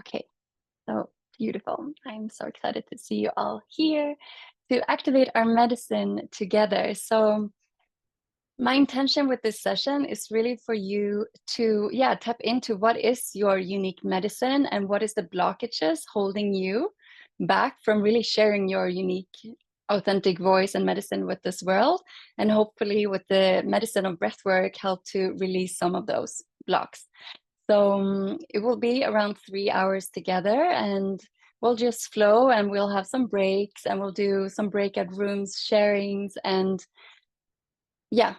Okay, so beautiful. I'm so excited to see you all here to activate our medicine together. So, my intention with this session is really for you to, tap into what is your unique medicine and what is the blockages holding you back from really sharing your unique, authentic voice and medicine with this world. And hopefully, with the medicine of breathwork, help to release some of those blocks. So it will be around 3 hours together, and we'll just flow and we'll have some breaks and we'll do some breakout rooms, sharings, and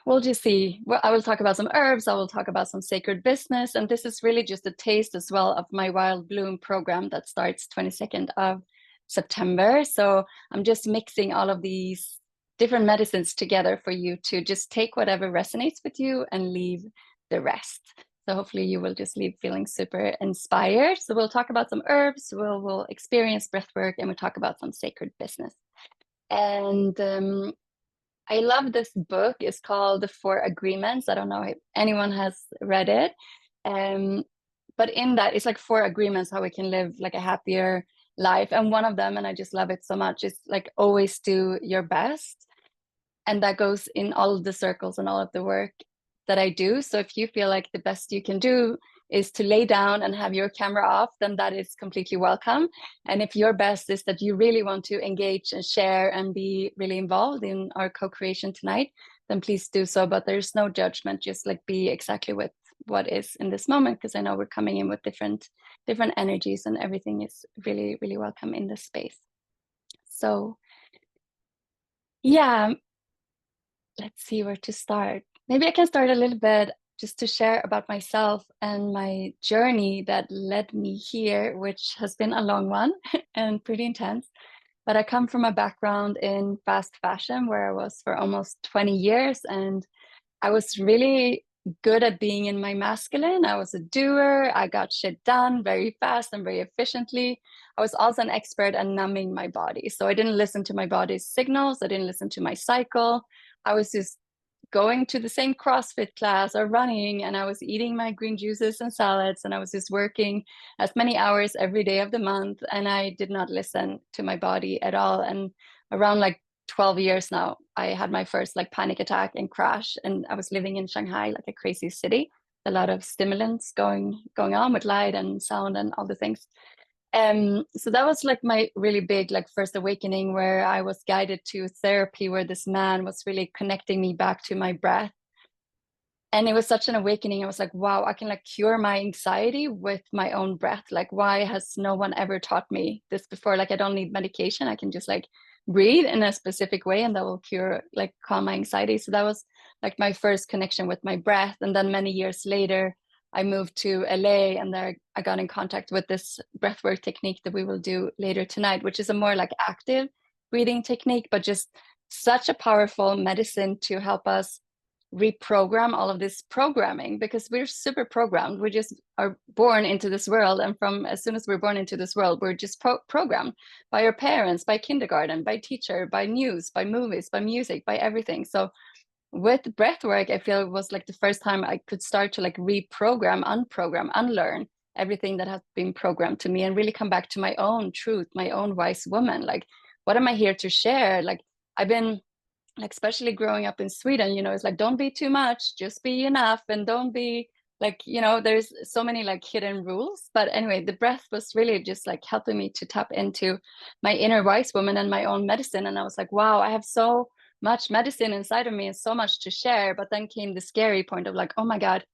we'll just see. Well, I will talk about some herbs, I will talk about some sacred business, and this is really just a taste as well of my Wild Bloom program that starts 22nd of September. So I'm just mixing all of these different medicines together for you to just take whatever resonates with you and leave the rest. So hopefully you will just leave feeling super inspired. So we'll talk about some herbs, we'll experience breath work, and we'll talk about some sacred business. And I love this book. It's called The Four Agreements. I don't know if anyone has read it. But in that, it's like four agreements how we can live like a happier life. And one of them, and I just love it so much, is like always do your best. And that goes in all of the circles and all of the work that I do. So if you feel like the best you can do is to lay down and have your camera off, then that is completely welcome. And if your best is that you really want to engage and share and be really involved in our co-creation tonight, then please do so. But there's no judgment, just like be exactly with what is in this moment, because I know we're coming in with different energies, and everything is really, really welcome in this space. So yeah, let's see where to start. Maybe I can start a little bit just to share about myself and my journey that led me here, which has been a long one and pretty intense. But I come from a background in fast fashion where I was for almost 20 years, and I was really good at being in my masculine. I was a doer. I got shit done very fast and very efficiently. I was also an expert at numbing my body. So I didn't listen to my body's signals. I didn't listen to my cycle. I was just going to the same CrossFit class or running, and I was eating my green juices and salads, and I was just working as many hours every day of the month, and I did not listen to my body at all. And around like 12 years now, I had my first like panic attack and crash, and I was living in Shanghai, like a crazy city, a lot of stimulants going on with light and sound and all the things. So that was like my really big like first awakening, where I was guided to therapy, where this man was really connecting me back to my breath. And it was such an awakening. I was like, wow, I can like cure my anxiety with my own breath. Like, why has no one ever taught me this before? Like, I don't need medication. I can just like breathe in a specific way, and that will cure, like, calm my anxiety. So that was like my first connection with my breath. And then many years later, I moved to LA, and there I got in contact with this breathwork technique that we will do later tonight, which is a more like active breathing technique, but just such a powerful medicine to help us reprogram all of this programming, because we're super programmed. We just are born into this world, and from as soon as we're born into this world, we're just programmed by our parents, by kindergarten, by teacher, by news, by movies, by music, by everything. So with breathwork, I feel it was like the first time I could start to like reprogram, unprogram, unlearn everything that has been programmed to me, and really come back to my own truth, my own wise woman. Like, what am I here to share? Like, I've been like, especially growing up in Sweden, it's like, don't be too much, just be enough, and don't be like, there's so many like hidden rules. But anyway, the breath was really just like helping me to tap into my inner wise woman and my own medicine. And I was like, wow, I have so much medicine inside of me and so much to share. But then came the scary point of like, oh my God,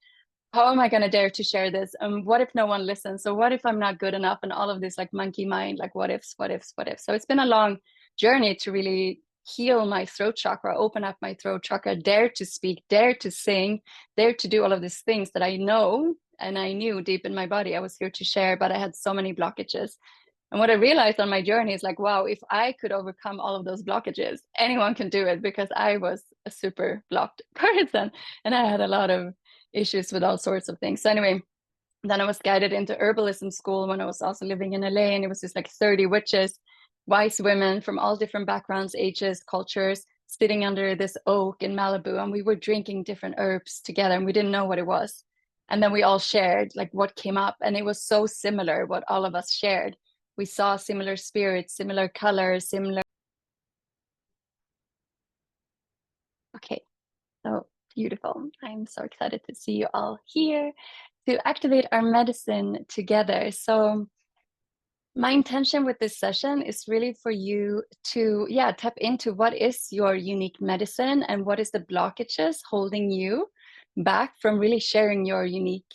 how am I going to dare to share this? What if no one listens? So what if I'm not good enough? And all of this like monkey mind, like what ifs, what ifs, what ifs. So it's been a long journey to really heal my throat chakra, open up my throat chakra, dare to speak, dare to sing, dare to do all of these things that I know and I knew deep in my body I was here to share, but I had so many blockages. And what I realized on my journey is like, wow, if I could overcome all of those blockages, anyone can do it, because I was a super blocked person and I had a lot of issues with all sorts of things. So anyway, then I was guided into herbalism school when I was also living in LA, and it was just like 30 witches, wise women from all different backgrounds, ages, cultures, sitting under this oak in Malibu, and we were drinking different herbs together, and we didn't know what it was. And then we all shared like what came up, and it was so similar what all of us shared. We saw similar spirits, similar colors, similar. Okay, so beautiful. I'm so excited to see you all here to activate our medicine together. So my intention with this session is really for you to, yeah, tap into what is your unique medicine and what is the blockages holding you back from really sharing your unique,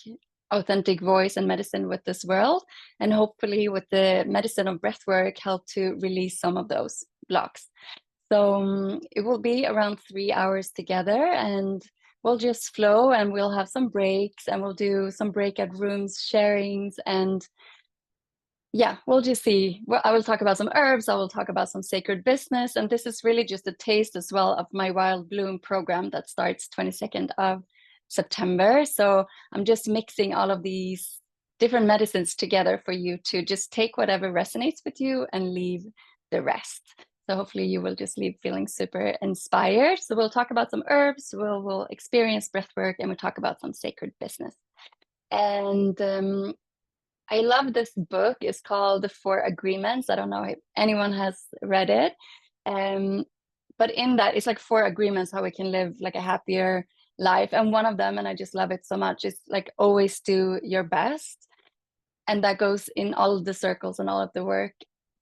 authentic voice and medicine with this world. And hopefully, with the medicine of breathwork, help to release some of those blocks. So it will be around 3 hours together, and we'll just flow, and we'll have some breaks, and we'll do some breakout rooms, sharings, and yeah, we'll just see. Well, I will talk about some herbs, I will talk about some sacred business, and this is really just a taste as well of my Wild Bloom program that starts 22nd of September. So I'm just mixing all of these different medicines together for you to just take whatever resonates with you and leave the rest. So hopefully you will just leave feeling super inspired. So we'll talk about some herbs, we'll experience breath work, and we'll talk about some sacred business. And I love this book. It's called The Four Agreements. I don't know if anyone has read it. Um, but in that, it's like four agreements how we can live like a happier life. And one of them, and I just love it so much, is like always do your best. And that goes in all of the circles and all of the work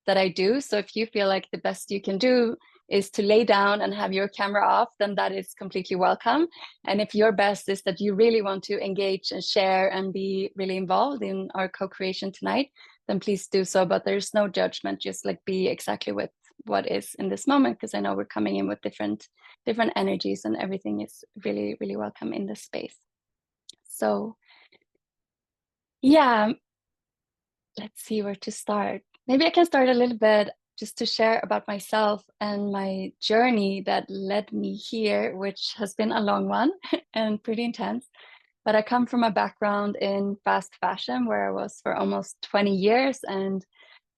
that I do. So if you feel like the best you can do is to lay down and have your camera off, then that is completely welcome. And if your best is that you really want to engage and share and be really involved in our co-creation tonight, then please do so. But there's no judgment, just like be exactly with what is in this moment, because I know we're coming in with different energies, and everything is really, really welcome in this space. So yeah, let's see where to start. Maybe I can start a little bit just to share about myself and my journey that led me here, which has been a long one and pretty intense. But I come from a background in fast fashion where I was for almost 20 years, and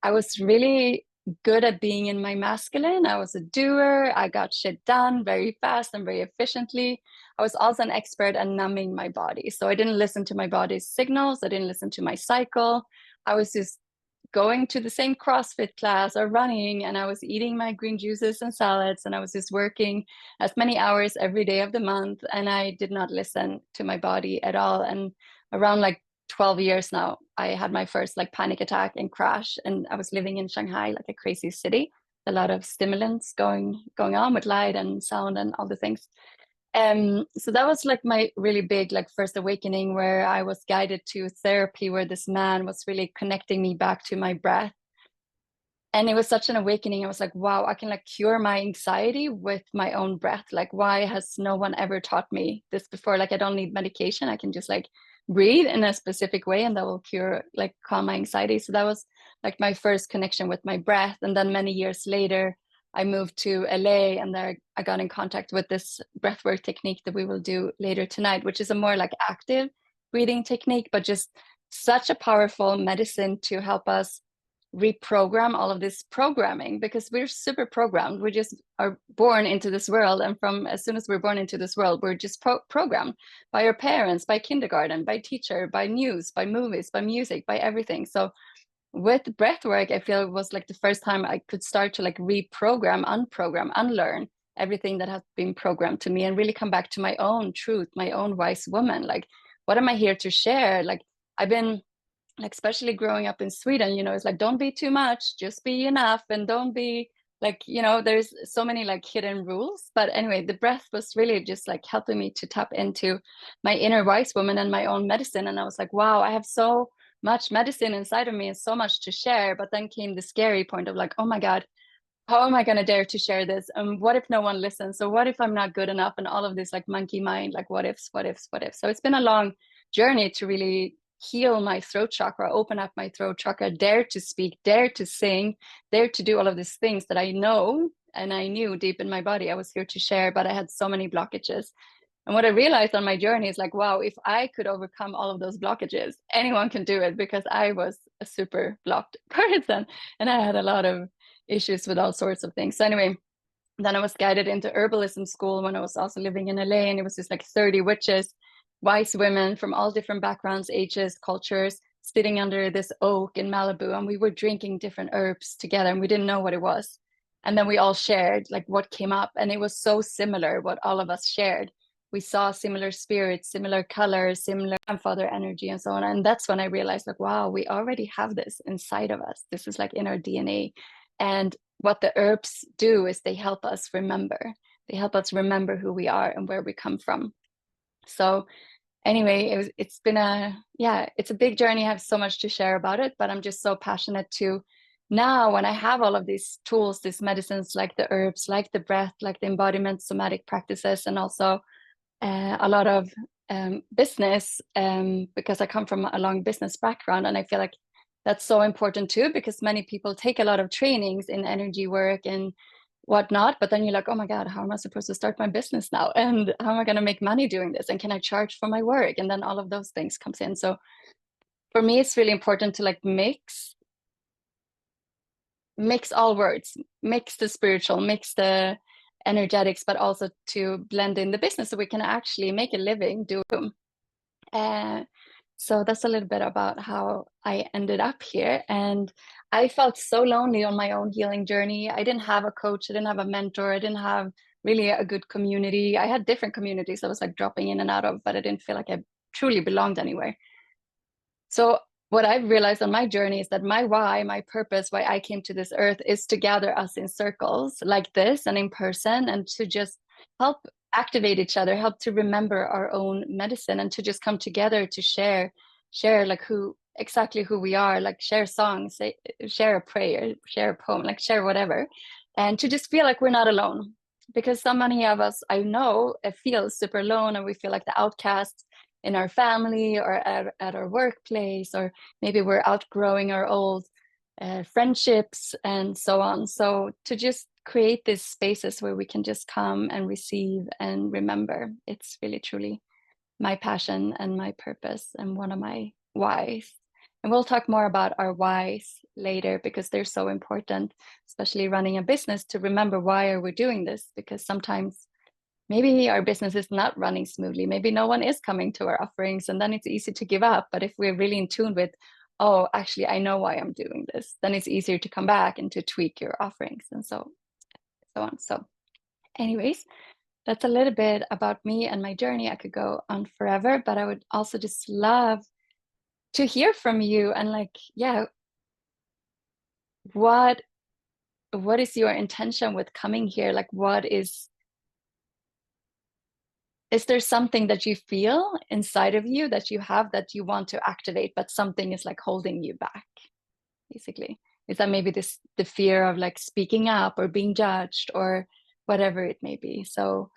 I was really good at being in my masculine. I was a doer. I got shit done very fast and very efficiently. I was also an expert at numbing my body. So I didn't listen to my body's signals. I didn't listen to my cycle. I was just going to the same CrossFit class or running, and I was eating my green juices and salads, and I was just working as many hours every day of the month, and I did not listen to my body at all. And around like 12 years now, I had my first like panic attack and crash, and I was living in Shanghai, like a crazy city, a lot of stimulants going on with light and sound and all the things. So that was like my really big like first awakening, where I was guided to therapy, where this man was really connecting me back to my breath. And it was such an awakening. I was like, wow, I can like cure my anxiety with my own breath. Like, why has no one ever taught me this before? Like, I don't need medication. I can just like breathe in a specific way, and that will cure, like, calm my anxiety. So that was like my first connection with my breath. And then many years later, I moved to LA, and there I got in contact with this breathwork technique that we will do later tonight, which is a more like active breathing technique, but just such a powerful medicine to help us reprogram all of this programming, because we're super programmed. We just are born into this world, and from as soon as we're born into this world, we're just programmed by our parents, by kindergarten, by teacher, by news, by movies, by music, by everything. So with breathwork, I feel it was like the first time I could start to like reprogram, unprogram, unlearn everything that has been programmed to me, and really come back to my own truth, my own wise woman. Like, what am I here to share? Like, I've been like, especially growing up in Sweden, you know, it's like, don't be too much, just be enough, and don't be like, you know, there's so many like hidden rules. But anyway, the breath was really just like helping me to tap into my inner wise woman and my own medicine. And I was like, wow, I have so much medicine inside of me and so much to share. But then came the scary point of like, oh my God, how am I going to dare to share this? What if no one listens? So what if I'm not good enough? And all of this like monkey mind, like what ifs, what ifs, what ifs. So it's been a long journey to really heal my throat chakra, open up my throat chakra, dare to speak, dare to sing, dare to do all of these things that I know and I knew deep in my body I was here to share, but I had so many blockages. And what I realized on my journey is like, wow, if I could overcome all of those blockages, anyone can do it, because I was a super blocked person and I had a lot of issues with all sorts of things. So anyway, then I was guided into herbalism school when I was also living in LA, and it was just like 30 witches wise women from all different backgrounds, ages, cultures, sitting under this oak in Malibu, and we were drinking different herbs together, and we didn't know what it was. And then we all shared like what came up, and it was so similar what all of us shared. We saw similar spirits, similar colors, similar grandfather energy, and so on. And that's when I realized, like, wow, we already have this inside of us. This is like in our DNA. And what the herbs do is they help us remember. They help us remember who we are and where we come from. So anyway, it's been it's a big journey. I have so much to share about it, but I'm just so passionate to now when I have all of these tools, these medicines, like the herbs, like the breath, like the embodiment, somatic practices, and also a lot of business, because I come from a long business background, and I feel like that's so important too, because many people take a lot of trainings in energy work and whatnot, but then you're like, oh my God, how am I supposed to start my business now? And how am I going to make money doing this? And can I charge for my work? And then all of those things comes in. So for me, it's really important to like mix all words, mix the spiritual, mix the energetics, but also to blend in the business so we can actually make a living, do it. So that's a little bit about how I ended up here. And I felt so lonely on my own healing journey. I didn't have a coach, I didn't have a mentor, I didn't have really a good community. I had different communities I was like dropping in and out of, but I didn't feel like I truly belonged anywhere. So what I've realized on my journey is that my why, my purpose, why I came to this earth is to gather us in circles like this and in person, and to just help activate each other, help to remember our own medicine, and to just come together to share like exactly who we are, like share songs, share a prayer, share a poem, like share whatever, and to just feel like we're not alone. Because so many of us I know feel super alone, and we feel like the outcasts in our family or at our workplace, or maybe we're outgrowing our old friendships and so on. So to just create these spaces where we can just come and receive and remember, it's really truly my passion and my purpose and one of my whys. And we'll talk more about our whys later, because they're so important, especially running a business, to remember why are we doing this, because sometimes maybe our business is not running smoothly. Maybe no one is coming to our offerings, and then it's easy to give up. But if we're really in tune with, oh, actually, I know why I'm doing this, then it's easier to come back and to tweak your offerings and so on. So anyways, that's a little bit about me and my journey. I could go on forever, but I would also just love to hear from you and like, yeah, what is your intention with coming here? Like, is there something that you feel inside of you that you have that you want to activate, but something is like holding you back, basically? Is that maybe the fear of like speaking up or being judged or whatever it may be? So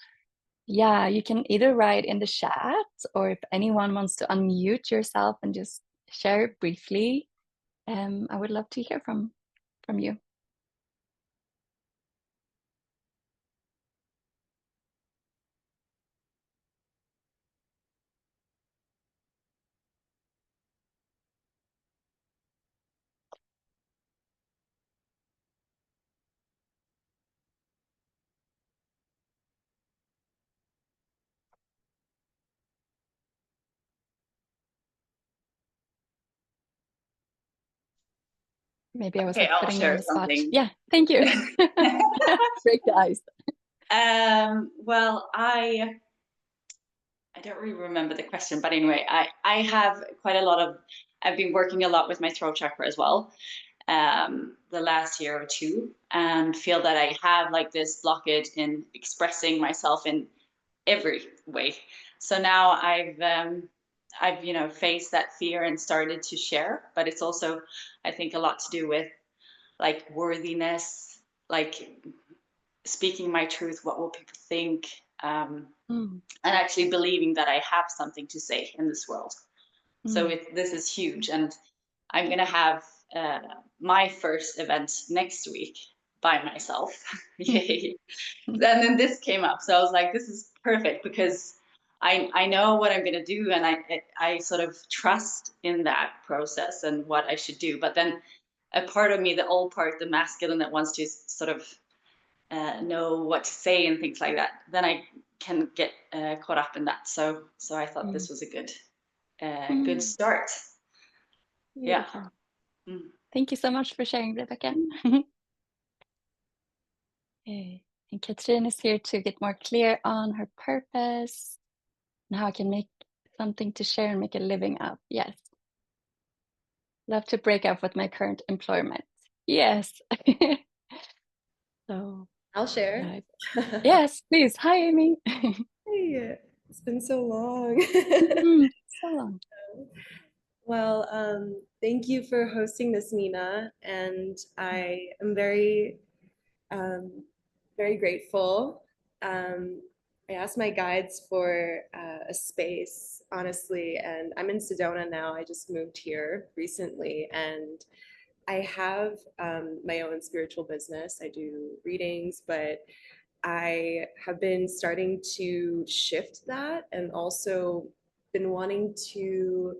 yeah, you can either write in the chat, or if anyone wants to unmute yourself and just share briefly, I would love to hear from you. Maybe I was Okay, like I'll putting you on share the spot. something. Yeah, thank you. Break the ice. Well, I don't really remember the question, but anyway, I have quite a lot of. I've been working a lot with my throat chakra as well, the last year or two, and feel that I have like this blockage in expressing myself in every way. So now I've faced that fear and started to share, but it's also I think a lot to do with like worthiness, like speaking my truth. What will people think? Mm, and actually believing that I have something to say in this world. So mm, this is huge, and I'm gonna have uh, my first event next week by myself. Yay! And then this came up, so I was like, this is perfect because I know what I'm gonna do, and I sort of trust in that process and what I should do. But then a part of me, the old part, the masculine that wants to sort of know what to say and things like that, then I can get caught up in that. So I thought this was a good Mm. start. Yeah. Beautiful. Mm. Thank you so much for sharing, Rebecca. Okay. And Katrin is here to get more clear on her purpose and how I can make something to share and make a living up. Yes. Love to break up with my current employment. Yes. So, I'll share. right. Yes, please. Hi, Amy. Hey, it's been so long. So long. Well, thank you for hosting this, Nina, and I am um, very grateful. I asked my guides for a space, honestly, and I'm in Sedona now. I just moved here recently, and I have my own spiritual business. I do readings, but I have been starting to shift that and also been wanting to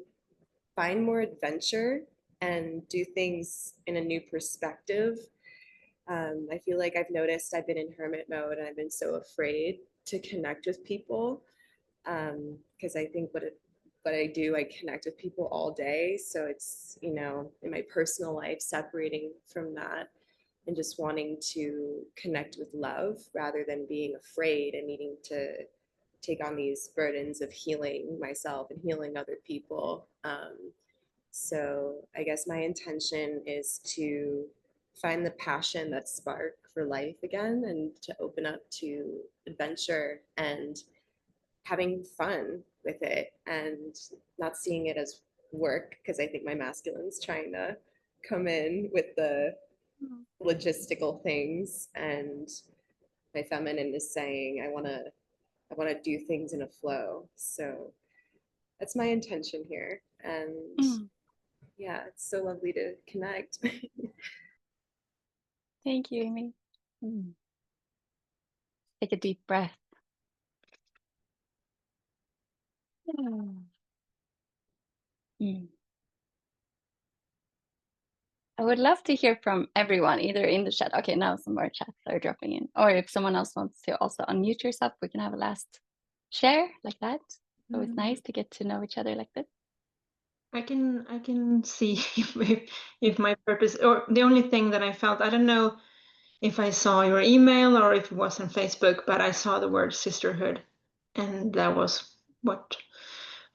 find more adventure and do things in a new perspective. I feel like I've noticed I've been in hermit mode and I've been so afraid to connect with people because I think what I do, I connect with people all day. So it's, you know, in my personal life, separating from that and just wanting to connect with love rather than being afraid and needing to take on these burdens of healing myself and healing other people. So I guess my intention is to find the passion, that spark for life again, and to open up to adventure and having fun with it and not seeing it as work, because I think my masculine's trying to come in with the logistical things, and my feminine is saying I want to do things in a flow. So that's my intention here. And Mm. yeah, it's so lovely to connect. Thank you, Amy. Take a deep breath. Mm. I would love to hear from everyone, either in the chat. Okay, now some more chats are dropping in. Or if someone else wants to also unmute yourself, we can have a last share like that. So it's nice to get to know each other like this. I can see if my purpose, or the only thing that I felt, I don't know if I saw your email or if it was on Facebook, but I saw the word sisterhood, and that was what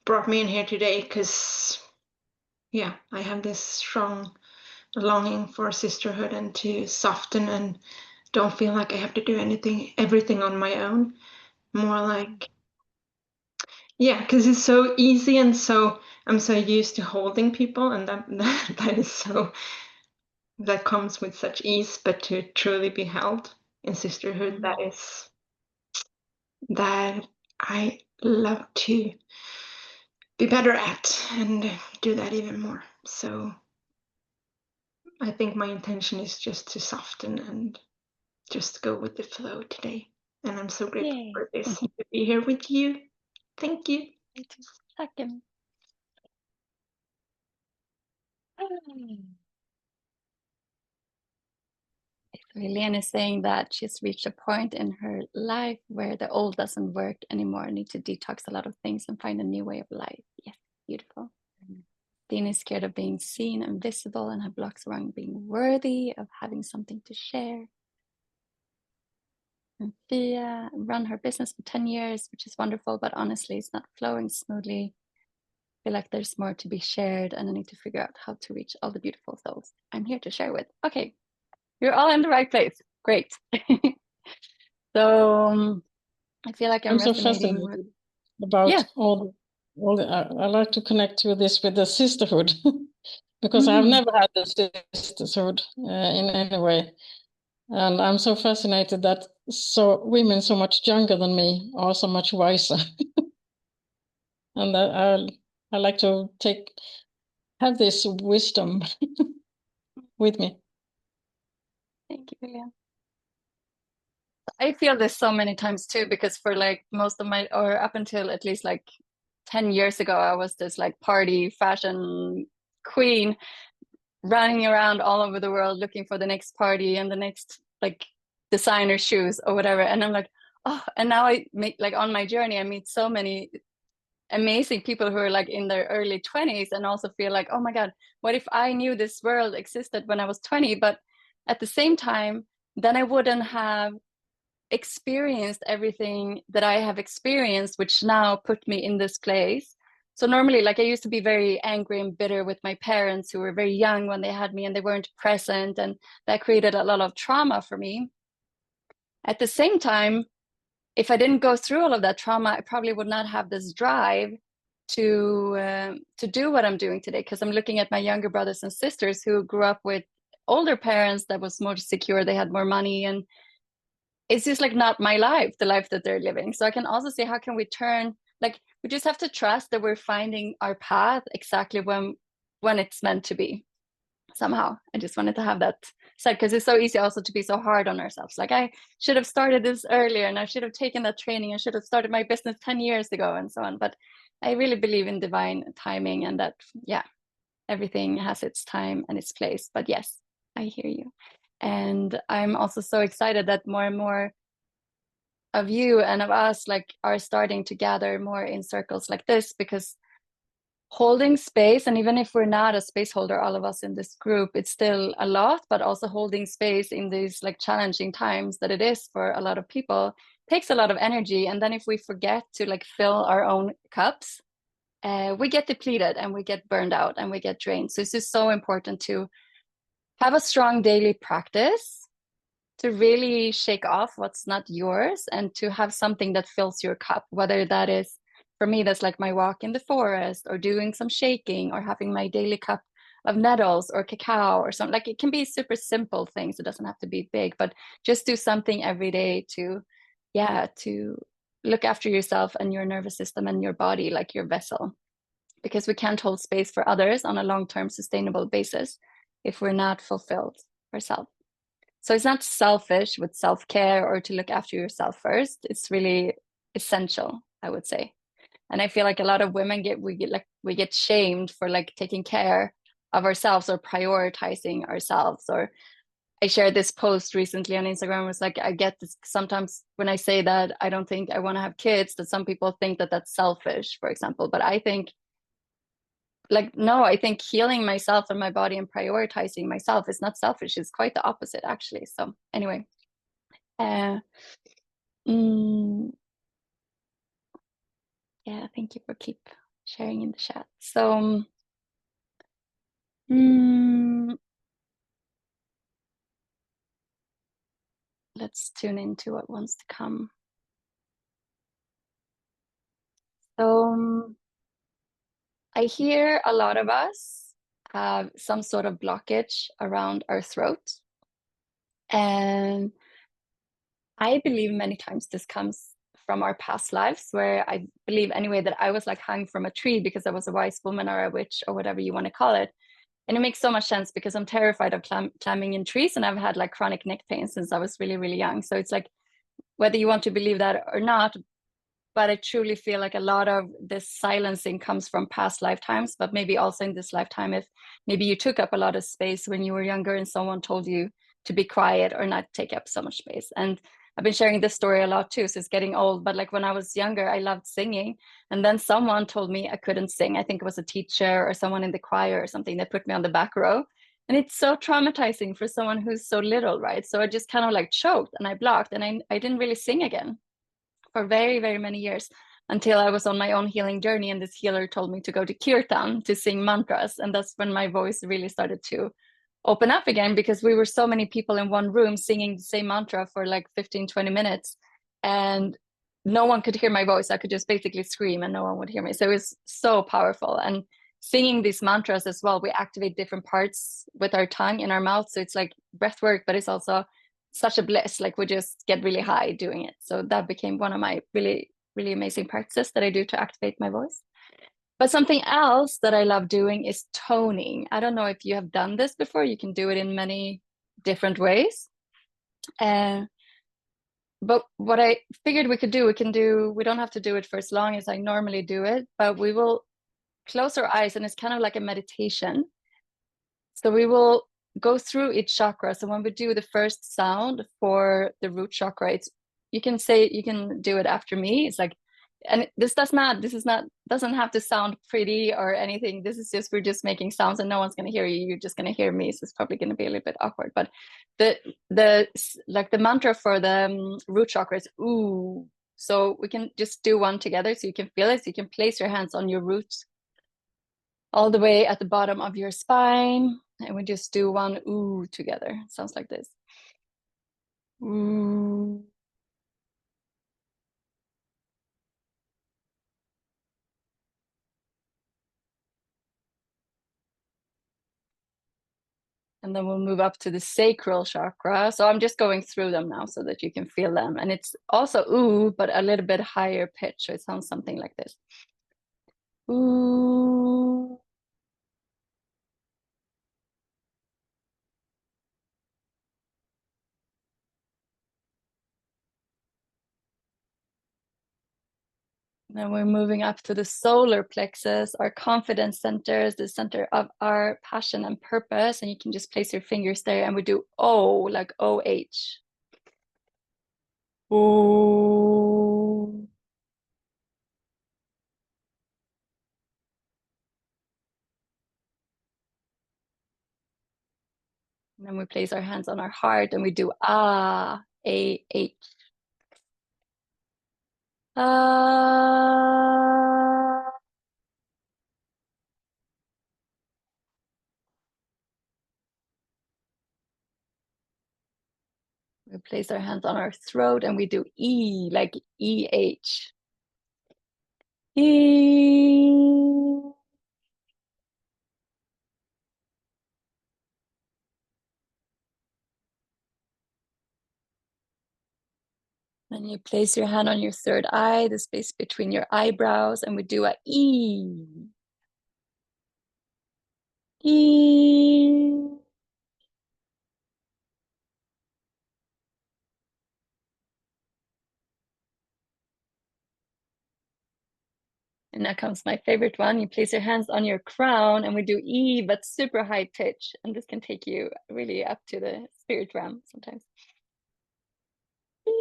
brought me in here today, because yeah, I have this strong longing for sisterhood and to soften and don't feel like I have to do everything on my own. More like, yeah, because it's so easy, and so I'm so used to holding people, and that is so, that comes with such ease. But to truly be held in sisterhood, that I love to be better at and do that even more. So I think my intention is just to soften and just go with the flow today. And I'm so grateful Yay. for this, to be here with you. Thank you. Second. So Helene is saying that she's reached a point in her life where the old doesn't work anymore, need to detox a lot of things and find a new way of life. Yes, beautiful. Dean is scared of being seen and visible and have blocks around being worthy of having something to share. And Fia run her business for 10 years, which is wonderful, but honestly, it's not flowing smoothly. I feel like there's more to be shared and I need to figure out how to reach all the beautiful souls I'm here to share with. Okay, you're all in the right place. Great. So I feel like I'm so resonating with, fascinated about yeah. all I like to connect to this with the sisterhood because I've never had a sisterhood in any way. And I'm so fascinated that women so much younger than me are so much wiser. And that I like to have this wisdom with me. Thank you, William. I feel this so many times too, because for like most of my, or up until at least like 10 years ago, I was this like party fashion queen running around all over the world looking for the next party and the next like designer shoes or whatever. And I'm like, oh, and now I make, like, on my journey, I meet so many amazing people who are like in their early 20s and also feel like, oh my God, what if I knew this world existed when I was 20? But at the same time, then I wouldn't have experienced everything that I have experienced, which now put me in this place. So normally, like, I used to be very angry and bitter with my parents who were very young when they had me and they weren't present, and that created a lot of trauma for me. At the same time, if I didn't go through all of that trauma, I probably would not have this drive to do what I'm doing today, because I'm looking at my younger brothers and sisters who grew up with older parents that was more secure, they had more money, and it's just like not my life, the life that they're living. So I can also say, how can we turn, like, we just have to trust that we're finding our path exactly when it's meant to be. Somehow I just wanted to have that said, because it's so easy also to be so hard on ourselves, like, I should have started this earlier and I should have taken that training, I should have started my business 10 years ago and so on. But I really believe in divine timing, and that, yeah, everything has its time and its place. But yes, I hear you. And I'm also so excited that more and more of you and of us, like, are starting to gather more in circles like this, because holding space, and even if we're not a space holder, all of us in this group, it's still a lot, but also holding space in these like challenging times that it is for a lot of people takes a lot of energy. And then if we forget to like fill our own cups, we get depleted and we get burned out and we get drained. So it's just so important to have a strong daily practice to really shake off what's not yours and to have something that fills your cup, whether that is, for me, that's like my walk in the forest or doing some shaking or having my daily cup of nettles or cacao or something. Like, it can be super simple things. It doesn't have to be big, but just do something every day to, yeah, to look after yourself and your nervous system and your body, like your vessel, because we can't hold space for others on a long-term sustainable basis if we're not fulfilled ourselves. So it's not selfish with self-care or to look after yourself first. It's really essential, I would say. And I feel like a lot of women we get shamed for like taking care of ourselves or prioritizing ourselves. Or I shared this post recently on Instagram, was like, I get this sometimes when I say that I don't think I want to have kids, that some people think that that's selfish, for example. But I think, like, no, I think healing myself and my body and prioritizing myself is not selfish. It's quite the opposite, actually. So anyway, uh, mm, yeah, thank you for keep sharing in the chat. So let's tune into what wants to come. So I hear a lot of us have some sort of blockage around our throat. And I believe many times this comes from our past lives, where I believe anyway that I was like hung from a tree because I was a wise woman or a witch or whatever you want to call it. And it makes so much sense because I'm terrified of climbing in trees, and I've had like chronic neck pain since I was really, really young. So it's like, whether you want to believe that or not, but I truly feel like a lot of this silencing comes from past lifetimes, but maybe also in this lifetime, if maybe you took up a lot of space when you were younger and someone told you to be quiet or not take up so much space. And I've been sharing this story a lot too, so it's getting old, but like when I was younger, I loved singing. And then someone told me I couldn't sing. I think it was a teacher or someone in the choir or something that put me on the back row. And it's so traumatizing for someone who's so little, right? So I just kind of like choked and I blocked, and I didn't really sing again for very, very many years, until I was on my own healing journey. And this healer told me to go to kirtan to sing mantras. And that's when my voice really started to open up again, because we were so many people in one room singing the same mantra for like 15, 20 minutes. And no one could hear my voice. I could just basically scream and no one would hear me. So it was so powerful. And singing these mantras as well, we activate different parts with our tongue in our mouth. So it's like breath work, but it's also such a bliss. Like, we just get really high doing it. So that became one of my really, really amazing practices that I do to activate my voice. But something else that I love doing is toning. I don't know if you have done this before. You can do it in many different ways. But what I figured we don't have to do it for as long as I normally do it, but we will close our eyes, and it's kind of like a meditation. So we will go through each chakra. So when we do the first sound for the root chakra, it's you can say, you can do it after me. It's like, and this doesn't have to sound pretty or anything. This is just, we're just making sounds and no one's going to hear you. You're just going to hear me. So it's probably going to be a little bit awkward, but the like the mantra for the root chakra is ooh. So we can just do one together so you can feel it. So you can place your hands on your roots all the way at the bottom of your spine. And we just do one ooh together. It sounds like this. Ooh. And then we'll move up to the sacral chakra. So I'm just going through them now so that you can feel them. And it's also ooh, but a little bit higher pitch. So it sounds something like this. Ooh. Then we're moving up to the solar plexus, our confidence centers, the center of our passion and purpose. And you can just place your fingers there and we do O, like OH. Ooh. And then we place our hands on our heart and we do Ah, A-H. Ah. We place our hands on our throat and we do E, like E-H. E. Then you place your hand on your third eye, the space between your eyebrows, and we do a E. E. And now comes my favorite one. You place your hands on your crown and we do E, but super high pitch. And this can take you really up to the spirit realm sometimes. E.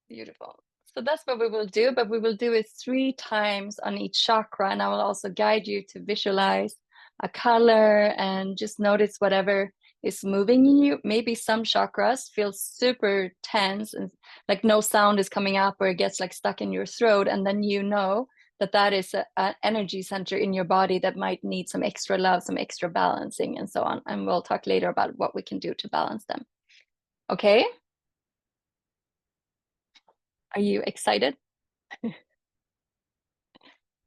Beautiful. So that's what we will do, but we will do it 3 times on each chakra. And I will also guide you to visualize a color and just notice whatever is moving in you. Maybe some chakras feel super tense and like no sound is coming up or it gets like stuck in your throat. And then you know that that is an energy center in your body that might need some extra love, some extra balancing and so on. And we'll talk later about what we can do to balance them. Okay? Are you excited?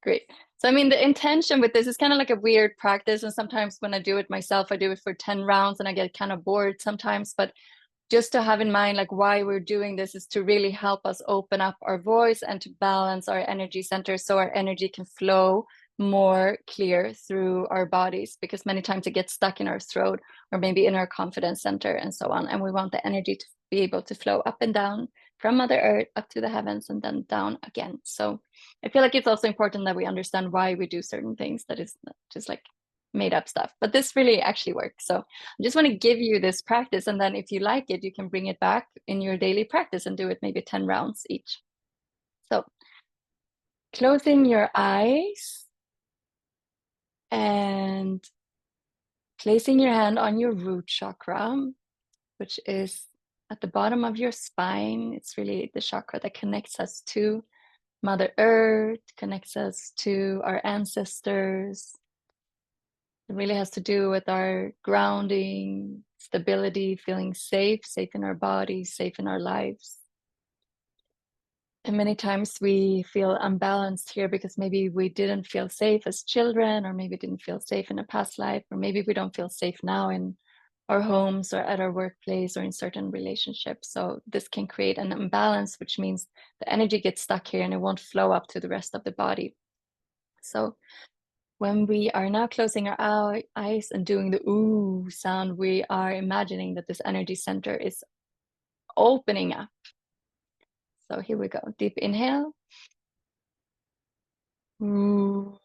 Great. So, I mean, the intention with this is kind of like a weird practice. And sometimes when I do it myself, I do it for 10 rounds and I get kind of bored sometimes. But just to have in mind, like why we're doing this is to really help us open up our voice and to balance our energy centers so our energy can flow more clear through our bodies, because many times it gets stuck in our throat or maybe in our confidence center and so on. And we want the energy to be able to flow up and down from Mother Earth up to the heavens and then down again. So I feel like it's also important that we understand why we do certain things, that is not just like made up stuff, but this really actually works. So I just want to give you this practice, and then if you like it, you can bring it back in your daily practice and do it maybe 10 rounds each. So closing your eyes and placing your hand on your root chakra, which is at the bottom of your spine. It's really the chakra that connects us to Mother Earth, connects us to our ancestors. It really has to do with our grounding, stability, feeling safe, safe in our bodies, safe in our lives. And many times we feel unbalanced here because maybe we didn't feel safe as children, or maybe didn't feel safe in a past life, or maybe we don't feel safe now in our homes or at our workplace or in certain relationships. So this can create an imbalance, which means the energy gets stuck here and it won't flow up to the rest of the body. So when we are now closing our eyes and doing the ooh sound, we are imagining that this energy center is opening up So here we go. Deep inhale. Ooh.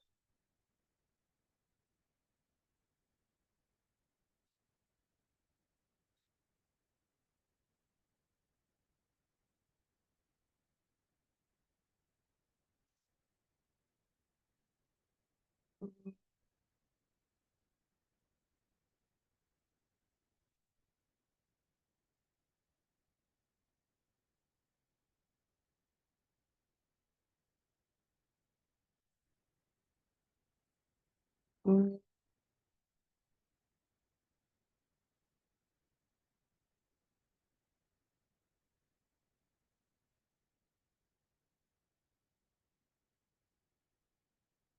Ooh.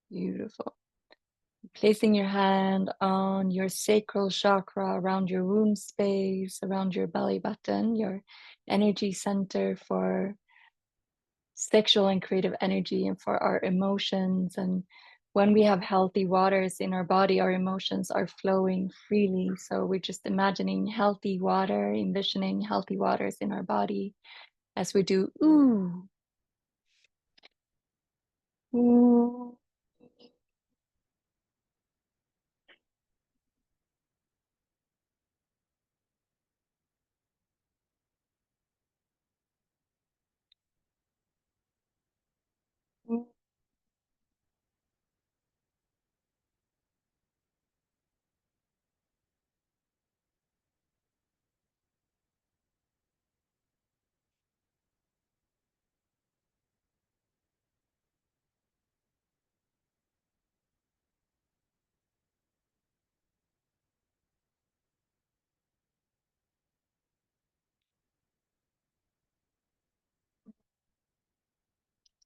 Beautiful. Placing your hand on your sacral chakra, around your womb space, around your belly button, your energy center for sexual and creative energy and for our emotions. And when we have healthy waters in our body, our emotions are flowing freely. So we're just imagining healthy water, envisioning healthy waters in our body as we do ooh, ooh.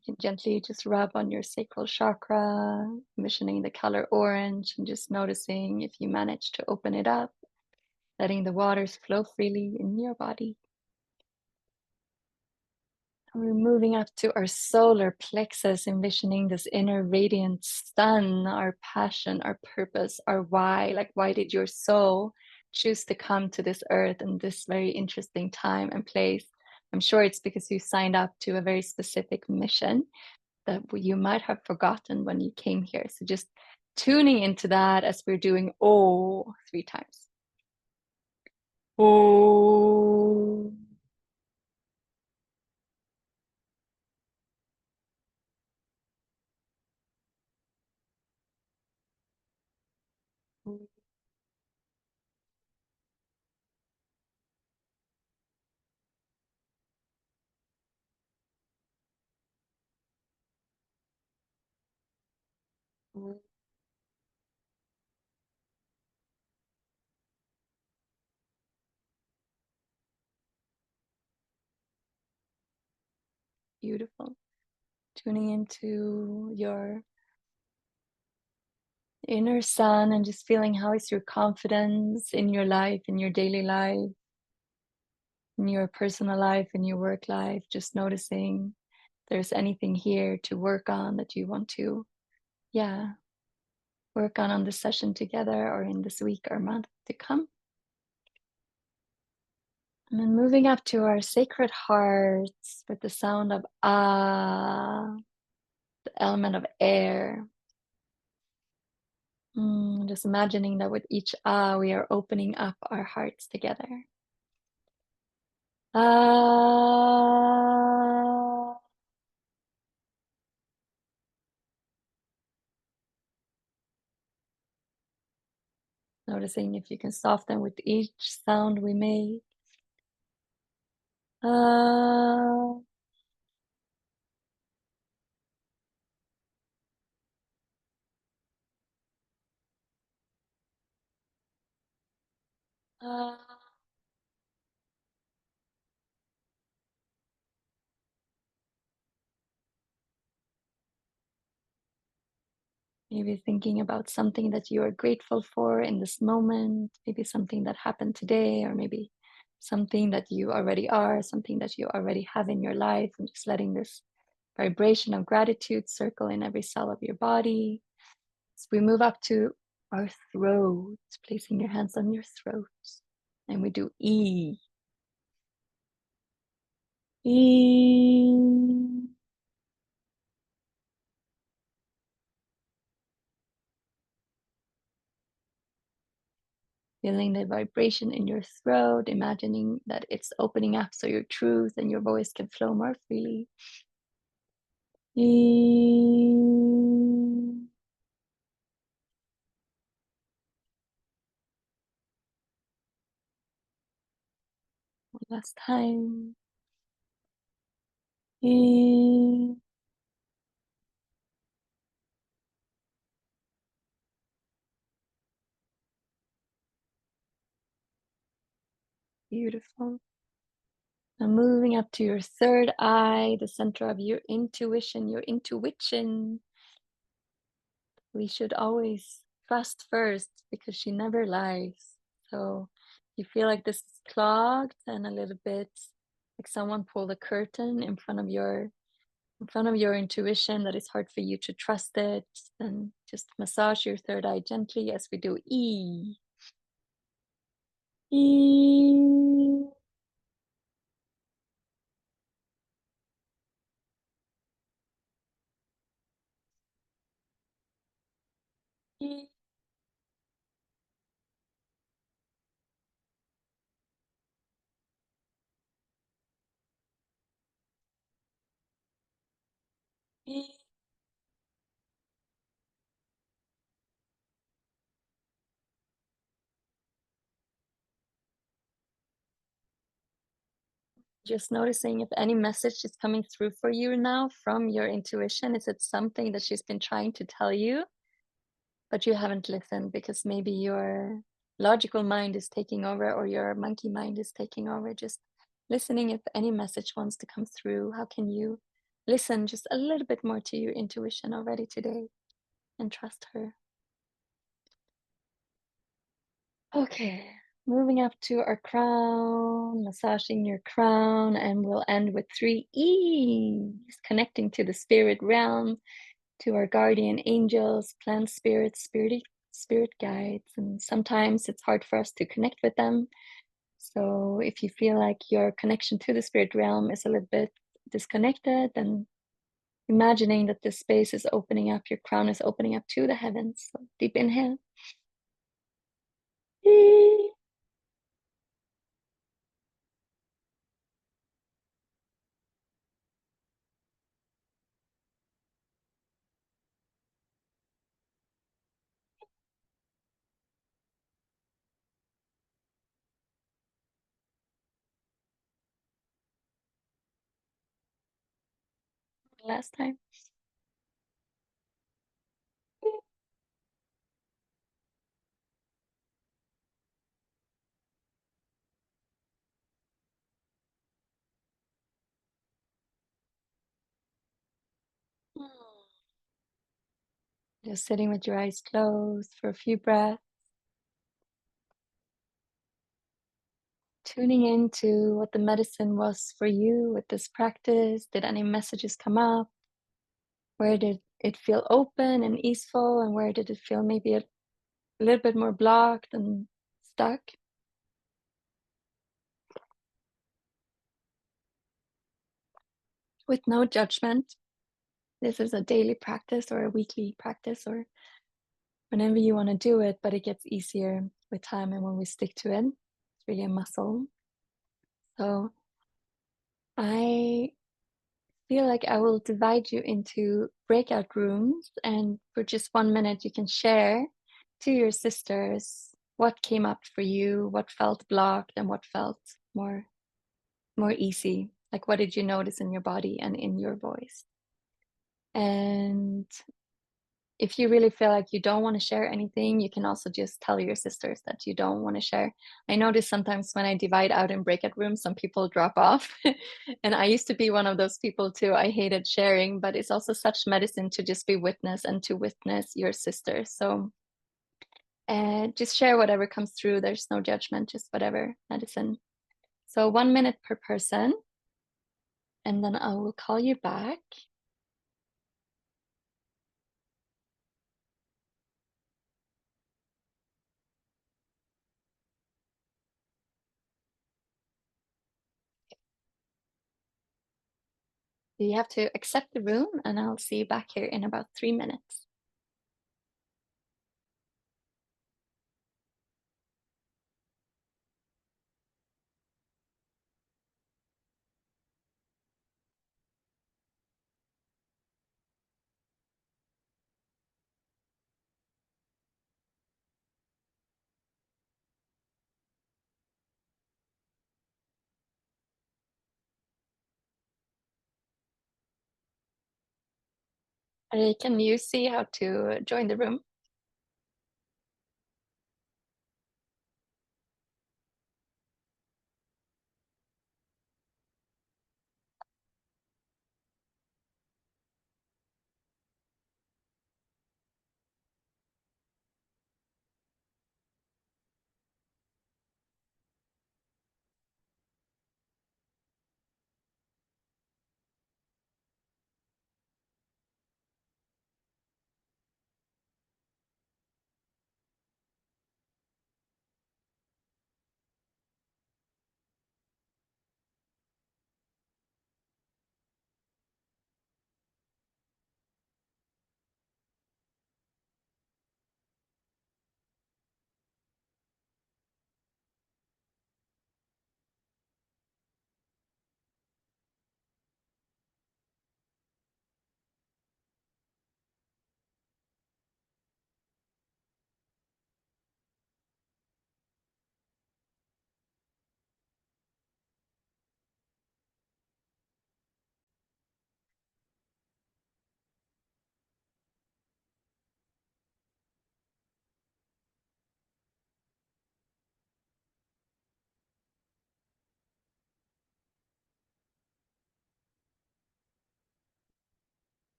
You can gently just rub on your sacral chakra, envisioning the color orange and just noticing if you manage to open it up, letting the waters flow freely in your body. And we're moving up to our solar plexus, envisioning this inner radiant sun, our passion, our purpose, our why. Like, why did your soul choose to come to this earth in this very interesting time and place? I'm sure it's because you signed up to a very specific mission that you might have forgotten when you came here. So just tuning into that as we're doing oh 3 times. Oh. Beautiful. Tuning into your inner sun and just feeling how is your confidence in your life, in your daily life, in your personal life, in your work life. Just noticing if there's anything here to work on that you want to, work on this session together or in this week or month to come. And then moving up to our sacred hearts with the sound of ah, the element of air. Just imagining that with each ah, we are opening up our hearts together. Ah. Noticing if you can soften with each sound we make. Ah. Ah. Maybe thinking about something that you are grateful for in this moment, maybe something that happened today, or maybe something that you already are, something that you already have in your life, and just letting this vibration of gratitude circle in every cell of your body. So we move up to our throats, placing your hands on your throat, and we do E. In. Feeling the vibration in your throat, imagining that it's opening up so your truth and your voice can flow more freely. In. One last time. In. Beautiful. Now moving up to your third eye, the center of your intuition, your intuition. We should always trust first because she never lies. So you feel like this is clogged and a little bit like someone pulled a curtain in front of your intuition that it's hard for you to trust it, then just massage your third eye gently as we do E. E. E. E. Just noticing if any message is coming through for you now from your intuition. Is it something that she's been trying to tell you, but you haven't listened because maybe your logical mind is taking over or your monkey mind is taking over? Just listening if any message wants to come through. How can you listen just a little bit more to your intuition already today and trust her? Okay, moving up to our crown, massaging your crown, and we'll end with 3 E's, connecting to the spirit realm, to our guardian angels, plant spirits, spirit guides. And sometimes it's hard for us to connect with them. So if you feel like your connection to the spirit realm is a little bit disconnected, then imagining that this space is opening up, your crown is opening up to the heavens. So deep inhale. Last time. Just sitting with your eyes closed for a few breaths. Tuning into what the medicine was for you with this practice. Did any messages come up? Where did it feel open and easeful? And where did it feel maybe a little bit more blocked and stuck? With no judgment. This is a daily practice or a weekly practice or whenever you want to do it, but it gets easier with time and when we stick to it. It's really a muscle. So I feel like I will divide you into breakout rooms, and for just 1 minute you can share to your sisters what came up for you, what felt blocked and what felt more easy. Like, what did you notice in your body and in your voice? And if you really feel like you don't want to share anything, you can also just tell your sisters that you don't want to share. I notice sometimes when I divide out in breakout rooms, some people drop off. And I used to be one of those people too. I hated sharing, but it's also such medicine to just be witness and to witness your sisters. So just share whatever comes through. There's no judgment, just whatever medicine. So 1 minute per person. And then I will call you back. You have to accept the room, and I'll see you back here in about 3 minutes. Can you see how to join the room?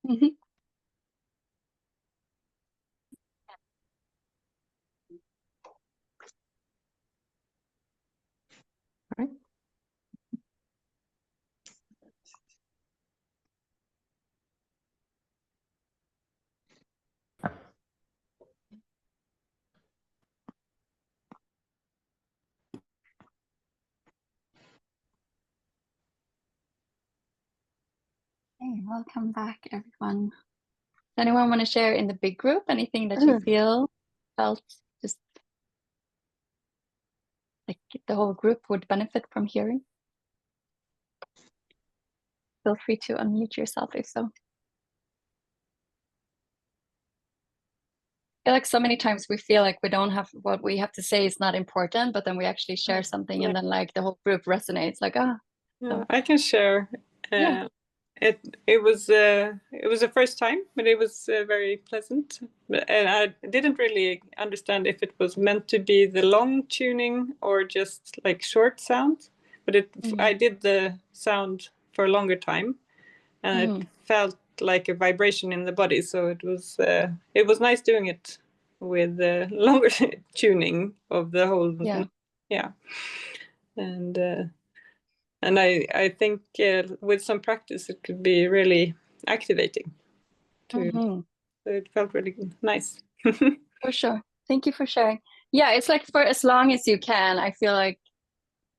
Mhm. All right. Hey, welcome back, everyone. Does anyone want to share in the big group anything that you felt just like the whole group would benefit from hearing? Feel free to unmute yourself if so. I feel like so many times we feel like we don't have what we have to say is not important, but then we actually share something and then like the whole group resonates like, ah. Yeah, I can share. Yeah. It was the first time, but it was very pleasant. And I didn't really understand if it was meant to be the long tuning or just like short sound. But I did the sound for a longer time, and it felt like a vibration in the body. So it was nice doing it with longer tuning of the whole. Yeah. And I think with some practice it could be really activating. So it felt really nice. For sure. Thank you for sharing. Yeah, it's like for as long as you can. I feel like,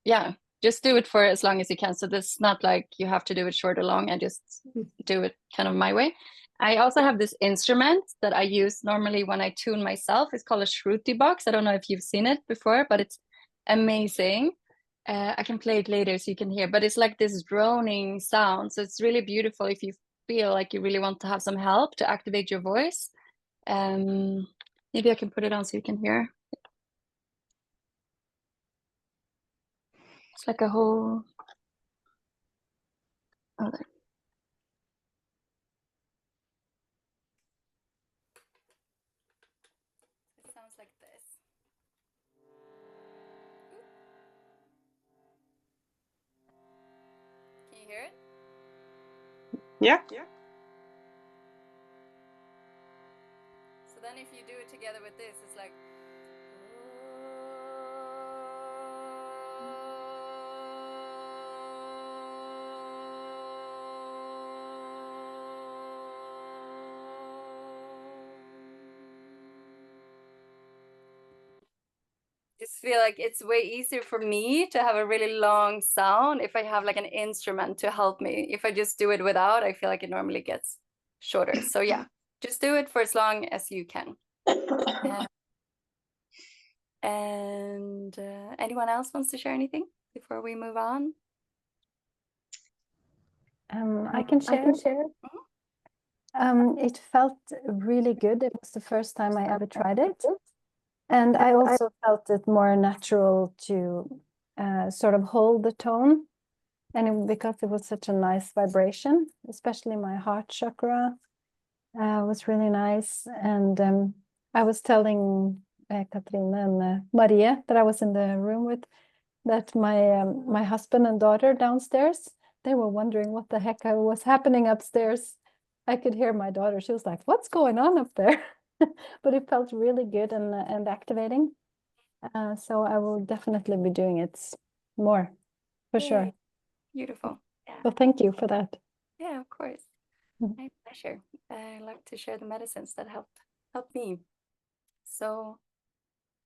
yeah, just do it for as long as you can. So this is not like you have to do it short or long. I just do it kind of my way. I also have this instrument that I use normally when I tune myself. It's called a Shruti box. I don't know if you've seen it before, but it's amazing. I can play it later so you can hear, but it's like this droning sound. So it's really beautiful if you feel like you really want to have some help to activate your voice. Maybe I can put it on so you can hear. It's like a whole. Oh, there. It sounds like this. Can you hear it? Yeah. So then if you do it together with this, it's like. feel like it's way easier for me to have a really long sound if I have like an instrument to help me. If I just do it without, I feel like it normally gets shorter. So yeah, just do it for as long as you can. And anyone else wants to share anything before we move on? I can share. It felt really good. It was the first time I ever tried it. And I also felt it more natural to sort of hold the tone. And because it was such a nice vibration, especially my heart chakra was really nice. And I was telling Katrina and Maria that I was in the room with, that my husband and daughter downstairs, they were wondering what the heck was happening upstairs. I could hear my daughter. She was like, "What's going on up there?" But it felt really good and activating. So I will definitely be doing it more, for sure. Beautiful. Yeah. So thank you for that. Yeah, of course. My pleasure. I love to share the medicines that help me. So,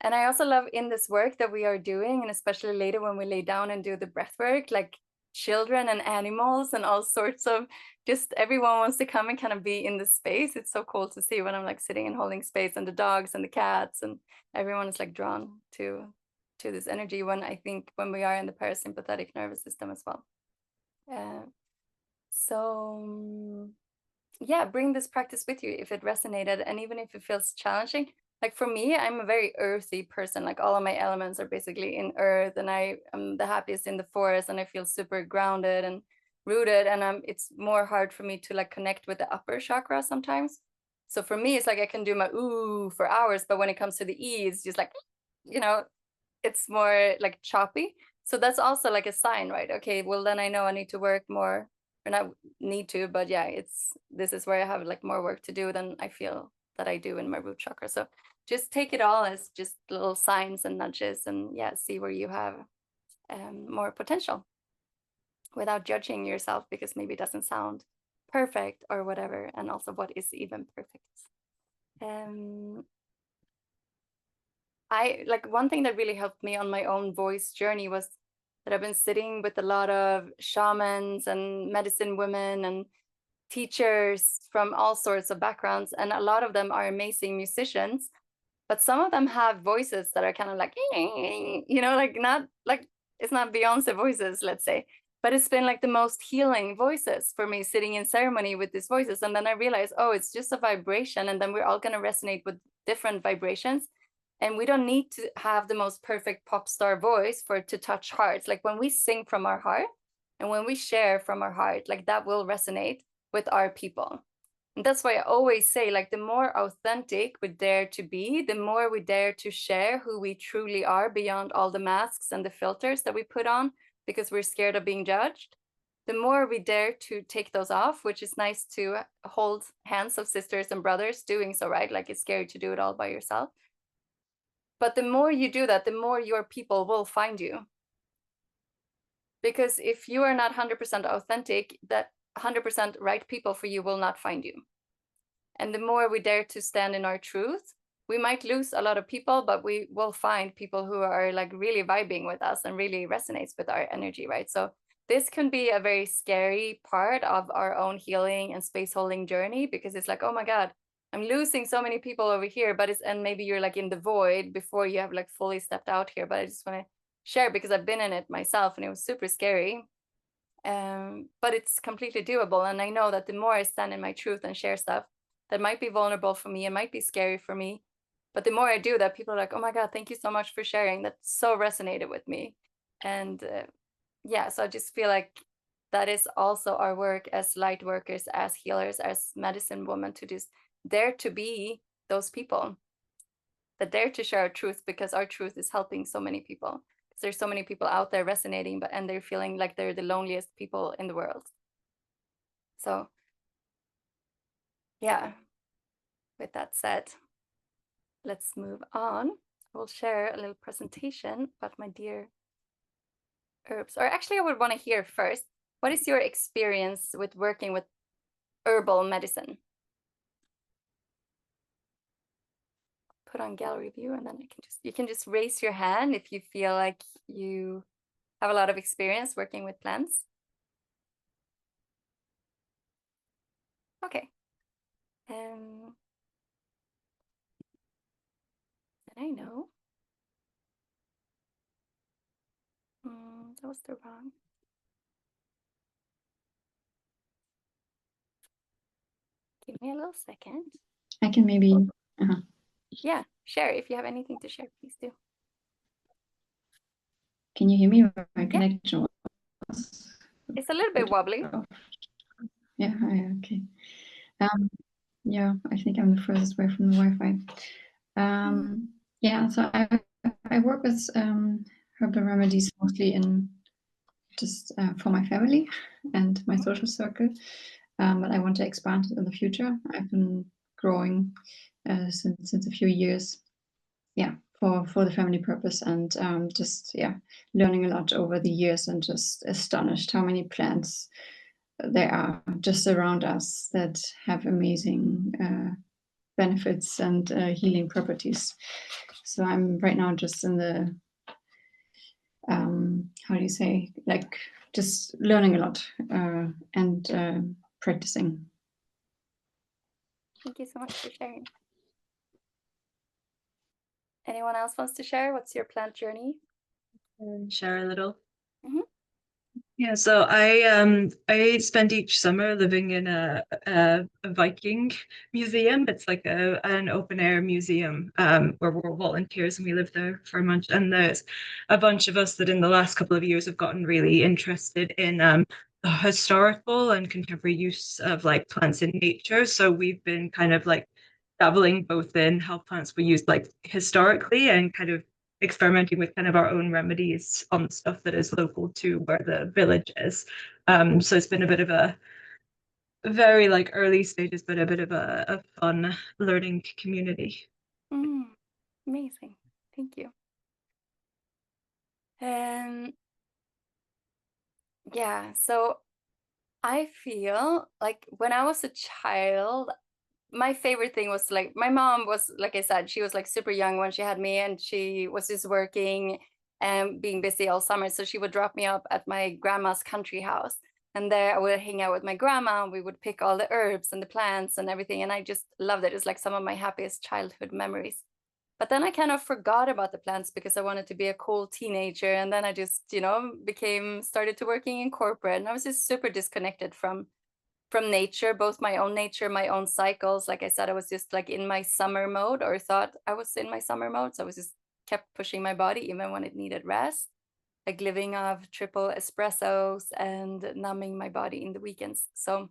and I also love in this work that we are doing, and especially later when we lay down and do the breath work, like children and animals and all sorts of, just everyone wants to come and kind of be in the space. It's so cool to see when I'm like sitting and holding space, and the dogs and the cats and everyone is like drawn to this energy when I think when we are in the parasympathetic nervous system as well. So yeah, bring this practice with you if it resonated, and even if it feels challenging. Like for me, I'm a very earthy person. Like all of my elements are basically in earth, and I am the happiest in the forest, and I feel super grounded and rooted. And it's more hard for me to like connect with the upper chakra sometimes. So for me, it's like I can do my ooh for hours, but when it comes to the E, it's just like, it's more like choppy. So that's also like a sign, right? Okay, well then I know I need to work more, or not need to, but yeah, this is where I have like more work to do than I feel that I do in my root chakra. So just take it all as just little signs and nudges, and yeah, see where you have more potential without judging yourself because maybe it doesn't sound perfect or whatever, and also what is even perfect. I like one thing that really helped me on my own voice journey was that I've been sitting with a lot of shamans and medicine women and teachers from all sorts of backgrounds, and a lot of them are amazing musicians, but some of them have voices that are kind of like, like not like, it's not Beyonce voices, let's say, but it's been like the most healing voices for me sitting in ceremony with these voices. And then I realized, oh, it's just a vibration, and then we're all going to resonate with different vibrations. And we don't need to have the most perfect pop star voice for it to touch hearts. Like when we sing from our heart and when we share from our heart, like that will resonate with our people. And that's why I always say, like, the more authentic we dare to be, the more we dare to share who we truly are beyond all the masks and the filters that we put on because we're scared of being judged. The more we dare to take those off, which is nice to hold hands of sisters and brothers doing so, right? Like it's scary to do it all by yourself. But the more you do that, the more your people will find you. Because if you are not 100% authentic, that 100% right people for you will not find you. And the more we dare to stand in our truth, we might lose a lot of people, but we will find people who are like really vibing with us and really resonates with our energy, right? So this can be a very scary part of our own healing and space holding journey, because it's like, oh my God, I'm losing so many people over here, but and maybe you're like in the void before you have like fully stepped out here. But I just want to share because I've been in it myself and it was super scary. But it's completely doable. And I know that the more I stand in my truth and share stuff that might be vulnerable for me, it might be scary for me, but the more I do that, people are like, oh my God, thank you so much for sharing. That so resonated with me. And yeah, so I just feel like that is also our work as light workers, as healers, as medicine women, to just dare to be those people that dare to share our truth, because our truth is helping so many people. Because there's so many people out there resonating, and they're feeling like they're the loneliest people in the world. So yeah, with that said, let's move on. We'll share a little presentation about my dear herbs. Or actually, I would want to hear first, what is your experience with working with herbal medicine? put on gallery view, and then you can just raise your hand if you feel like you have a lot of experience working with plants. Okay. And I know. That was the wrong. Give me a little second. I can maybe. Yeah, share. If you have anything to share, please do. Can you hear me? My connection was. It's a little bit wobbly. Yeah. Okay. Yeah, I think I'm the furthest away from the Wi-Fi. Yeah, so I work with herbal remedies mostly in just for my family and my social circle, but I want to expand it in the future. I've been growing since a few years, yeah, for the family purpose, and just learning a lot over the years, and just astonished how many plants there are just around us that have amazing benefits and healing properties. So I'm right now just in the how do you say, like, just learning a lot and practicing. Thank you so much for sharing. Anyone else wants to share? What's your plant journey? Share a little. Mhm. Yeah, so I spend each summer living in a Viking museum. It's like an open air museum where we're volunteers and we live there for a month. And there's a bunch of us that in the last couple of years have gotten really interested in the historical and contemporary use of like plants in nature. So we've been kind of like dabbling both in how plants were used like historically and kind of experimenting with kind of our own remedies on stuff that is local to where the village is. So it's been a bit of a very like early stages, but a bit of a fun learning community. Amazing. Thank you. Yeah, so I feel like when I was a child, my favorite thing was like, my mom was, like I said, she was like super young when she had me, and she was just working and being busy all summer. So she would drop me up at my grandma's country house. And there I would hang out with my grandma, and we would pick all the herbs and the plants and everything. And I just loved it. It's like some of my happiest childhood memories. But then I kind of forgot about the plants because I wanted to be a cool teenager. And then I just, started to working in corporate. And I was just super disconnected from nature, both my own nature, my own cycles. Like I said, I was just like in my summer mode, or thought I was in my summer mode. So I was just kept pushing my body even when it needed rest, like living off triple espressos and numbing my body in the weekends. So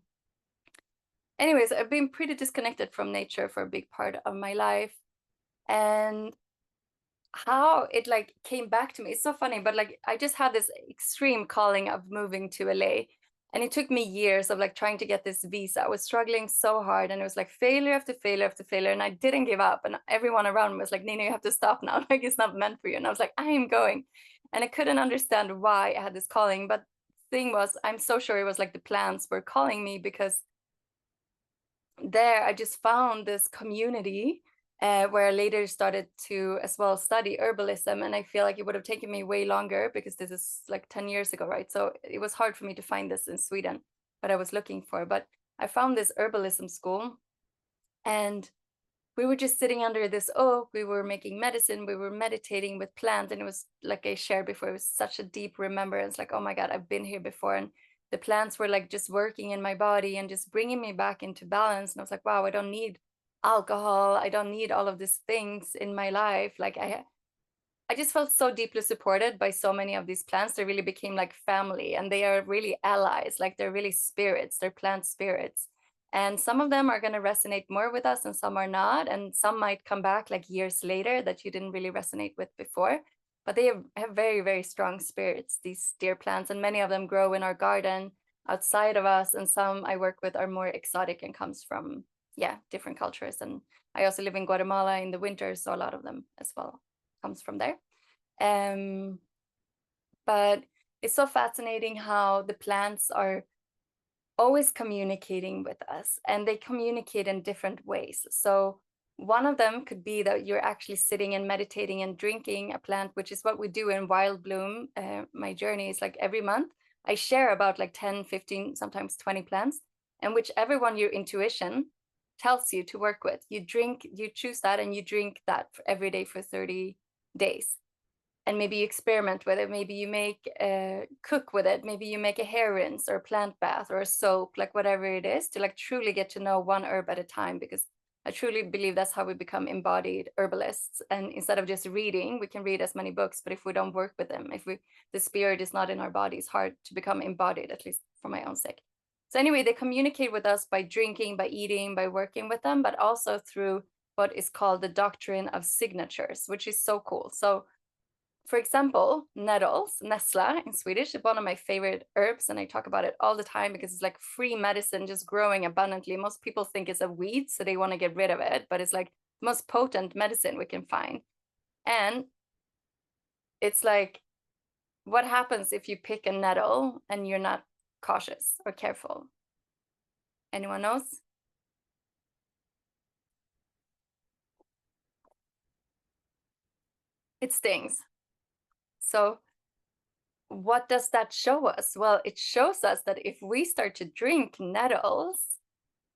anyways, I've been pretty disconnected from nature for a big part of my life. And how it like came back to me, it's so funny, but like I just had this extreme calling of moving to LA. And it took me years of like trying to get this visa. I was struggling so hard, and it was like failure after failure after failure. And I didn't give up. And everyone around me was like, Nina, you have to stop now. Like, it's not meant for you. And I was like, I am going. And I couldn't understand why I had this calling. But the thing was, I'm so sure it was like the plants were calling me, because there I just found this community where I later started to as well study herbalism. And I feel like it would have taken me way longer, because this is like 10 years ago, right? So it was hard for me to find this in Sweden, what I was looking for. But I found this herbalism school, and we were just sitting under this oak. We were making medicine. We were meditating with plants. And it was like I shared before, it was such a deep remembrance. Like, oh my God, I've been here before. And the plants were like just working in my body and just bringing me back into balance. And I was like, wow, I don't need alcohol. I don't need all of these things in my life. Like I just felt so deeply supported by so many of these plants. They really became like family, and they are really allies. Like they're really spirits, they're plant spirits. And some of them are going to resonate more with us and some are not. And some might come back like years later that you didn't really resonate with before. But they have very, very strong spirits, these deer plants. And many of them grow in our garden outside of us. And some I work with are more exotic and comes from, different cultures. And I also live in Guatemala in the winter. So a lot of them as well comes from there. But it's so fascinating how the plants are always communicating with us, and they communicate in different ways. So One of them could be that you're actually sitting and meditating and drinking a plant, which is what we do in Wild Bloom. My journey is like every month I share about like 10, 15, sometimes 20 plants, and whichever one your intuition tells you to work with, you choose that and you drink that every day for 30 days. And maybe you experiment with it. Maybe you cook with it. Maybe you make a hair rinse or a plant bath or a soap, like whatever it is, to like truly get to know one herb at a time, because I truly believe that's how we become embodied herbalists. And instead of just reading, we can read as many books, but if we don't work with them, the spirit is not in our body, it's hard to become embodied, at least for my own sake. So anyway, they communicate with us by drinking, by eating, by working with them, but also through what is called the doctrine of signatures, which is so cool. So for example, nettles, nässla in Swedish, is one of my favorite herbs, and I talk about it all the time because it's like free medicine just growing abundantly. Most people think it's a weed, so they want to get rid of it, but it's like the most potent medicine we can find. And it's like, what happens if you pick a nettle and you're not cautious or careful? Anyone knows? It stings. So what does that show us? Well, it shows us that if we start to drink nettles,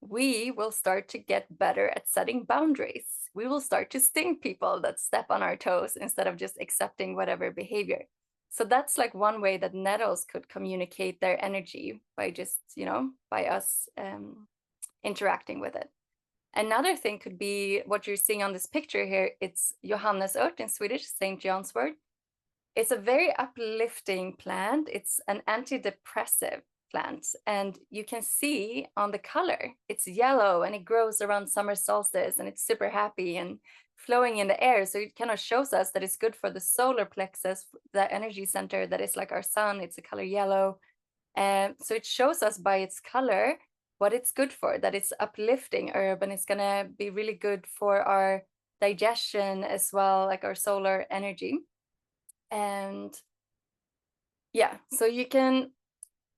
we will start to get better at setting boundaries. We will start to sting people that step on our toes instead of just accepting whatever behavior. So that's like one way that nettles could communicate their energy, by just, by us interacting with it. Another thing could be what you're seeing on this picture here. It's Johannesört in Swedish, St. John's wort. It's a very uplifting plant. It's an antidepressive plant. And you can see on the color, it's yellow and it grows around summer solstice and it's super happy and flowing in the air. So it kind of shows us that it's good for the solar plexus, the energy center that is like our sun. It's a color yellow. And so it shows us by its color what it's good for, that it's uplifting herb and it's going to be really good for our digestion as well, like our solar energy. And yeah, so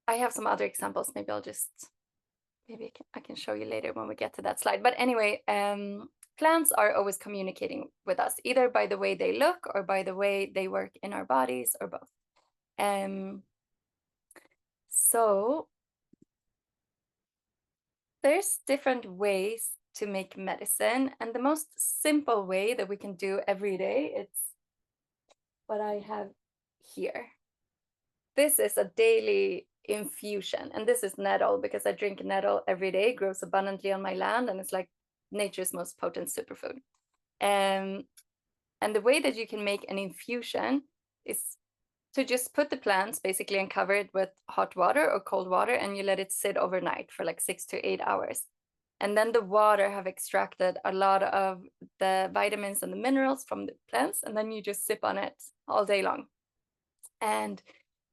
I have some other examples. Maybe I can show you later when we get to that slide. But anyway, plants are always communicating with us, either by the way they look or by the way they work in our bodies, or both. So there's different ways to make medicine, and the most simple way that we can do every day, it's what I have here. This is a daily infusion, and this is nettle because I drink nettle every day. It grows abundantly on my land, and it's like nature's most potent superfood. And the way that you can make an infusion is to just put the plants basically and cover it with hot water or cold water, and you let it sit overnight for like 6 to 8 hours. And then the water have extracted a lot of the vitamins and the minerals from the plants, and then you just sip on it all day long. And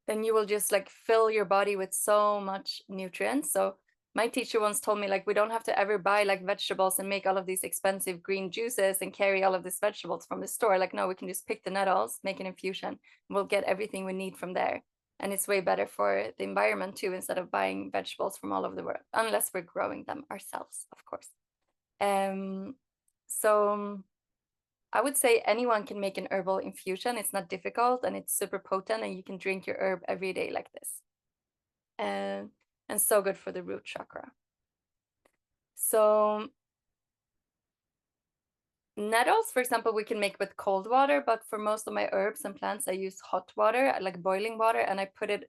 then you will just like fill your body with so much nutrients. So my teacher once told me, like, we don't have to ever buy like vegetables and make all of these expensive green juices and carry all of these vegetables from the store. Like, no, we can just pick the nettles, make an infusion, we'll get everything we need from there. And it's way better for the environment too, instead of buying vegetables from all over the world, unless we're growing them ourselves, of course. So I would say anyone can make an herbal infusion. It's not difficult and it's super potent, and you can drink your herb every day like this. And so good for the root chakra. So nettles, for example, we can make with cold water, but for most of my herbs and plants, I use hot water, like boiling water, and I put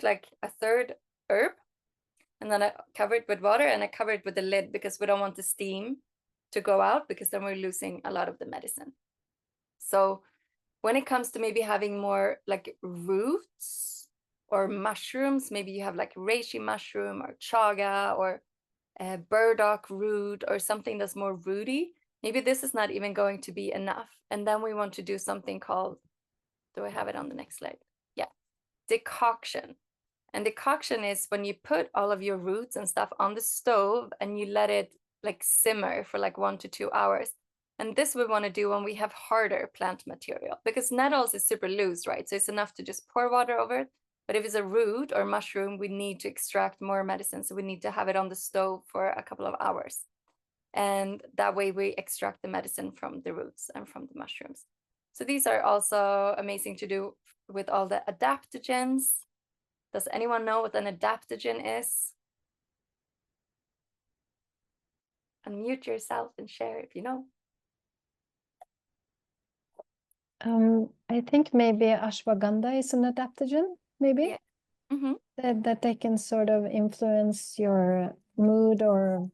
like a third herb, and then I cover it with water, and I cover it with the lid because we don't want the steam to go out, because then we're losing a lot of the medicine. So when it comes to maybe having more like roots or mushrooms, maybe you have like reishi mushroom or chaga or burdock root or something that's more rooty, maybe this is not even going to be enough. And then we want to do something called, do I have it on the next slide? Yeah, decoction. And decoction is when you put all of your roots and stuff on the stove and you let it like simmer for like 1 to 2 hours. And this we want to do when we have harder plant material, because nettles is super loose, right? So it's enough to just pour water over it. But if it's a root or mushroom, we need to extract more medicine. So we need to have it on the stove for a couple of hours. And that way we extract the medicine from the roots and from the mushrooms. So these are also amazing to do with all the adaptogens. Does anyone know what an adaptogen is? Unmute yourself and share if you know. I think maybe ashwagandha is an adaptogen, maybe. Yeah. Mm-hmm. That they can sort of influence your mood, or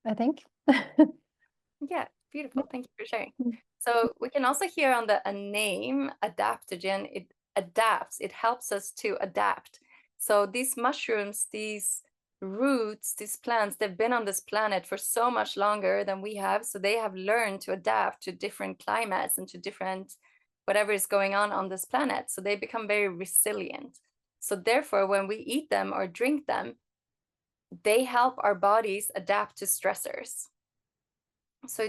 I think. Yeah, beautiful. Thank you for sharing. So we can also hear on the name adaptogen, it adapts, it helps us to adapt. So these mushrooms, these roots, these plants, they've been on this planet for so much longer than we have. So they have learned to adapt to different climates and to different whatever is going on this planet. So they become very resilient. So therefore, when we eat them or drink them, they help our bodies adapt to stressors. So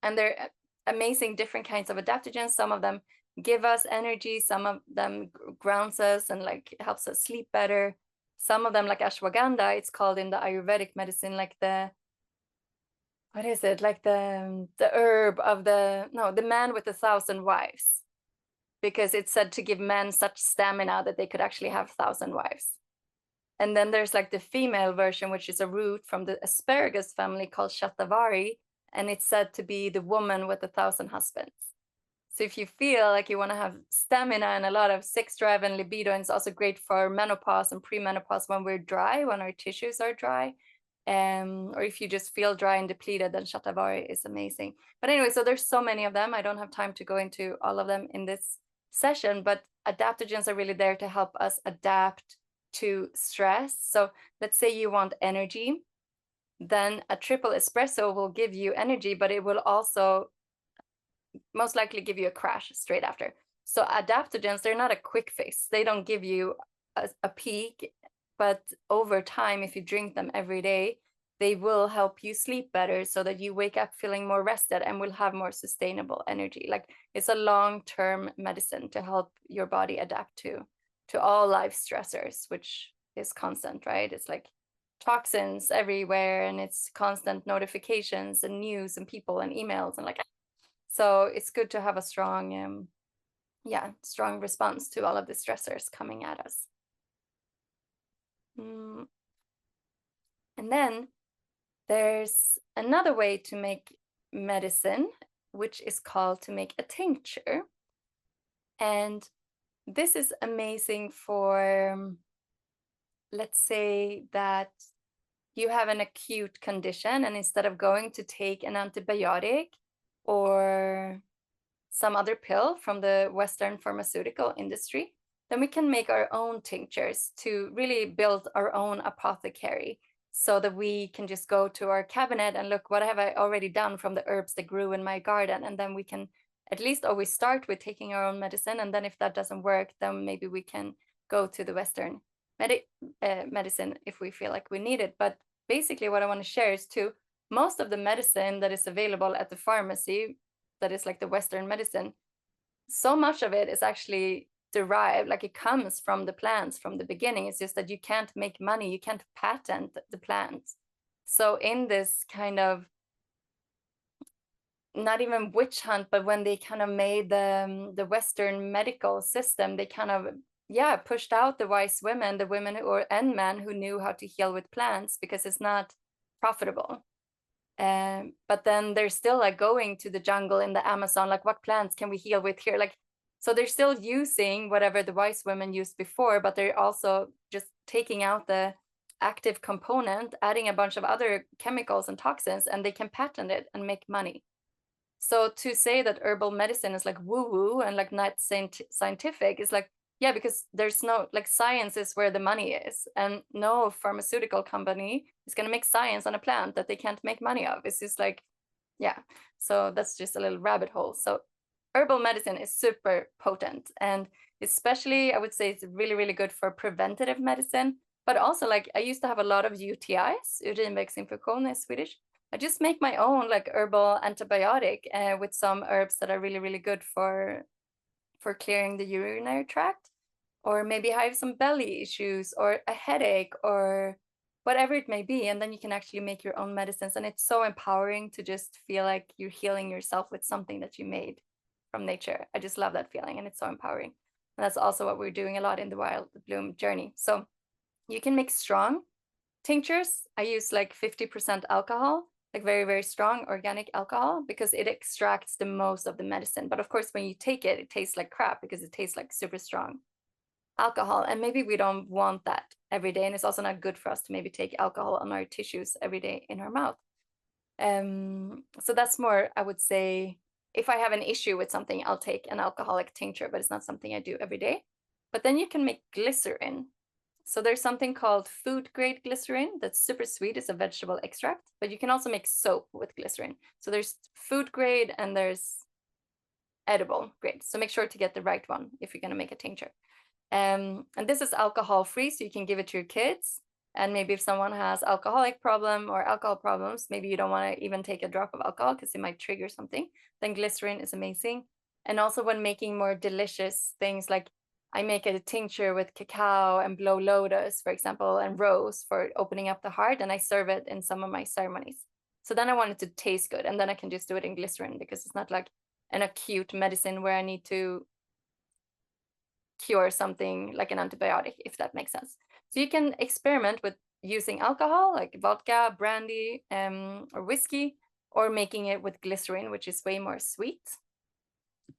and they're amazing different kinds of adaptogens. Some of them give us energy, some of them grounds us and like helps us sleep better. Some of them, like ashwagandha, it's called in the Ayurvedic medicine, like what is it? Like the herb of the man with 1,000 wives, because it's said to give men such stamina that they could actually have 1,000 wives. And then there's like the female version, which is a root from the asparagus family called shatavari, and it's said to be the woman with 1,000 husbands. So if you feel like you want to have stamina and a lot of sex drive and libido, and it's also great for menopause and premenopause when we're dry, when our tissues are dry, or if you just feel dry and depleted, then shatavari is amazing. But anyway, so there's so many of them. I don't have time to go into all of them in this session, but adaptogens are really there to help us adapt to stress. So let's say you want energy, then a triple espresso will give you energy, but it will also most likely give you a crash straight after. So adaptogens, they're not a quick fix. They don't give you a peak, but over time, if you drink them every day, they will help you sleep better so that you wake up feeling more rested and will have more sustainable energy. Like it's a long-term medicine to help your body adapt to all life stressors, which is constant, right? It's like toxins everywhere, and it's constant notifications and news and people and emails and like, so it's good to have a strong strong response to all of the stressors coming at us. And then there's another way to make medicine, which is called to make a tincture. And this is amazing for, let's say that you have an acute condition, and instead of going to take an antibiotic or some other pill from the Western pharmaceutical industry, then we can make our own tinctures to really build our own apothecary, so that we can just go to our cabinet and look, what have I already done from the herbs that grew in my garden? And then we can at least always start with taking our own medicine. And then if that doesn't work, then maybe we can go to the Western medicine if we feel like we need it. But basically what I want to share is most of the medicine that is available at the pharmacy, that is like the Western medicine, so much of it is actually derived, like it comes from the plants from the beginning. It's just that you can't make money, you can't patent the plants. So in this kind of, not even witch hunt, but when they kind of made the Western medical system, they kind of pushed out the wise women, the women and men who knew how to heal with plants, because it's not profitable. But then they're still like going to the jungle in the Amazon, like what plants can we heal with here? Like, so they're still using whatever the wise women used before, but they're also just taking out the active component, adding a bunch of other chemicals and toxins, and they can patent it and make money. So to say that herbal medicine is like woo-woo and like not scientific is like, yeah, because there's no, like, science is where the money is, and no pharmaceutical company is going to make science on a plant that they can't make money of. It's just like, so that's just a little rabbit hole. So herbal medicine is super potent, and especially I would say it's really, really good for preventative medicine. But also, like, I used to have a lot of UTIs, urinvägsinfektion is Swedish. I just make my own like herbal antibiotic with some herbs that are really, really good for clearing the urinary tract, or maybe I have some belly issues or a headache or whatever it may be. And then you can actually make your own medicines. And it's so empowering to just feel like you're healing yourself with something that you made from nature. I just love that feeling, and it's so empowering. And that's also what we're doing a lot in the Wild Bloom journey. So you can make strong tinctures. I use like 50% alcohol, like very, very strong organic alcohol, because it extracts the most of the medicine. But of course, when you take it, it tastes like crap because it tastes like super strong alcohol. And maybe we don't want that every day. And it's also not good for us to maybe take alcohol on our tissues every day in our mouth. So that's more, I would say, if I have an issue with something, I'll take an alcoholic tincture, but it's not something I do every day. But then you can make glycerin. So there's something called food grade glycerin that's super sweet. It's a vegetable extract, but you can also make soap with glycerin. So there's food grade and there's edible grade. So make sure to get the right one if you're going to make a tincture. And this is alcohol free, so you can give it to your kids. And maybe if someone has alcoholic problem or alcohol problems, maybe you don't want to even take a drop of alcohol because it might trigger something, then glycerin is amazing. And also when making more delicious things, like I make a tincture with cacao and blue lotus, for example, and rose for opening up the heart, and I serve it in some of my ceremonies. So then I want it to taste good, and then I can just do it in glycerin, because it's not like an acute medicine where I need to cure something like an antibiotic, if that makes sense. So you can experiment with using alcohol like vodka, brandy, or whiskey, or making it with glycerin, which is way more sweet.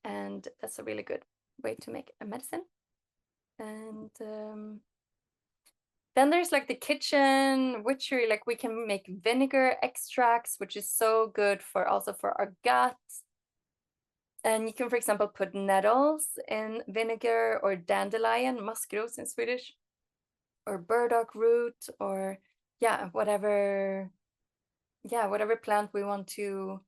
And that's a really good way to make a medicine. And then there's like the kitchen witchery, like we can make vinegar extracts, which is so good for also for our gut. And you can, for example, put nettles in vinegar, or dandelion, muskros in Swedish, or burdock root, or whatever plant we want to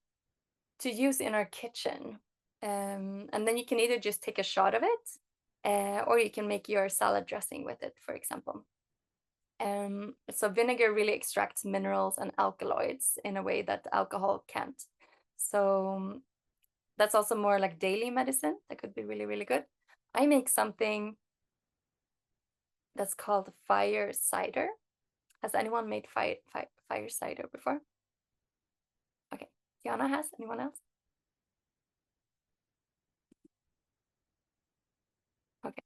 use in our kitchen. And then you can either just take a shot of it, or you can make your salad dressing with it, for example. So vinegar really extracts minerals and alkaloids in a way that alcohol can't. So that's also more like daily medicine. That could be really, really good. I make something that's called fire cider. Has anyone made fire cider before? Okay, Diana has. Anyone else? Okay.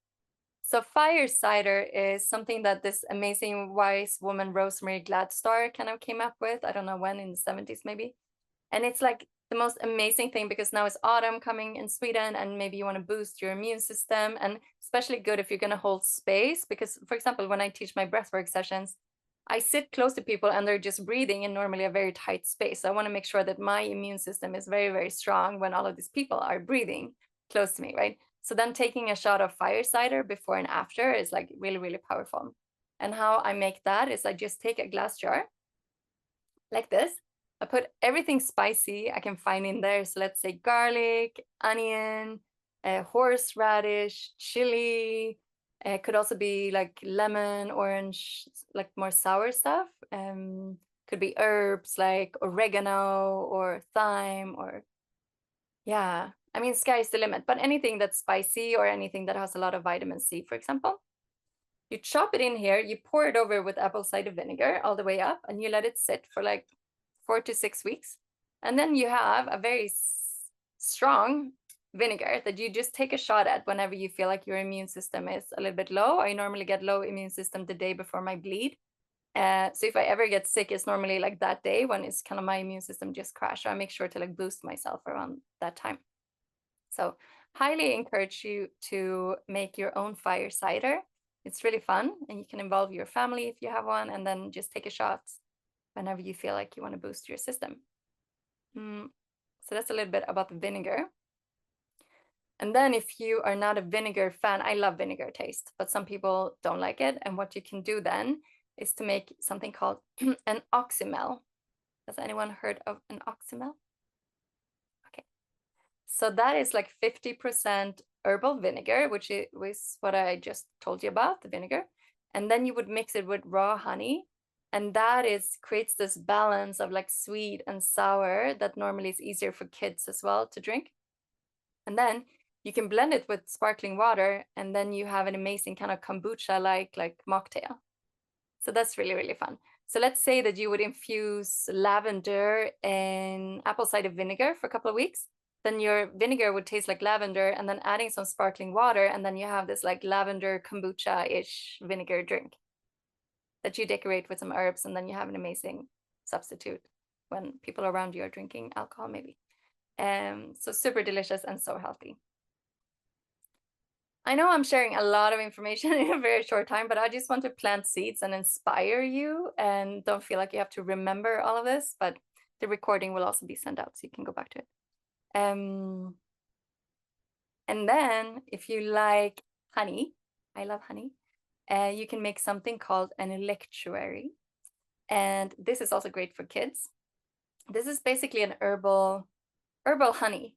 So fire cider is something that this amazing wise woman, Rosemary Gladstar, kind of came up with. I don't know when, in the 70s maybe. And it's like the most amazing thing, because now it's autumn coming in Sweden, and maybe you want to boost your immune system, and especially good if you're going to hold space. Because, for example, when I teach my breathwork sessions, I sit close to people and they're just breathing in normally a very tight space. So I want to make sure that my immune system is very, very strong when all of these people are breathing close to me, right? So then taking a shot of fire cider before and after is like really, really powerful. And how I make that is I just take a glass jar like this. I put everything spicy I can find in there. So let's say garlic, onion, horseradish, chili. It could also be like lemon, orange, like more sour stuff. Could be herbs like oregano or thyme, or I mean, sky's the limit. But anything that's spicy, or anything that has a lot of vitamin C, for example. You chop it in here, you pour it over with apple cider vinegar all the way up, and you let it sit for like 4 to 6 weeks. And then you have a very strong vinegar that you just take a shot at whenever you feel like your immune system is a little bit low. I normally get low immune system the day before my bleed. So if I ever get sick, it's normally like that day when it's kind of my immune system just crashed. So I make sure to like boost myself around that time. So highly encourage you to make your own fire cider. It's really fun, and you can involve your family if you have one, and then just take a shot whenever you feel like you want to boost your system. So that's a little bit about the vinegar. And then if you are not a vinegar fan, I love vinegar taste, but some people don't like it. And what you can do then is to make something called an oxymel. Has anyone heard of an oxymel? Okay. So that is like 50% herbal vinegar, which is what I just told you about, the vinegar. And then you would mix it with raw honey. And that creates this balance of like sweet and sour that normally is easier for kids as well to drink. And then you can blend it with sparkling water, and then you have an amazing kind of kombucha like mocktail. So that's really, really fun. So let's say that you would infuse lavender in apple cider vinegar for a couple of weeks. Then your vinegar would taste like lavender, and then adding some sparkling water, and then you have this like lavender kombucha-ish vinegar drink that you decorate with some herbs, and then you have an amazing substitute when people around you are drinking alcohol, maybe. So super delicious and so healthy. I know I'm sharing a lot of information in a very short time, but I just want to plant seeds and inspire you, and don't feel like you have to remember all of this, but the recording will also be sent out so you can go back to it. And then if you like honey, I love honey, you can make something called an electuary. And this is also great for kids. This is basically an herbal honey.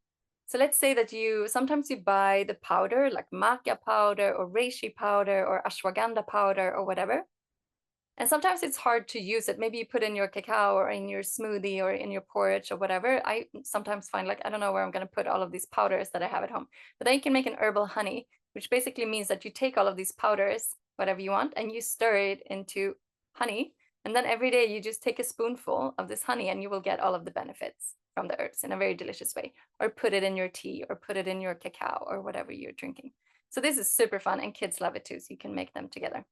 So let's say that sometimes you buy the powder, like maca powder or reishi powder or ashwagandha powder or whatever. And sometimes it's hard to use it. Maybe you put in your cacao or in your smoothie or in your porridge or whatever. I sometimes find like, I don't know where I'm going to put all of these powders that I have at home. But then you can make an herbal honey, which basically means that you take all of these powders, whatever you want, and you stir it into honey. And then every day you just take a spoonful of this honey and you will get all of the benefits from the herbs in a very delicious way. Or put it in your tea or put it in your cacao or whatever you're drinking. So this is super fun, and kids love it too. So you can make them together.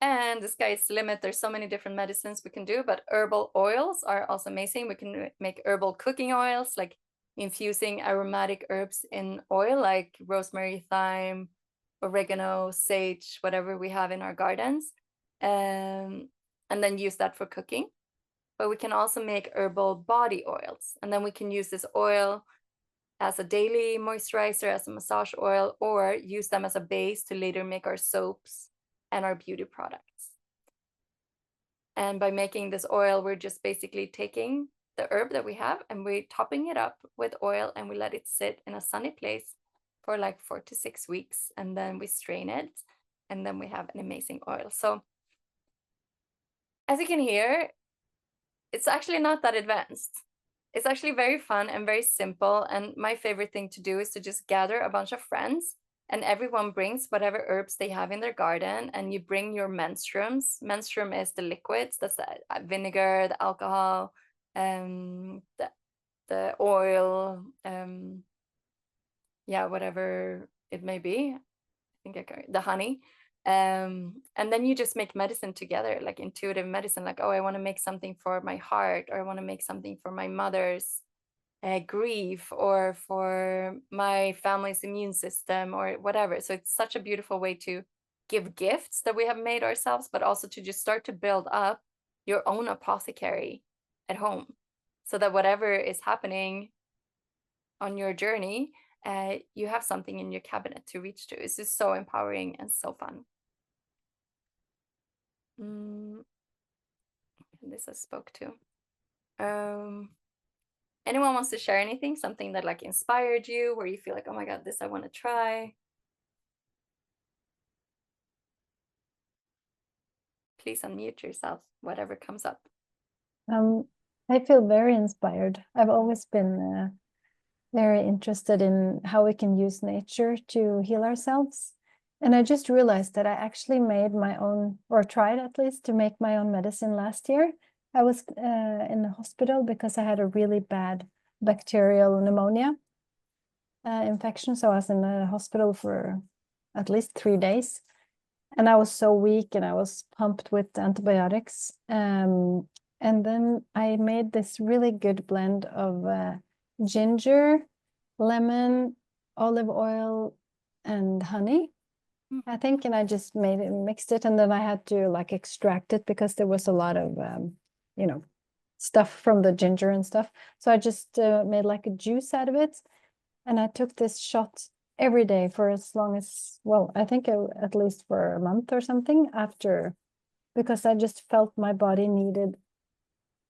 And the sky's the limit. There's so many different medicines we can do, but herbal oils are also amazing. We can make herbal cooking oils, like infusing aromatic herbs in oil, like rosemary, thyme, oregano, sage, whatever we have in our gardens, and then use that for cooking. But we can also make herbal body oils, and then we can use this oil as a daily moisturizer, as a massage oil, or use them as a base to later make our soaps and our beauty products. And by making this oil, we're just basically taking the herb that we have and we're topping it up with oil, and we let it sit in a sunny place for like 4 to 6 weeks, and then we strain it, and then we have an amazing oil. So as you can hear, it's actually not that advanced. It's actually very fun and very simple. And my favorite thing to do is to just gather a bunch of friends, and everyone brings whatever herbs they have in their garden, and you bring your menstruums. Menstruum is the liquids, that's the vinegar, the alcohol, the oil, yeah, whatever it may be. I think the honey. And then you just make medicine together, like intuitive medicine, like, oh, I want to make something for my heart, or I want to make something for my mother's grief, or for my family's immune system, or whatever. So it's such a beautiful way to give gifts that we have made ourselves, but also to just start to build up your own apothecary at home, so that whatever is happening on your journey, you have something in your cabinet to reach to. It's just so empowering and so fun. This I spoke to. Anyone wants to share anything, something that like inspired you, where you feel like, oh my God, this I want to try? Please unmute yourself, whatever comes up. I feel very inspired. I've always been very interested in how we can use nature to heal ourselves. And I just realized that I actually made my own, or tried at least, to make my own medicine last year. I was in the hospital because I had a really bad bacterial pneumonia infection. So I was in the hospital for at least 3 days. And I was so weak, and I was pumped with antibiotics. And then I made this really good blend of ginger, lemon, olive oil, and honey, I think. And I just mixed it, and then I had to like extract it because there was a lot of, stuff from the ginger and stuff. So I just made like a juice out of it. And I took this shot every day for as long as, well, I think at least for a month or something after, because I just felt my body needed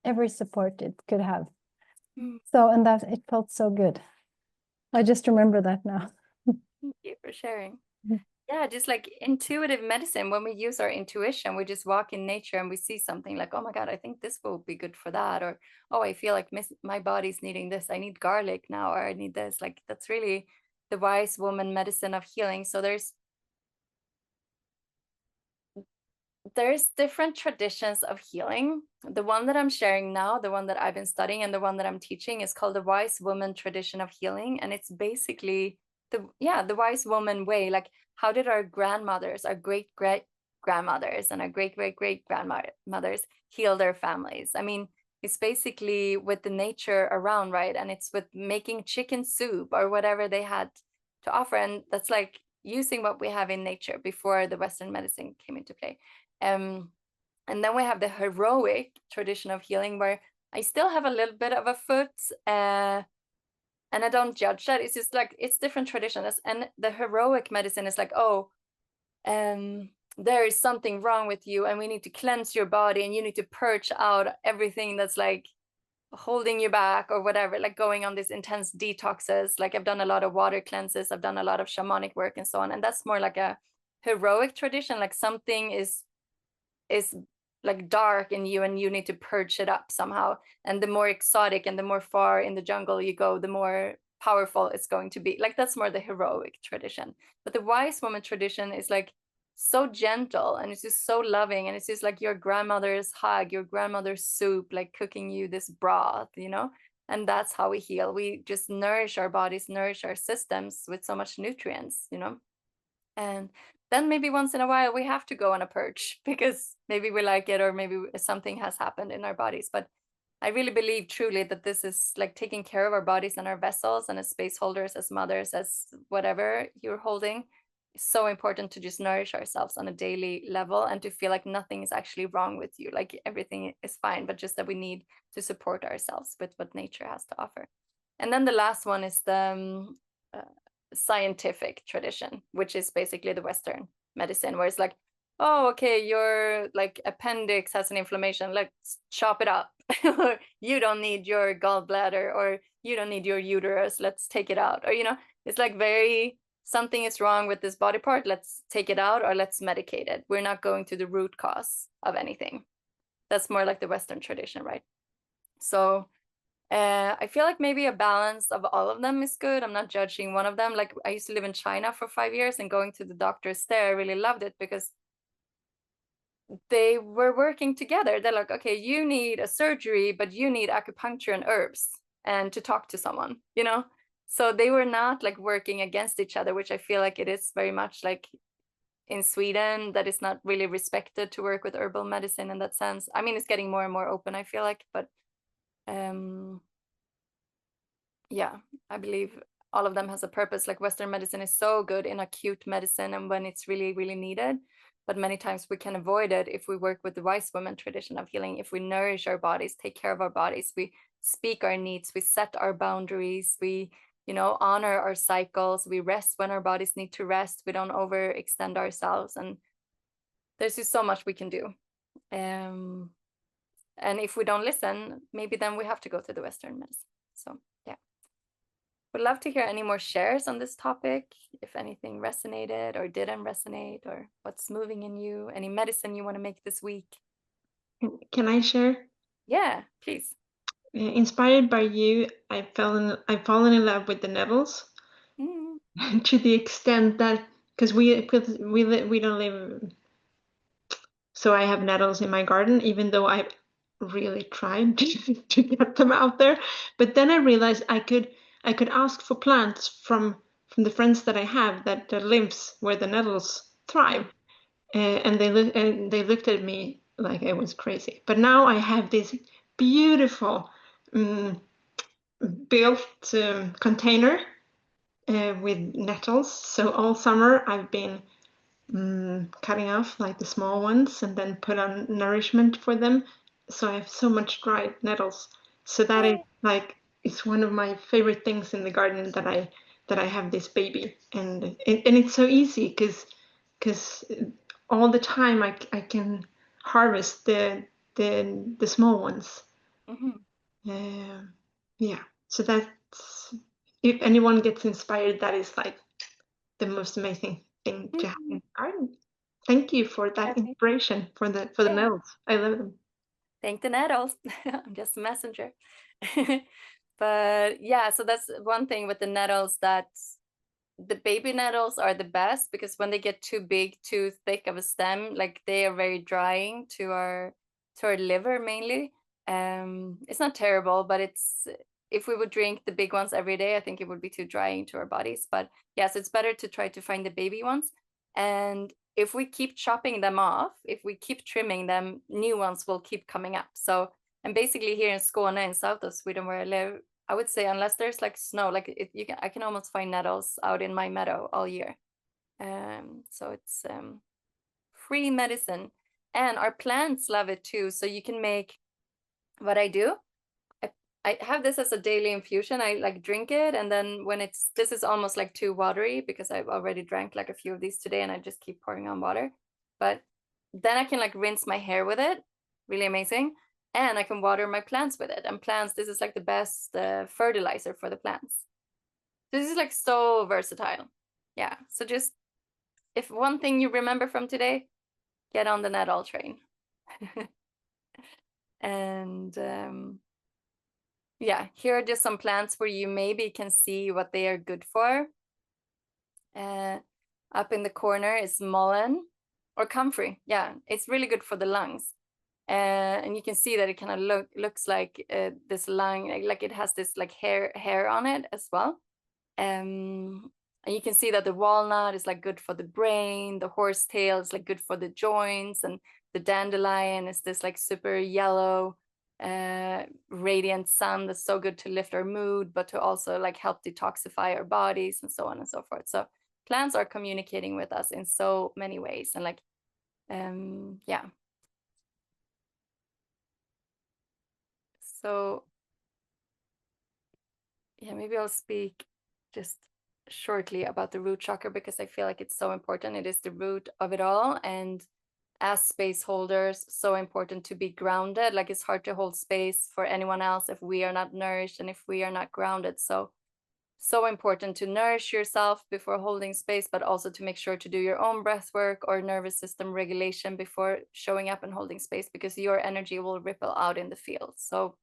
every support it could have. So, and that it felt so good. I just remember that now. Thank you for sharing. Yeah, just like intuitive medicine, when we use our intuition, we just walk in nature and we see something like, oh my God, I think this will be good for that. Or, oh, I feel like my body's needing this. I need garlic now, or I need this. Like, that's really the wise woman medicine of healing. So there's there's different traditions of healing. The one that I'm sharing now, the one that I've been studying and the one that I'm teaching is called the wise woman tradition of healing. And it's basically the wise woman way. Like, how did our grandmothers, our great grandmothers and our great grandmothers heal their families? I mean, it's basically with the nature around, right? And it's with making chicken soup or whatever they had to offer. And that's like using what we have in nature before the Western medicine came into play. And then we have the heroic tradition of healing, where I still have a little bit of a foot, and I don't judge that. It's just like, it's different traditions. And the heroic medicine is like, oh, there is something wrong with you, and we need to cleanse your body, and you need to purge out everything that's like holding you back or whatever, like going on these intense detoxes. Like, I've done a lot of water cleanses, I've done a lot of shamanic work and so on. And that's more like a heroic tradition, like something is like dark in you and you need to purge it up somehow. And the more exotic and the more far in the jungle you go, the more powerful it's going to be. Like, that's more the heroic tradition. But the wise woman tradition is like so gentle, and it's just so loving, and it's just like your grandmother's hug, your grandmother's soup, like cooking you this broth, you know. And that's how we heal. We just nourish our bodies, nourish our systems with so much nutrients, you know. And then maybe once in a while we have to go on a purge because maybe we like it, or maybe something has happened in our bodies. But I really believe truly that this is like taking care of our bodies and our vessels, and as space holders, as mothers, as whatever you're holding, it's so important to just nourish ourselves on a daily level and to feel like nothing is actually wrong with you, like everything is fine, but just that we need to support ourselves with what nature has to offer. And then the last one is the scientific tradition, which is basically the Western medicine, where it's like, oh, okay, your like appendix has an inflammation, let's chop it up. You don't need your gallbladder, or you don't need your uterus, let's take it out. Or, you know, it's like very, something is wrong with this body part, let's take it out, or let's medicate it. We're not going to the root cause of anything. That's more like the Western tradition, right? So I feel like maybe a balance of all of them is good. I'm not judging one of them. Like, I used to live in China for 5 years, and going to the doctors there, I really loved it because they were working together. They're like, okay, you need a surgery, but you need acupuncture and herbs and to talk to someone, you know? So they were not like working against each other, which I feel like it is very much like in Sweden, that is not really respected to work with herbal medicine in that sense. I mean, it's getting more and more open, I feel like, but yeah, I believe all of them has a purpose. Like, Western medicine is so good in acute medicine and when it's really, really needed. But many times we can avoid it if we work with the wise woman tradition of healing, if we nourish our bodies, take care of our bodies, we speak our needs, we set our boundaries, we, you know, honor our cycles, we rest when our bodies need to rest, we don't overextend ourselves. And there's just so much we can do. And if we don't listen, maybe then we have to go to the Western medicine. So yeah. Would love to hear any more shares on this topic, if anything resonated or didn't resonate, or what's moving in you, any medicine you want to make this week. Can I share? Yeah, please. Inspired by you, I've fallen in love with the nettles to the extent that, because we don't live, so I have nettles in my garden, even though I really tried to get them out there. But then I realized I could ask for plants from the friends that I have that lives where the nettles thrive, and they looked at me like I was crazy. But now I have this beautiful built container with nettles. So all summer I've been cutting off like the small ones and then put on nourishment for them. So I have so much dried nettles. So that is like, it's one of my favorite things in the garden, that I have this baby, and it's so easy because all the time I can harvest the small ones. Yeah, so that's, if anyone gets inspired, that is like the most amazing thing to have in the garden. Thank you for that inspiration for the nettles. I love them. Thank the nettles. I'm just a messenger. But yeah, so that's one thing with the nettles, that the baby nettles are the best, because when they get too big, too thick of a stem, like they are very drying to our liver mainly. It's not terrible, but it's, if we would drink the big ones every day, I think it would be too drying to our bodies. But yes, it's better to try to find the baby ones. And if we keep chopping them off, if we keep trimming them, new ones will keep coming up. So, and basically here in Skåne, in south of Sweden where I live, I would say unless there's like snow, like I can almost find nettles out in my meadow all year. So it's free medicine, and our plants love it too. So you can make, what I do, I have this as a daily infusion. I like drink it, and then when this is almost like too watery because I've already drank like a few of these today, and I just keep pouring on water. But then I can like rinse my hair with it, really amazing. And I can water my plants with it. And plants, this is like the best fertilizer for the plants. This is like so versatile. Yeah, so just, if one thing you remember from today, get on the nettle train. And yeah, here are just some plants where you maybe can see what they are good for. Up in the corner is mullein or comfrey. Yeah, it's really good for the lungs. And you can see that it kind of looks like this lung, like it has this like hair on it as well. And you can see that the walnut is like good for the brain, the horsetail is like good for the joints, and the dandelion is this like super yellow radiant sun that's so good to lift our mood, but to also like help detoxify our bodies and so on and so forth. So plants are communicating with us in so many ways. And like yeah, so yeah, maybe I'll speak just shortly about the root chakra, because I feel like it's so important. It is the root of it all. And as space holders, so important to be grounded. Like it's hard to hold space for anyone else if we are not nourished and if we are not grounded. So important to nourish yourself before holding space, but also to make sure to do your own breath work or nervous system regulation before showing up and holding space, because your energy will ripple out in the field. So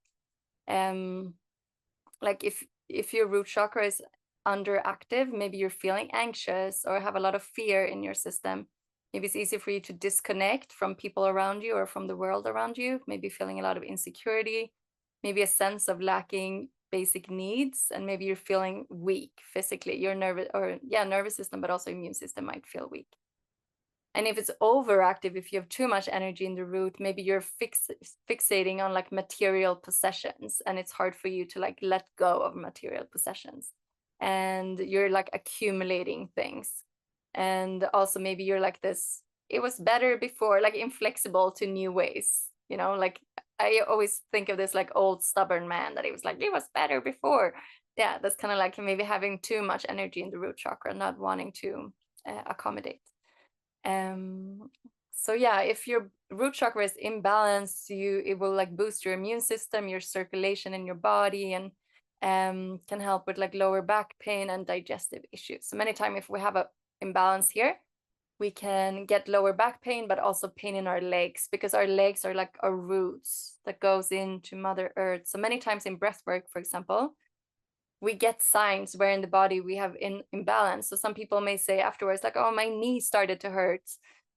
like if your root chakra is underactive, maybe you're feeling anxious or have a lot of fear in your system. Maybe it's easy for you to disconnect from people around you or from the world around you. Maybe feeling a lot of insecurity, maybe a sense of lacking basic needs, and maybe you're feeling weak physically. Your nervous system, but also immune system might feel weak. And if it's overactive, if you have too much energy in the root, maybe you're fixating on like material possessions, and it's hard for you to like let go of material possessions, and you're like accumulating things. And also maybe you're like this, it was better before, like inflexible to new ways, you know, like I always think of this like old stubborn man that he was like, it was better before. Yeah, that's kind of like maybe having too much energy in the root chakra, not wanting to accommodate. So yeah, if your root chakra is imbalanced, it will like boost your immune system, your circulation in your body, and can help with like lower back pain and digestive issues. So many times if we have a imbalance here, we can get lower back pain, but also pain in our legs, because our legs are like our roots that goes into Mother Earth. So many times in breath work, for example, we get signs where in the body we have imbalance. So some people may say afterwards, like, oh, my knee started to hurt,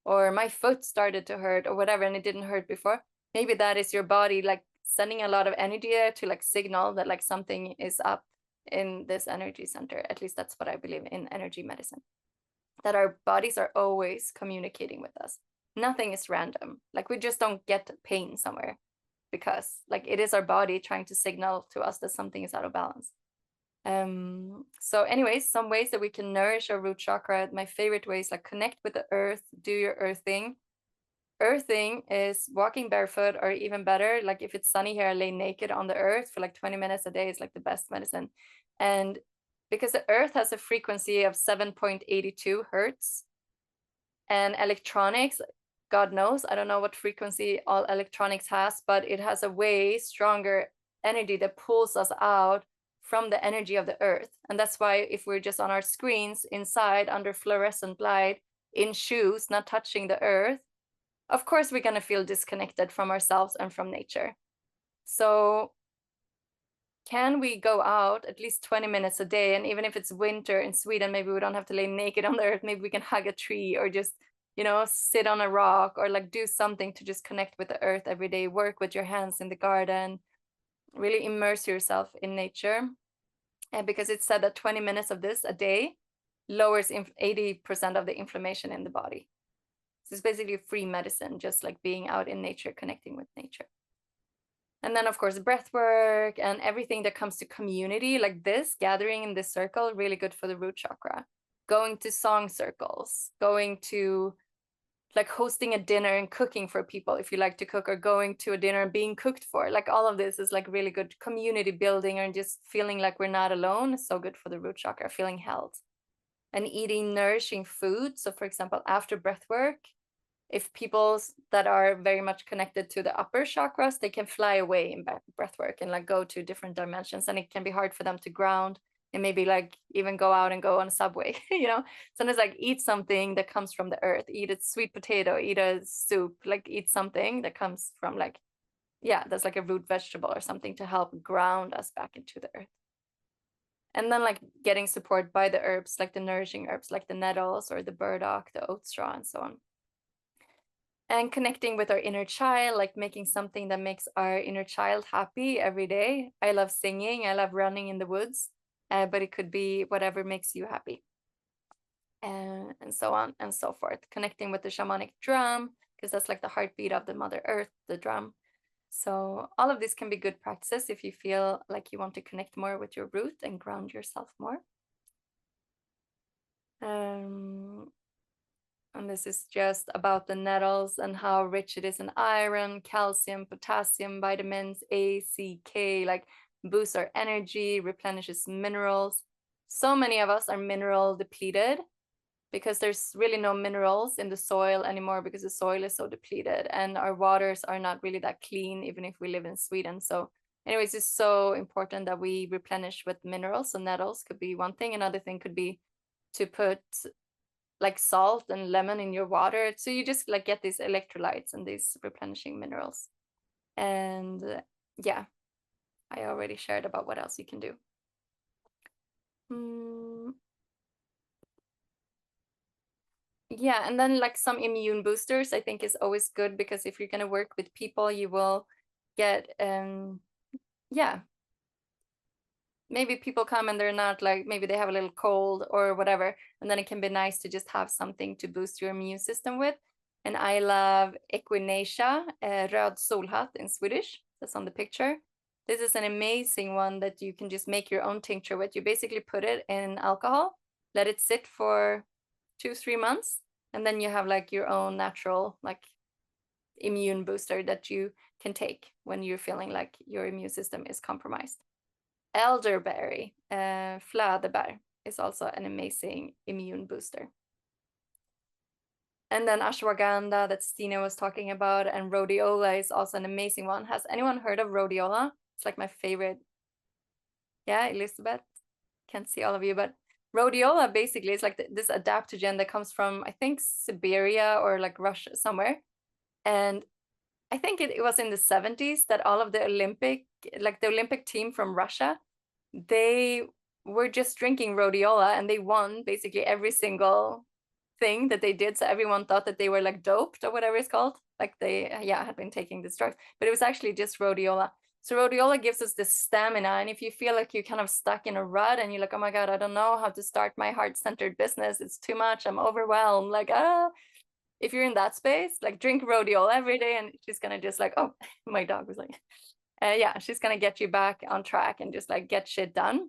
or my foot started to hurt, or whatever, and it didn't hurt before. Maybe that is your body like sending a lot of energy to like signal that like something is up in this energy center. At least that's what I believe in energy medicine, that our bodies are always communicating with us. Nothing is random. Like we just don't get pain somewhere because like it is our body trying to signal to us that something is out of balance. So anyways, some ways that we can nourish our root chakra. My favorite way is like connect with the earth, do your earthing. Earthing is walking barefoot, or even better, like if it's sunny here, I lay naked on the earth for like 20 minutes a day is like the best medicine. And because the earth has a frequency of 7.82 hertz, and electronics, God knows, I don't know what frequency all electronics has, but it has a way stronger energy that pulls us out from the energy of the earth. And that's why if we're just on our screens inside under fluorescent light in shoes, not touching the earth, of course we're going to feel disconnected from ourselves and from nature. So can we go out at least 20 minutes a day? And even if it's winter in Sweden, maybe we don't have to lay naked on the earth. Maybe we can hug a tree or just, you know, sit on a rock or like do something to just connect with the earth every day. Work with your hands in the garden. Really immerse yourself in nature. And because it's said that 20 minutes of this a day lowers 80% of the inflammation in the body. So it's basically free medicine, just like being out in nature, connecting with nature. And then, of course, breath work and everything that comes to community, like this, gathering in this circle, really good for the root chakra. Going to song circles, going to like hosting a dinner and cooking for people if you like to cook, or going to a dinner and being cooked for. Like all of this is like really good community building and just feeling like we're not alone. It's so good for the root chakra, feeling held. And eating nourishing food. So for example, after breath work, if people that are very much connected to the upper chakras, they can fly away in breath work and like go to different dimensions, and it can be hard for them to ground and maybe like even go out and go on a subway, you know. Sometimes like eat something that comes from the earth, eat a sweet potato, eat a soup, like eat something that comes from like, yeah, that's like a root vegetable or something to help ground us back into the earth. And then like getting support by the herbs, like the nourishing herbs, like the nettles or the burdock, the oat straw, and so on. And connecting with our inner child, like making something that makes our inner child happy every day. I love singing, I love running in the woods, but it could be whatever makes you happy. And so on and so forth. Connecting with the shamanic drum, because that's like the heartbeat of the Mother Earth, the drum. So all of this can be good practices if you feel like you want to connect more with your root and ground yourself more. And this is just about the nettles and how rich it is in iron, calcium, potassium, vitamins A, C, K, like boosts our energy, replenishes minerals. So many of us are mineral depleted because there's really no minerals in the soil anymore because the soil is so depleted, and our waters are not really that clean, even if we live in Sweden. So anyways, it's so important that we replenish with minerals. So nettles could be one thing. Another thing could be to put like salt and lemon in your water, so you just like get these electrolytes and these replenishing minerals. And yeah, I already shared about what else you can do. Yeah, and then like some immune boosters I think is always good, because if you're going to work with people, you will get yeah, maybe people come and they're not like, maybe they have a little cold or whatever, and then it can be nice to just have something to boost your immune system with. And I love Echinacea, röd solhatt in Swedish, that's on the picture. This is an amazing one that you can just make your own tincture with. You basically put it in alcohol, let it sit for 2-3 months, and then you have like your own natural like immune booster that you can take when you're feeling like your immune system is compromised. Elderberry, fläderbär, is also an amazing immune booster. And then ashwagandha that Stina was talking about, and rhodiola is also an amazing one. Has anyone heard of rhodiola? It's like my favorite. Yeah, Elizabeth, can't see all of you, but rhodiola basically is like this adaptogen that comes from, I think, Siberia or like Russia somewhere. And I think it was in the 70s that all of the Olympic team from Russia, they were just drinking rhodiola, and they won basically every single thing that they did. So everyone thought that they were like doped or whatever it's called. Like they, had been taking this drug, but it was actually just rhodiola. So rhodiola gives us this stamina. And if you feel like you're kind of stuck in a rut and you're like, oh my God, I don't know how to start my heart-centered business. It's too much. I'm overwhelmed. Like, if you're in that space, like drink rhodiola every day, and she's gonna just like, oh, my dog was like, she's gonna get you back on track and just like get shit done.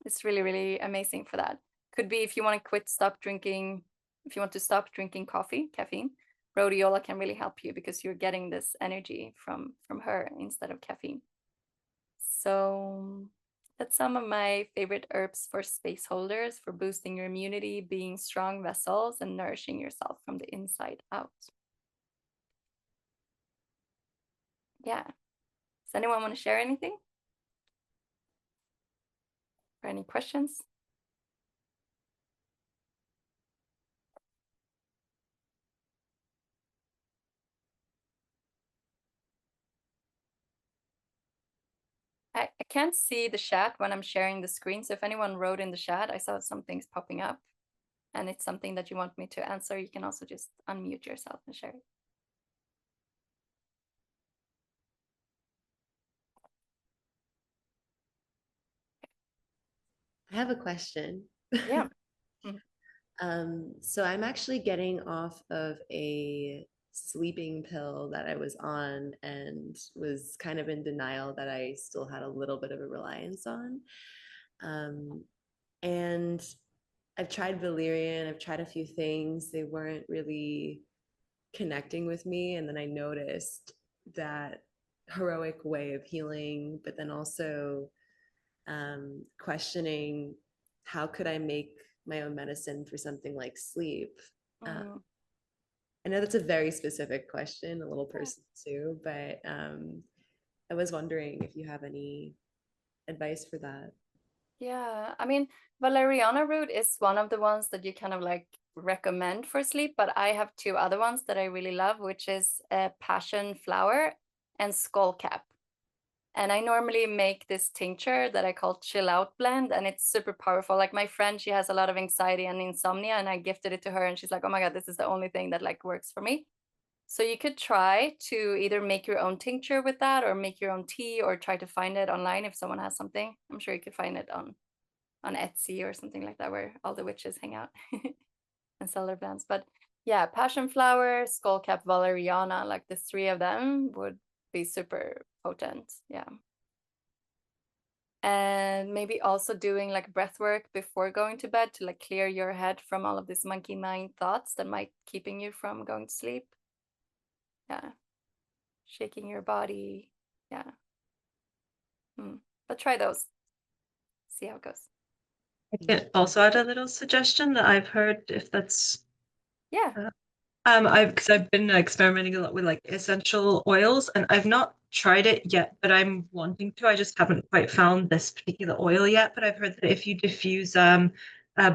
It's really, really amazing for that. Could be if you want to stop drinking caffeine, rhodiola can really help you because you're getting this energy from her instead of caffeine. So that's some of my favorite herbs for space holders, for boosting your immunity, being strong vessels, and nourishing yourself from the inside out. Yeah. Does anyone want to share anything? Or any questions? I can't see the chat when I'm sharing the screen. So if anyone wrote in the chat, I saw some things popping up and it's something that you want me to answer, you can also just unmute yourself and share it. I have a question. Yeah. So I'm actually getting off of a sleeping pill that I was on and was kind of in denial that I still had a little bit of a reliance on. And I've tried valerian, I've tried a few things. They weren't really connecting with me. And then I noticed that heroic way of healing, but then also questioning how could I make my own medicine for something like sleep. I know that's a very specific question, a little personal too, but I was wondering if you have any advice for that. Yeah, I mean, valeriana root is one of the ones that you kind of like recommend for sleep, but I have two other ones that I really love, which is passion flower and skullcap. And I normally make this tincture that I call chill out blend, and it's super powerful. Like my friend, she has a lot of anxiety and insomnia, and I gifted it to her, and she's like, oh my God, this is the only thing that like works for me. So you could try to either make your own tincture with that or make your own tea or try to find it online if someone has something. I'm sure you could find it on Etsy or something like that where all the witches hang out and sell their blends. But yeah, passion flower, skullcap, valeriana, like the three of them would be super potent. Yeah. And maybe also doing like breath work before going to bed to like clear your head from all of these monkey mind thoughts that might keeping you from going to sleep. Yeah. Shaking your body. Yeah. But try those. See how it goes. I can also add a little suggestion that I've heard, if that's yeah. Because I've been experimenting a lot with like essential oils, and I've not tried it yet, but I'm wanting to. I just haven't quite found this particular oil yet. But I've heard that if you diffuse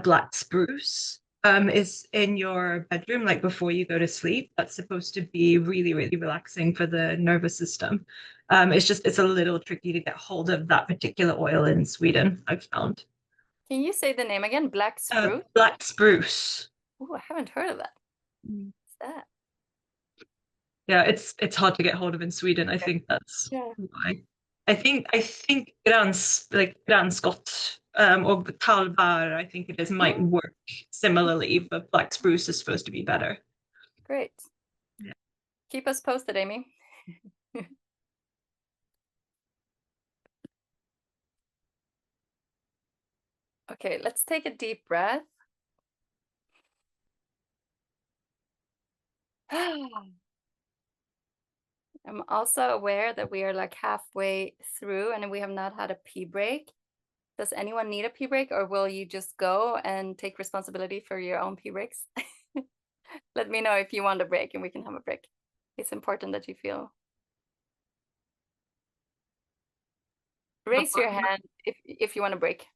black spruce is in your bedroom, like before you go to sleep, that's supposed to be really, really relaxing for the nervous system. It's a little tricky to get hold of that particular oil in Sweden, I've found. Can you say the name again? Black spruce? Black spruce. Oh, I haven't heard of that. What's that? Yeah, it's hard to get hold of in Sweden. I think that's why. I think granskott or talbar, I think it is, might work similarly, but black spruce is supposed to be better. Great. Yeah. Keep us posted, Amy. Okay, let's take a deep breath. I'm also aware that we are like halfway through and we have not had a pee break. Does anyone need a pee break, or will you just go and take responsibility for your own pee breaks? Let me know if you want a break and we can have a break. It's important that you feel. Raise your hand if you want a break.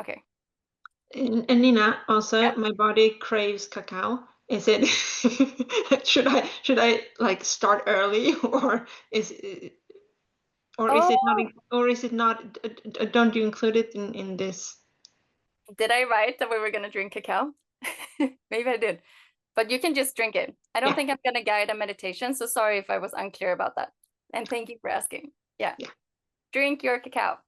Okay. And Nina, also, my body craves cacao. Is it should I like start early, or is it not, don't you include it in this? Did I write that we were going to drink cacao? Maybe I did, but you can just drink it. I don't think I'm going to guide a meditation, so sorry if I was unclear about that. And thank you for asking. Yeah. Drink your cacao.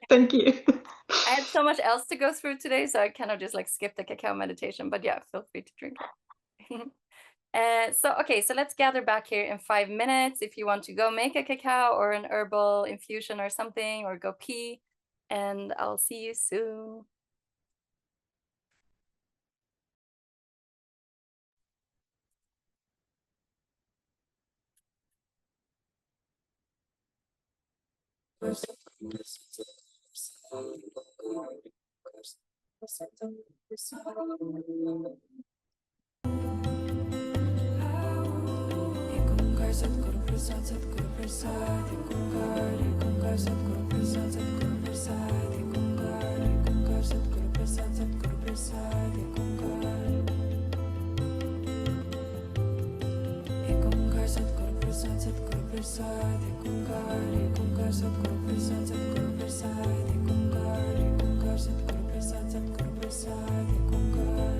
Thank you. I had so much else to go through today, so I kind of just like skipped the cacao meditation, but yeah, feel free to drink it. So let's gather back here in 5 minutes. If you want to go make a cacao or an herbal infusion or something, or go pee, and I'll see you soon. Satguru Prasad, Satguru Prasad, Gungar, Satguru Prasad, Satguru Prasad, Gungar, Satguru Prasad, Satguru Prasad, Gungar, Satguru Prasad, Satguru Prasad, Gungar, Satguru Prasad, Satguru Prasad, Ekongkar, Ekongkar, Satguru Prasad, Satguru Prasad, Ekongkar.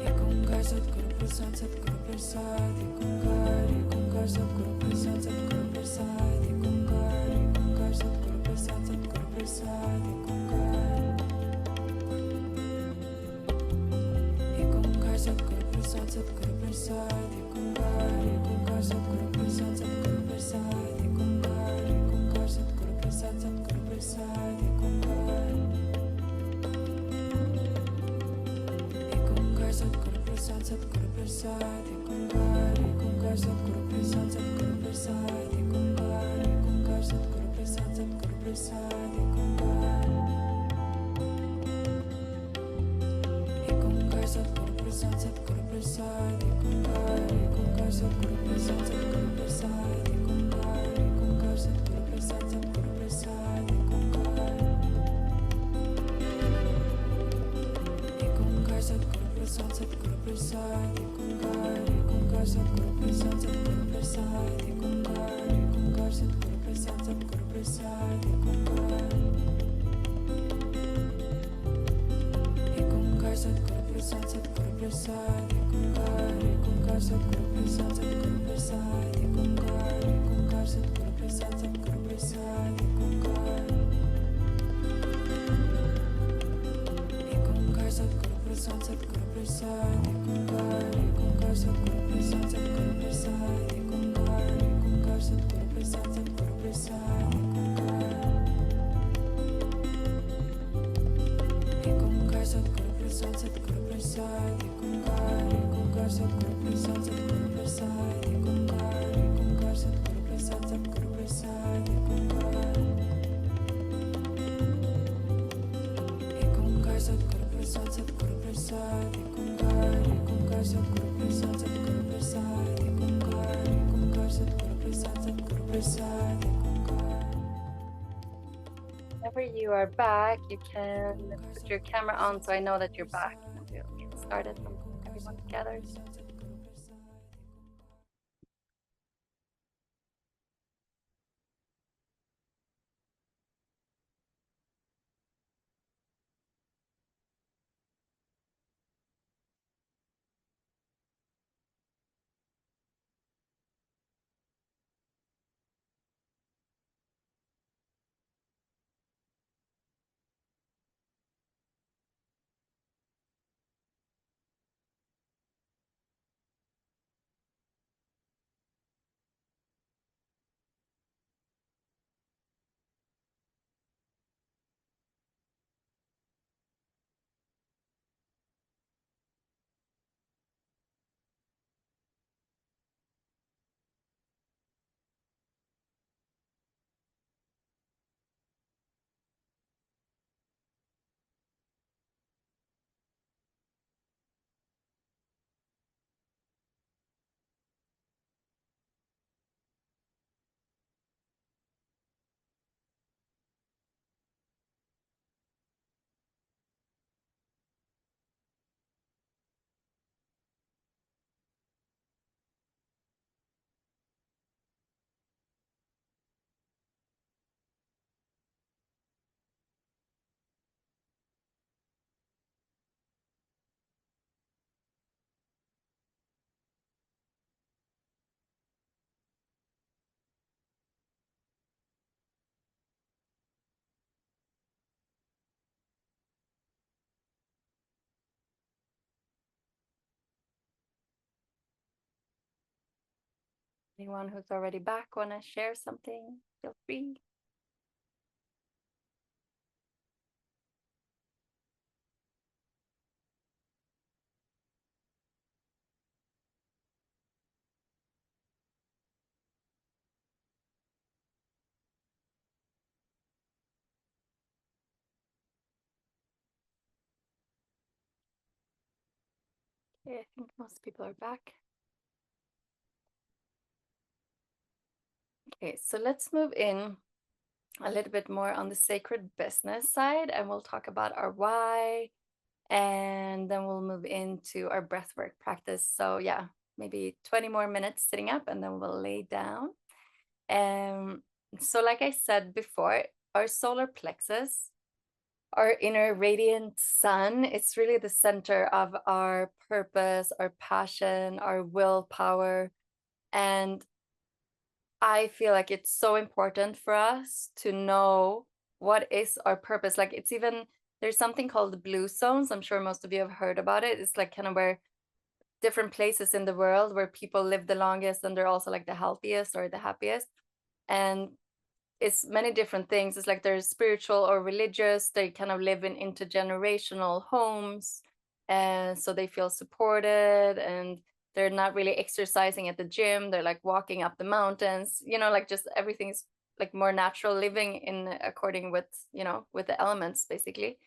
Ekongkar, Satguru Prasad, Satguru Prasad, Ekongkar, Ekongkar, Satguru Prasad, Satguru Prasad, Ekongkar, Ekongkar, Satguru Prasad, Satguru Prasad, Ekongkar. Ekongkar, Satguru Prasad, Satguru Prasad, Ekongkar, Ekongkar, Satguru Prasad, Satguru Prasad, Ekongkar, Ekongkar, Satguru Prasad, Satguru Prasad, Ekongkar. Ekongkar, Satguru Prasad, Satguru Prasad, Ekongkar, Ekongkar, Satguru Prasad, Satguru Prasad, Ekongkar, Ekongkar, Satguru Prasad, Satguru Prasad, Ekongkar. Ekongkar, Satguru Prasad, Satguru Prasad, Ekongkar, Ekongkar, Satguru Prasad, Satguru Prasad, Ekongkar, Ekongkar, Satguru Prasad, Satguru Prasad, Ekongkar. Ekongkar, Satguru Prasad, Satguru Prasad, Ekongkar, Ekongkar, Satguru Prasad, Satguru Prasad, Ekongkar, Ekongkar, Satguru Prasad, Satguru Prasad, Ekongkar. Ekongkar, Satguru Prasad, Satguru Prasad, Ekongkar, Ekongkar, Satguru Prasad, Satguru Prasad, Ekongkar, Ekongkar, Satguru Prasad, Satguru Prasad, Ekongkar. Ekongkar, Satguru Prasad, Satguru Prasad, Ekongkar, Ekongkar, Satguru Prasad, Satguru Prasad, Ekongkar, Ekongkar, Satguru Prasad, Satguru Prasad, Ekongkar. Ekongkar, Satguru Prasad, Satguru Prasad, Ekongkar, Ekongkar, Satguru Prasad, Satguru Prasad, Ekongkar, Ekongkar, Satguru Prasad, Satguru Prasad, Ekongkar. Ekongkar, Satguru Prasad, Satguru Prasad, Ekongkar, Ekongkar, Satguru Prasad, Satguru Prasad, Ekongkar, Ekongkar, Satguru Prasad, Satguru Prasad, Ekongkar. Whenever you are back, you can put your camera on so I know that you're back. And we'll get started when everyone gathers. Anyone who's already back want to share something, feel free. Okay, I think most people are back. Okay, so let's move in a little bit more on the sacred business side, and we'll talk about our why, and then we'll move into our breathwork practice. So yeah, maybe 20 more minutes sitting up, and then we'll lay down. So like I said before, our solar plexus, our inner radiant sun, it's really the center of our purpose, our passion, our willpower. And I feel like it's so important for us to know what is our purpose. Like it's even, there's something called the blue zones. I'm sure most of you have heard about it. It's like kind of where different places in the world where people live the longest, and they're also like the healthiest or the happiest. And it's many different things. It's like they're spiritual or religious. They kind of live in intergenerational homes, and so they feel supported, and they're not really exercising at the gym. They're like walking up the mountains, you know, like just everything's like more natural, living in according with, you know, with the elements basically.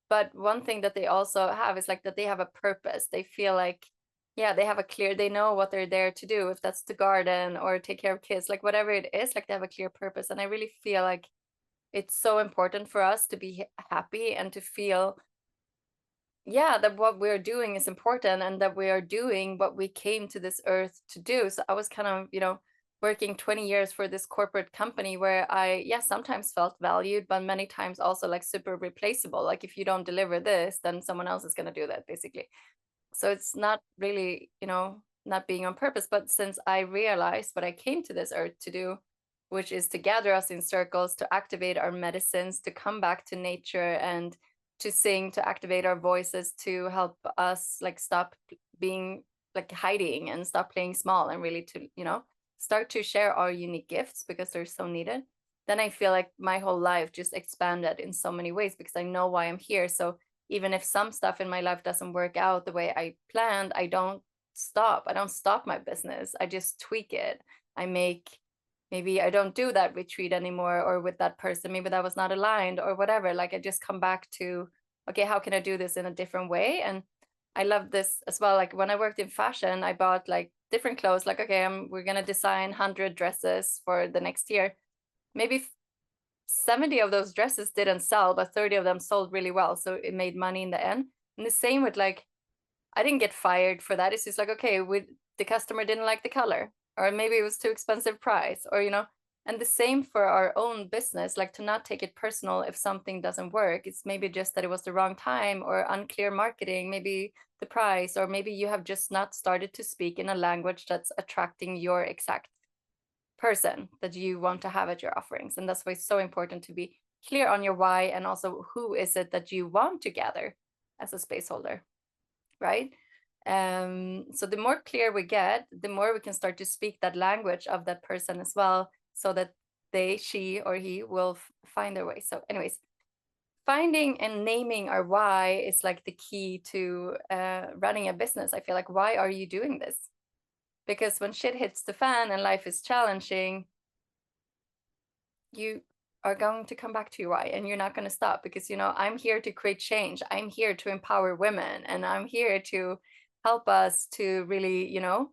But one thing that they also have is like that they have a purpose. They feel like, yeah, they have a clear, they know what they're there to do, if that's to garden or take care of kids, like whatever it is, like they have a clear purpose. And I really feel like it's so important for us to be happy and to feel, yeah, that what we're doing is important, and that we are doing what we came to this earth to do. So I was kind of, you know, working 20 years for this corporate company where I, yeah, sometimes felt valued, but many times also like super replaceable. Like if you don't deliver this, then someone else is going to do that basically. So it's not really, you know, not being on purpose. But since I realized what I came to this earth to do, which is to gather us in circles, to activate our medicines, to come back to nature and to sing, to activate our voices, to help us like stop being like hiding and stop playing small, and really to, you know, start to share our unique gifts because they're so needed. Then I feel like my whole life just expanded in so many ways because I know why I'm here. So even if some stuff in my life doesn't work out the way I planned, I don't stop. I don't stop my business. I just tweak it. I make, maybe I don't do that retreat anymore, or with that person, maybe that was not aligned or whatever. Like I just come back to, okay, how can I do this in a different way? And I love this as well. Like when I worked in fashion, I bought like different clothes, like, okay, we're going to design 100 dresses for the next year. Maybe 70 of those dresses didn't sell, but 30 of them sold really well. So it made money in the end. And the same with like, I didn't get fired for that. It's just like, okay, the customer didn't like the color, or maybe it was too expensive price, or, you know, and the same for our own business, like to not take it personal if something doesn't work. It's maybe just that it was the wrong time or unclear marketing, maybe the price, or maybe you have just not started to speak in a language that's attracting your exact person that you want to have at your offerings. And that's why it's so important to be clear on your why, and also who is it that you want to gather as a space holder, right? So the more clear we get, the more we can start to speak that language of that person as well, so that they, she or he will find their way. So anyways, finding and naming our why is like the key to running a business. I feel like, why are you doing this? Because when shit hits the fan and life is challenging, you are going to come back to your why, and you're not going to stop, because, you know, I'm here to create change. I'm here to empower women, and I'm here to help us to really, you know,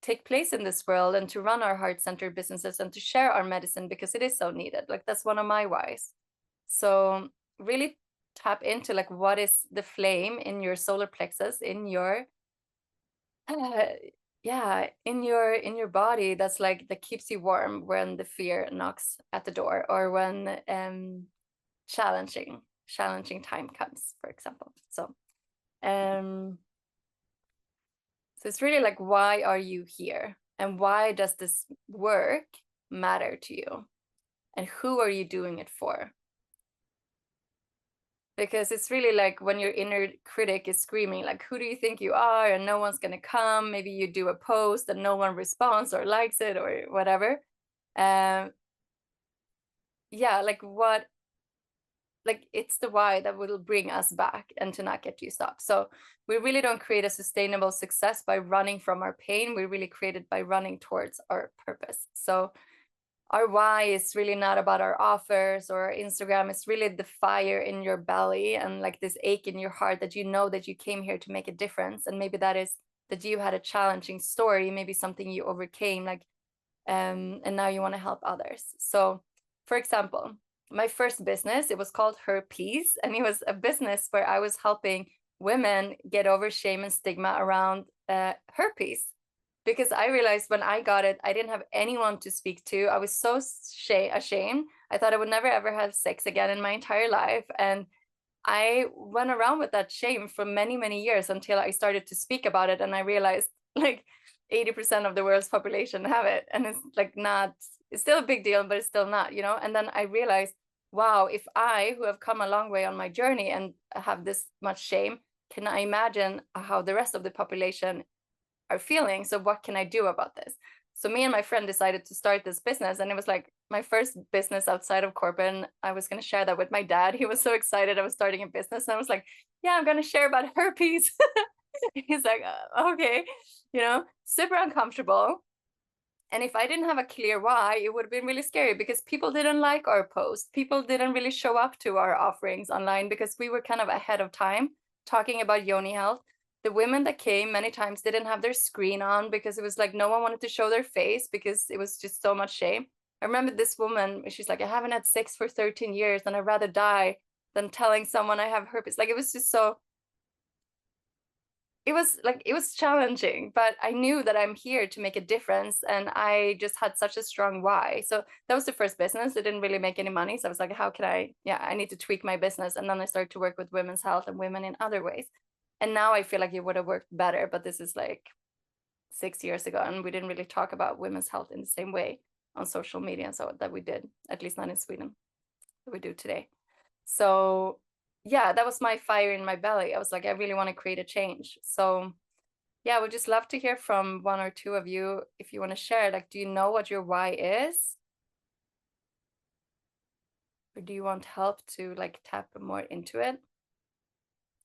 take place in this world, and to run our heart-centered businesses, and to share our medicine because it is so needed. Like that's one of my whys. So really tap into like, what is the flame in your solar plexus, in your yeah, in your body, that's like, that keeps you warm when the fear knocks at the door, or when challenging time comes, for example. So it's really like, why are you here, and why does this work matter to you, and who are you doing it for? Because it's really like when your inner critic is screaming like, who do you think you are, and no one's gonna come. Maybe you do a post and no one responds or likes it or whatever. Yeah, like what, like it's the why that will bring us back and to not get you stopped. So we really don't create a sustainable success by running from our pain. We really create it by running towards our purpose. So our why is really not about our offers or our Instagram. It's really the fire in your belly, and like this ache in your heart that you know that you came here to make a difference. And maybe that is that you had a challenging story, maybe something you overcame, like, and now you want to help others. So for example, my first business, it was called Her Peace, and it was a business where I was helping women get over shame and stigma around herpes. because I realized when I got it, I didn't have anyone to speak to. I was so ashamed. I thought I would never ever have sex again in my entire life. And I went around with that shame for many, many years until I started to speak about it. And I realized like 80% of the world's population have it. And it's like not, it's still a big deal, but it's still not, you know? And then I realized, wow, if I, who have come a long way on my journey and have this much shame, can I imagine how the rest of the population are feeling? So what can I do about this? So me and my friend decided to start this business, and it was like my first business outside of corporate. And I was going to share that with my dad. He was so excited I was starting a business, and I was like, yeah, I'm going to share about herpes. He's like, okay, you know, super uncomfortable. And if I didn't have a clear why, it would have been really scary, because people didn't like our post. People didn't really show up to our offerings online because we were kind of ahead of time talking about yoni health. The women that came many times didn't have their screen on because it was like no one wanted to show their face because it was just so much shame. I remember this woman, she's like, I haven't had sex for 13 years and I'd rather die than telling someone I have herpes. Like, it was just so, it was challenging, but I knew that I'm here to make a difference, and I just had such a strong why. So that was the first business. It didn't really make any money, so I was like, how can I need to tweak my business. And then I started to work with women's health and women in other ways, and now I feel like it would have worked better, but this is like 6 years ago, and we didn't really talk about women's health in the same way on social media, so that we did, at least not in Sweden, that we do today. So yeah, that was my fire in my belly. I was like, I really want to create a change. So yeah, I would just love to hear from one or two of you if you want to share. Like, do you know what your why is? Or do you want help to like tap more into it?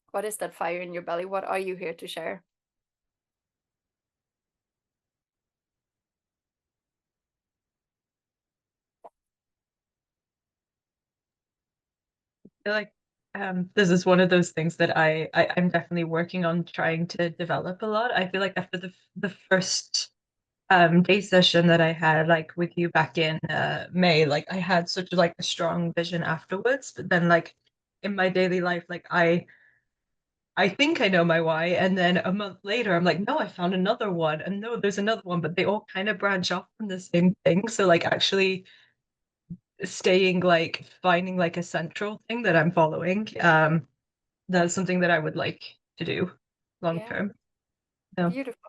What is that fire in your belly? What are you here to share? I feel like this is one of those things that I'm definitely working on trying to develop a lot. I feel like after the first day session that I had like with you back in May, like I had such like a strong vision afterwards, but then like in my daily life, like I think I know my why, and then a month later I'm like, no, I found another one, and no, there's another one, but they all kind of branch off from the same thing. So like actually staying like finding like a central thing that I'm following, that's something that I would like to do long term. So. Beautiful.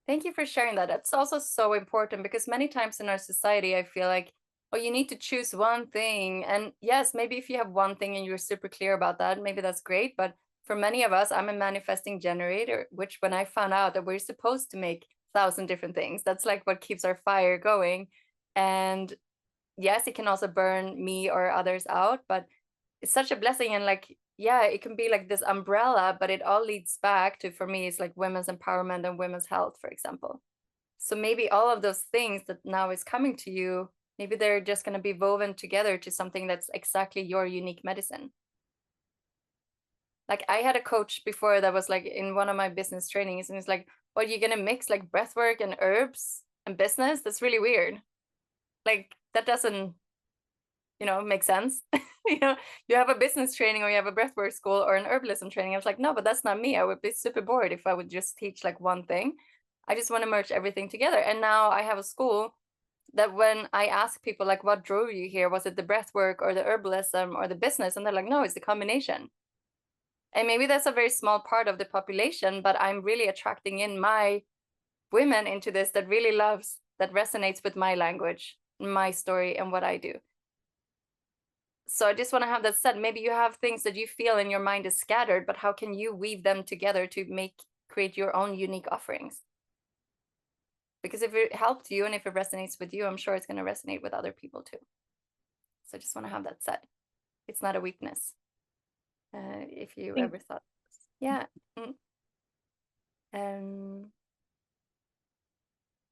Thank you for sharing that. That's also so important, because many times in our society, I feel like, oh, you need to choose one thing. And yes, maybe if you have one thing and you're super clear about that, maybe that's great. But for many of us, I'm a manifesting generator, which when I found out that we're supposed to make 1,000 different things, that's like what keeps our fire going. And yes, it can also burn me or others out, but it's such a blessing. And like, yeah, it can be like this umbrella, but it all leads back to, for me, it's like women's empowerment and women's health, for example. So maybe all of those things that now is coming to you, maybe they're just going to be woven together to something that's exactly your unique medicine. Like, I had a coach before that was like in one of my business trainings, and it's like, what, are you going to mix like breath work and herbs and business? That's really weird. Like, that doesn't, make sense. You have a business training, or you have a breathwork school, or an herbalism training. I was like, no, but that's not me. I would be super bored if I would just teach like one thing. I just want to merge everything together. And now I have a school that when I ask people like, what drove you here? Was it the breathwork or the herbalism or the business? And they're like, no, it's the combination. And maybe that's a very small part of the population, but I'm really attracting in my women into this that really loves, that resonates with my language, my story, and what I do. So I just want to have that said. Maybe you have things that you feel in your mind is scattered, but how can you weave them together to create your own unique offerings? Because if it helped you and if it resonates with you, I'm sure it's going to resonate with other people too. So I just want to have that said. It's not a weakness. If you ever thought, yeah.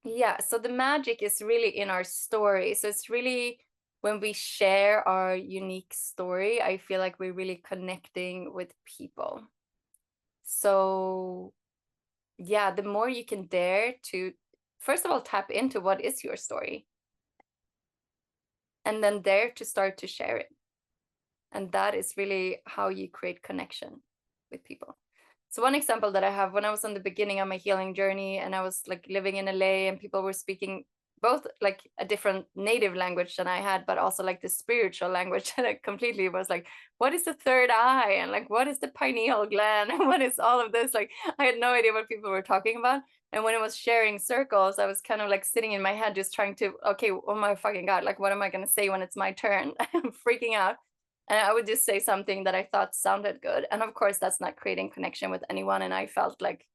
Yeah, so the magic is really in our story. So it's really when we share our unique story, I feel like we're really connecting with people. So yeah, the more you can dare to, first of all, tap into what is your story, and then dare to start to share it. And that is really how you create connection with people. So one example that I have, when I was on the beginning of my healing journey and I was like living in LA and people were speaking both like a different native language than I had, but also like the spiritual language that I completely was like, what is the third eye? And like, what is the pineal gland? And what is all of this? Like, I had no idea what people were talking about. And when I was sharing circles, I was kind of like sitting in my head, just trying to, okay, oh my fucking God, like, what am I going to say when it's my turn? I'm freaking out. And I would just say something that I thought sounded good. And of course, that's not creating connection with anyone. And I felt like,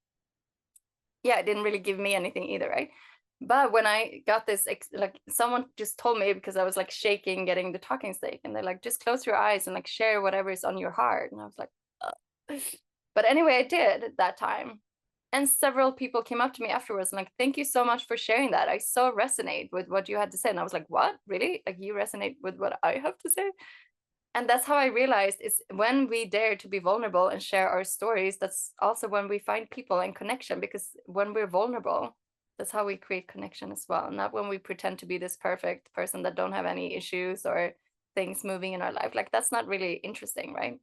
yeah, it didn't really give me anything either, right? But when I got this, like someone just told me, because I was like shaking, getting the talking stick, and they're like, just close your eyes and like share whatever is on your heart. And I was like, ugh. But anyway, I did that time. And several people came up to me afterwards and like, thank you so much for sharing that. I so resonate with what you had to say. And I was like, what? Really? Like you resonate with what I have to say? And that's how I realized is when we dare to be vulnerable and share our stories, that's also when we find people and connection, because when we're vulnerable, that's how we create connection as well. Not when we pretend to be this perfect person that don't have any issues or things moving in our life. Like that's not really interesting, right?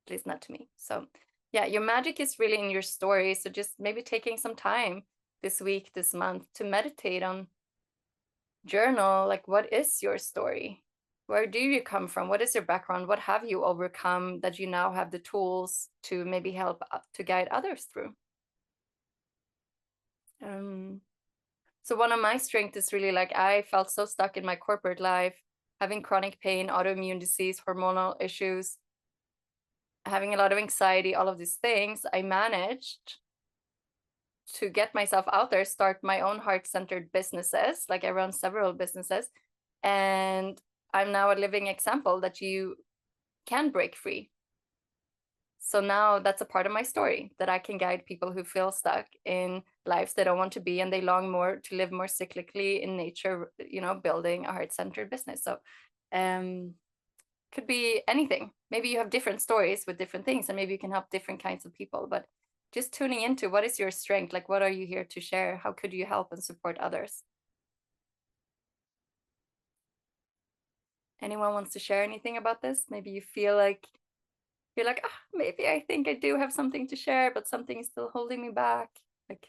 At least not to me. So yeah, your magic is really in your story. So just maybe taking some time this week, this month to meditate on, journal, like what is your story? Where do you come from? What is your background? What have you overcome that you now have the tools to maybe help to guide others through? So one of my strengths is really like, I felt so stuck in my corporate life, having chronic pain, autoimmune disease, hormonal issues, having a lot of anxiety, all of these things. I managed to get myself out there, start my own heart-centered businesses. Like I run several businesses, and I'm now a living example that you can break free. So now that's a part of my story, that I can guide people who feel stuck in lives they don't want to be, and they long more to live more cyclically in nature, you know, building a heart-centered business. So could be anything. Maybe you have different stories with different things, and maybe you can help different kinds of people. But just tuning into what is your strength, like what are you here to share? How could you help and support others? Anyone wants to share anything about this? Maybe you feel like you're like, ah, maybe I think I do have something to share, but something is still holding me back. Like,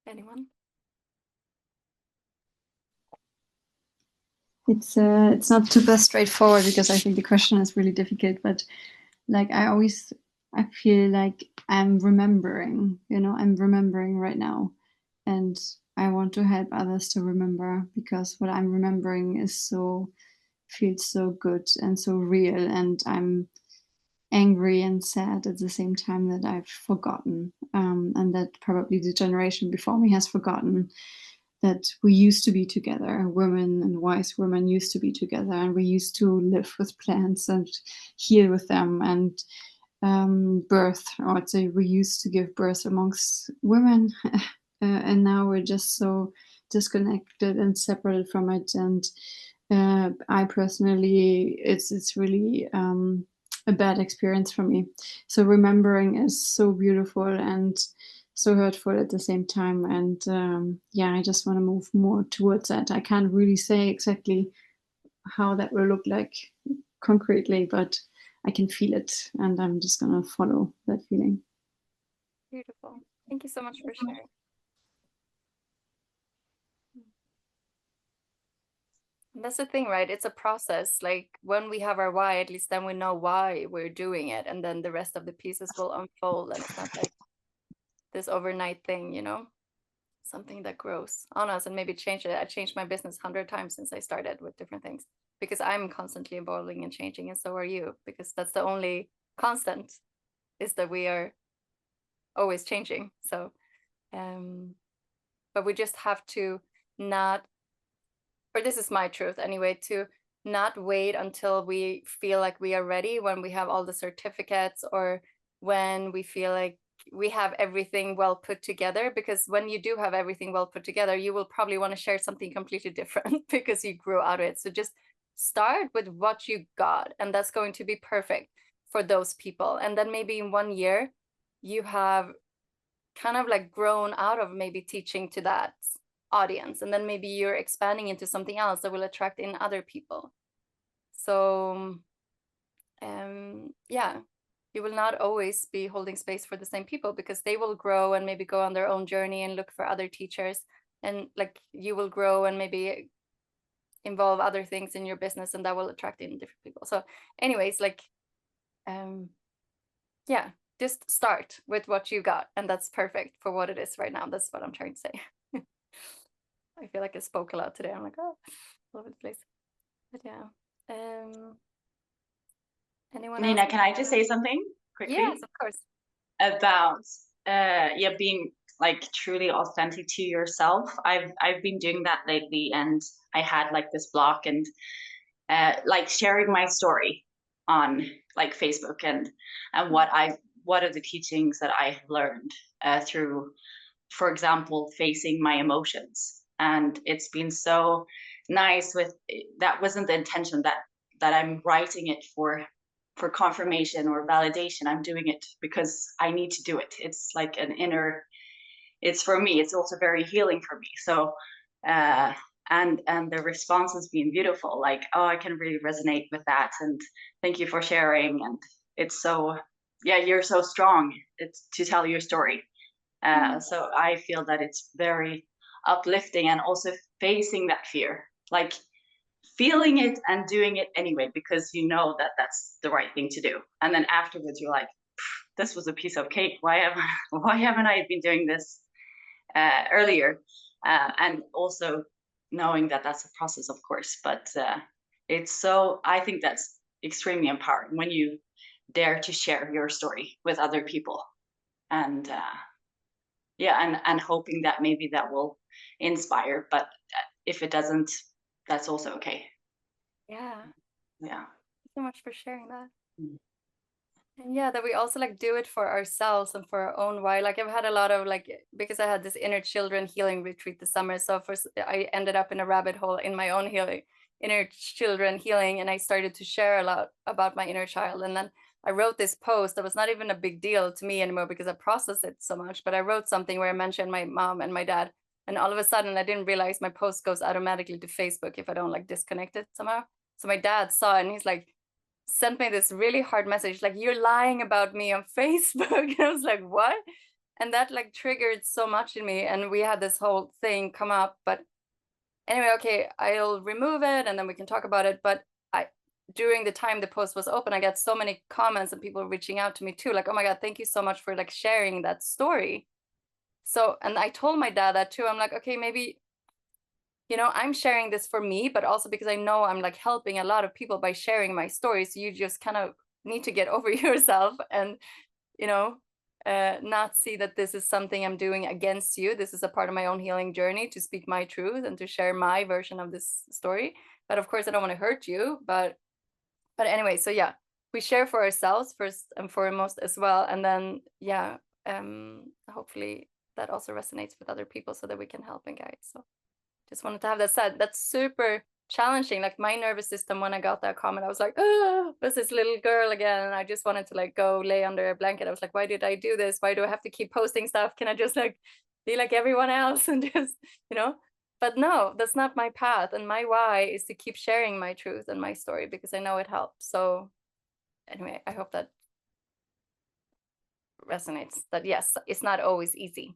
anyone? It's not super straightforward, because I think the question is really difficult, but like I feel like I'm remembering, I'm remembering right now, and I want to help others to remember, because what I'm remembering feels so good and so real, and I'm angry and sad at the same time that I've forgotten, and that probably the generation before me has forgotten that we used to be together. Women and wise women used to be together, and we used to live with plants and heal with them, and birth, or I'd say we used to give birth amongst women, and now we're just so disconnected and separated from it. And I personally, it's really a bad experience for me. So remembering is so beautiful and so hurtful at the same time. And yeah, I just want to move more towards that. I can't really say exactly how that will look like concretely, but I can feel it, and I'm just gonna follow that feeling. Beautiful. Thank you so much for sharing. That's the thing, right? It's a process. Like when we have our why, at least then we know why we're doing it, and then the rest of the pieces will unfold, and it's not like this overnight thing, something that grows on us. And maybe change it. I changed my business 100 times since I started with different things, because I'm constantly evolving and changing, and so are you, because that's the only constant, is that we are always changing. So but we just have to not, or this is my truth anyway, to not wait until we feel like we are ready, when we have all the certificates, or when we feel like we have everything well put together. Because when you do have everything well put together, you will probably want to share something completely different because you grew out of it. So just start with what you got, and that's going to be perfect for those people. And then maybe in 1 year you have kind of like grown out of maybe teaching to that audience, and then maybe you're expanding into something else that will attract in other people. So yeah, you will not always be holding space for the same people, because they will grow and maybe go on their own journey and look for other teachers, and like you will grow and maybe involve other things in your business, and that will attract in different people. So anyways, like yeah, just start with what you got, and that's perfect for what it is right now. That's what I'm trying to say. I feel like I spoke a lot today. I'm like, oh, all over the place. But yeah. Anyone Nina, else? can I just say something quickly? Yes, of course. About yeah, being like truly authentic to yourself. I've been doing that lately, and I had like this block, and like sharing my story on like Facebook, and what are the teachings that I have learned through, for example, facing my emotions. And it's been so nice. With that wasn't the intention that I'm writing it for confirmation or validation. I'm doing it because I need to do it. It's like an inner, it's for me, it's also very healing for me. So and the response has been beautiful, like, oh, I can really resonate with that, and thank you for sharing. And it's so, yeah, you're so strong, it's to tell your story. So I feel that it's very uplifting, and also facing that fear, like feeling it and doing it anyway, because you know that that's the right thing to do. And then afterwards you're like, this was a piece of cake. Why haven't I been doing this earlier? And also knowing that that's a process, of course, but it's so, I think that's extremely empowering when you dare to share your story with other people. And yeah, and hoping that maybe that will inspire, but if it doesn't, that's also okay. Yeah. Yeah. Thank you so much for sharing that. And yeah, that we also like do it for ourselves and for our own why. Like I've had a lot of like, because I had this inner children healing retreat this summer. So first I ended up in a rabbit hole in my own healing, inner children healing. And I started to share a lot about my inner child. And then I wrote this post that was not even a big deal to me anymore because I processed it so much. But I wrote something where I mentioned my mom and my dad. And all of a sudden I didn't realize my post goes automatically to Facebook if I don't like disconnect it somehow. So my dad saw it and he's like, sent me this really hard message, like, you're lying about me on Facebook. And I was like, what? And that like triggered so much in me. And we had this whole thing come up. But anyway, okay, I'll remove it and then we can talk about it. But during the time the post was open, I got so many comments and people reaching out to me too, like, oh my God, thank you so much for like sharing that story. So, and I told my dad that too. I'm like, okay, maybe, you know, I'm sharing this for me, but also because I know I'm like helping a lot of people by sharing my stories. So you just kind of need to get over yourself and, you know, not see that this is something I'm doing against you. This is a part of my own healing journey to speak my truth and to share my version of this story. But of course, I don't want to hurt you. But anyway, so yeah, we share for ourselves first and foremost as well. And then, yeah, hopefully that also resonates with other people so that we can help and guide. So just wanted to have that said. That's super challenging. Like my nervous system, when I got that comment, I was like, oh, there's this little girl again. And I just wanted to like go lay under a blanket. I was like, why did I do this? Why do I have to keep posting stuff? Can I just like be like everyone else and just, you know? But no, that's not my path. And my why is to keep sharing my truth and my story because I know it helps. So anyway, I hope that resonates, that yes, it's not always easy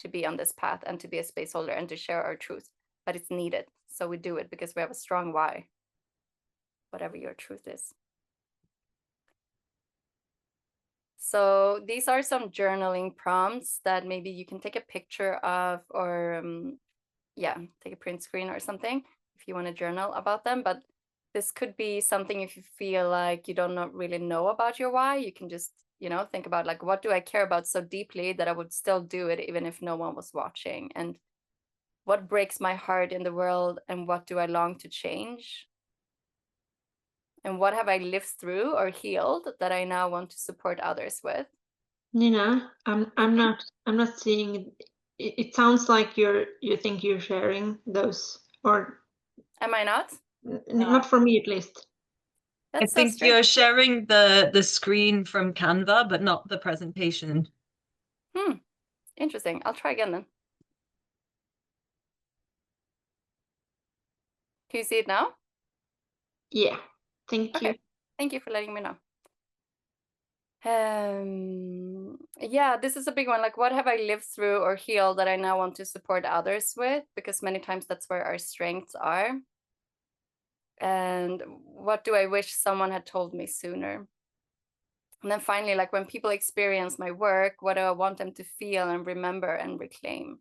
to be on this path and to be a space holder and to share our truth, but it's needed. So we do it because we have a strong why, whatever your truth is. So these are some journaling prompts that maybe you can take a picture of, or yeah, take a print screen or something if you want to journal about them. But this could be something if you feel like you don't really know about your why, you can just, you know, think about like, what do I care about so deeply that I would still do it even if no one was watching? And what breaks my heart in the world, and what do I long to change? And what have I lived through or healed that I now want to support others with? Nina, I'm not seeing it. It sounds like you think you're sharing those, or am I not? Not for me at least. That's I think you're sharing the screen from Canva, but not the presentation. Interesting. I'll try again then. Can you see it now? Yeah, thank you. Okay, thank you for letting me know. Yeah, this is a big one. Like, what have I lived through or healed that I now want to support others with? Because many times that's where our strengths are. And what do I wish someone had told me sooner? And then finally, like when people experience my work, what do I want them to feel and remember and reclaim?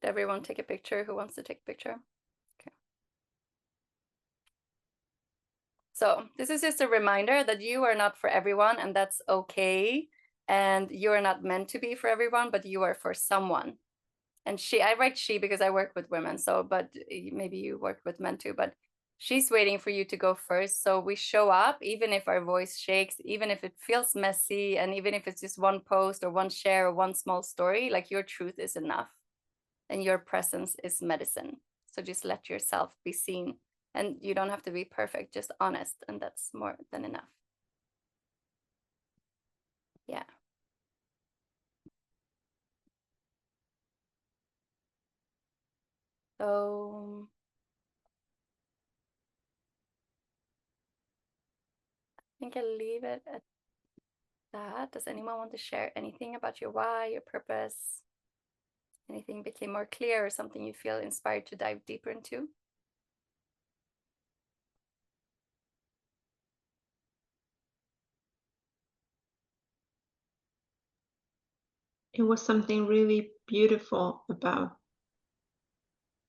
Did everyone take a picture? Who wants to take a picture? Okay. So this is just a reminder that you are not for everyone, and that's okay. And you are not meant to be for everyone, but you are for someone. And I write she because I work with women. So, but maybe you work with men too, but she's waiting for you to go first. So we show up, even if our voice shakes, even if it feels messy, and even if it's just one post or one share or one small story, like your truth is enough and your presence is medicine. So just let yourself be seen, and you don't have to be perfect, just honest. And that's more than enough. Yeah. So I think I'll leave it at that. Does anyone want to share anything about your why, your purpose? Anything became more clear or something you feel inspired to dive deeper into? It was something really beautiful about